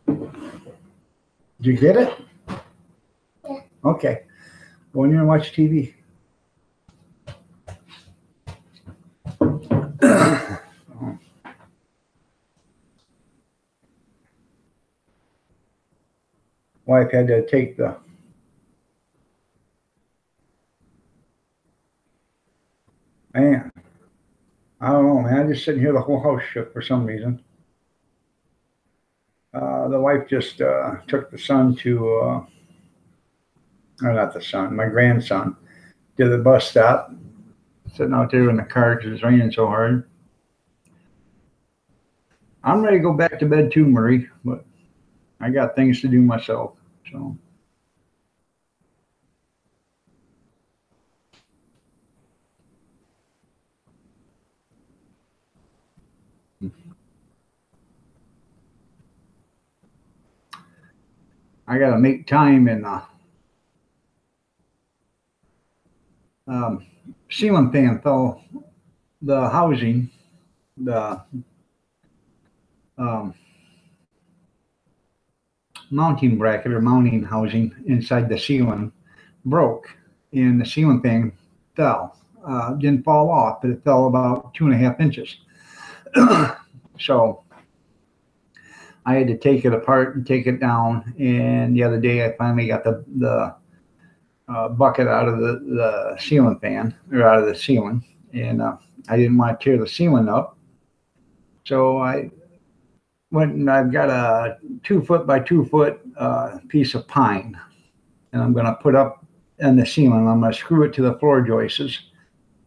Did you get it? Yeah. Okay. Go in here and watch TV. Wife had to take the man. I don't know, man. I just sitting here, the whole house shook for some reason. The wife just took the son to, or not the son, my grandson, to the bus stop. Sitting out there in the car because it's raining so hard. I'm ready to go back to bed too, Marie, but I got things to do myself. So. I got to make time, and ceiling fan fell. The housing, the mounting bracket or mounting housing inside the ceiling broke, and the ceiling fan fell. Didn't fall off, but it fell about 2.5 inches. So I had to take it apart and take it down. And the other day, I finally got the bucket out of the ceiling fan, or out of the ceiling, and I didn't want to tear the ceiling up. So I went and I've got a 2 foot by 2 foot piece of pine, and I'm going to put up in the ceiling. I'm going to screw it to the floor joists,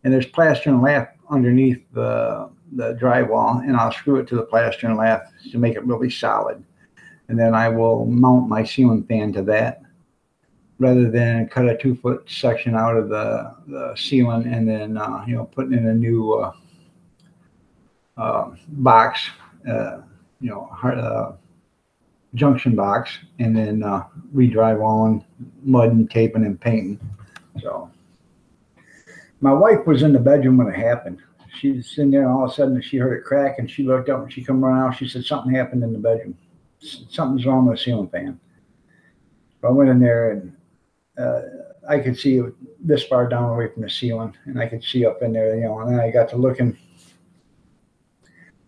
and there's plaster and lath underneath the drywall, and I'll screw it to the plaster and lath to make it really solid. And then I will mount my ceiling fan to that, rather than cut a 2 foot section out of the ceiling and then putting in a new box, junction box, and then re-drywalling, mud and taping and painting. So my wife was in the bedroom when it happened. She's sitting there, and all of a sudden she heard it crack, and she looked up and she come running out. She said something happened in the bedroom. Something's wrong with the ceiling fan. So I went in there, and I could see it this far down away from the ceiling, and I could see up in there, and then I got to looking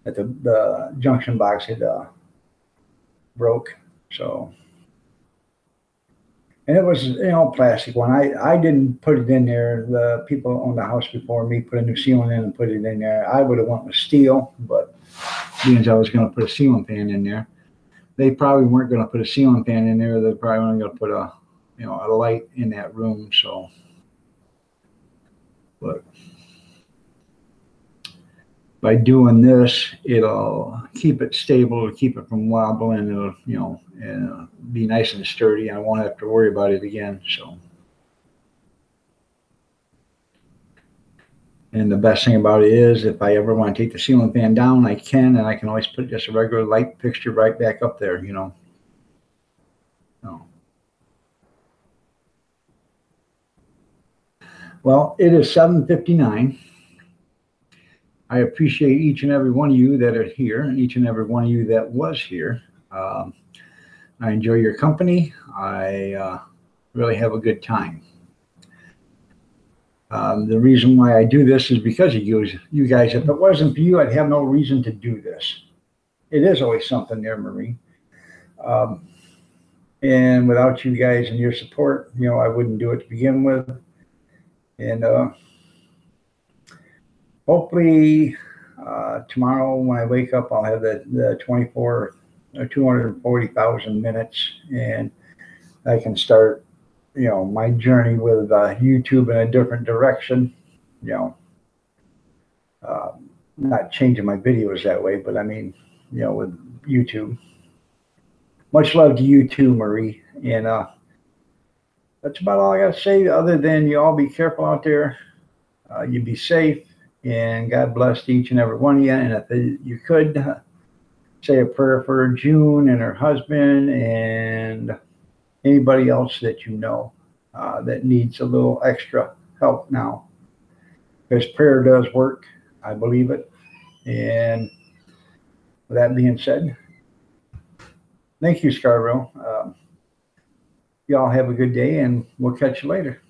at the junction box had broke. So, and it was plastic one. I didn't put it in there. The people who owned the house before me put a new ceiling in and put it in there. I would have went with steel, but being as I was going to put a ceiling fan in there, they probably weren't going to put a ceiling fan in there. They probably weren't going to put a light in that room. So, but by doing this, it'll keep it stable, it'll keep it from wobbling, it'll, and be nice and sturdy. I won't have to worry about it again. So, and the best thing about it is, if I ever want to take the ceiling fan down, I can, and I can always put just a regular light fixture right back up there, So. Well, it is 7:59. I appreciate each and every one of you that are here, and each and every one of you that was here. I enjoy your company. I really have a good time. The reason why I do this is because of you guys. If it wasn't for you, I'd have no reason to do this. It is always something there, Marie. And without you guys and your support, I wouldn't do it to begin with. And hopefully tomorrow when I wake up, I'll have the 240,000 minutes, and I can start, my journey with YouTube in a different direction. Not changing my videos that way, but I mean, with YouTube. Much love to you too, Marie. And that's about all I got to say, other than you all be careful out there. You be safe, and God bless each and every one of you. And if you could say a prayer for June and her husband and anybody else that that needs a little extra help now, because prayer does work. I believe it. And with that being said, thank you, Scarborough. Y'all have a good day, and we'll catch you later.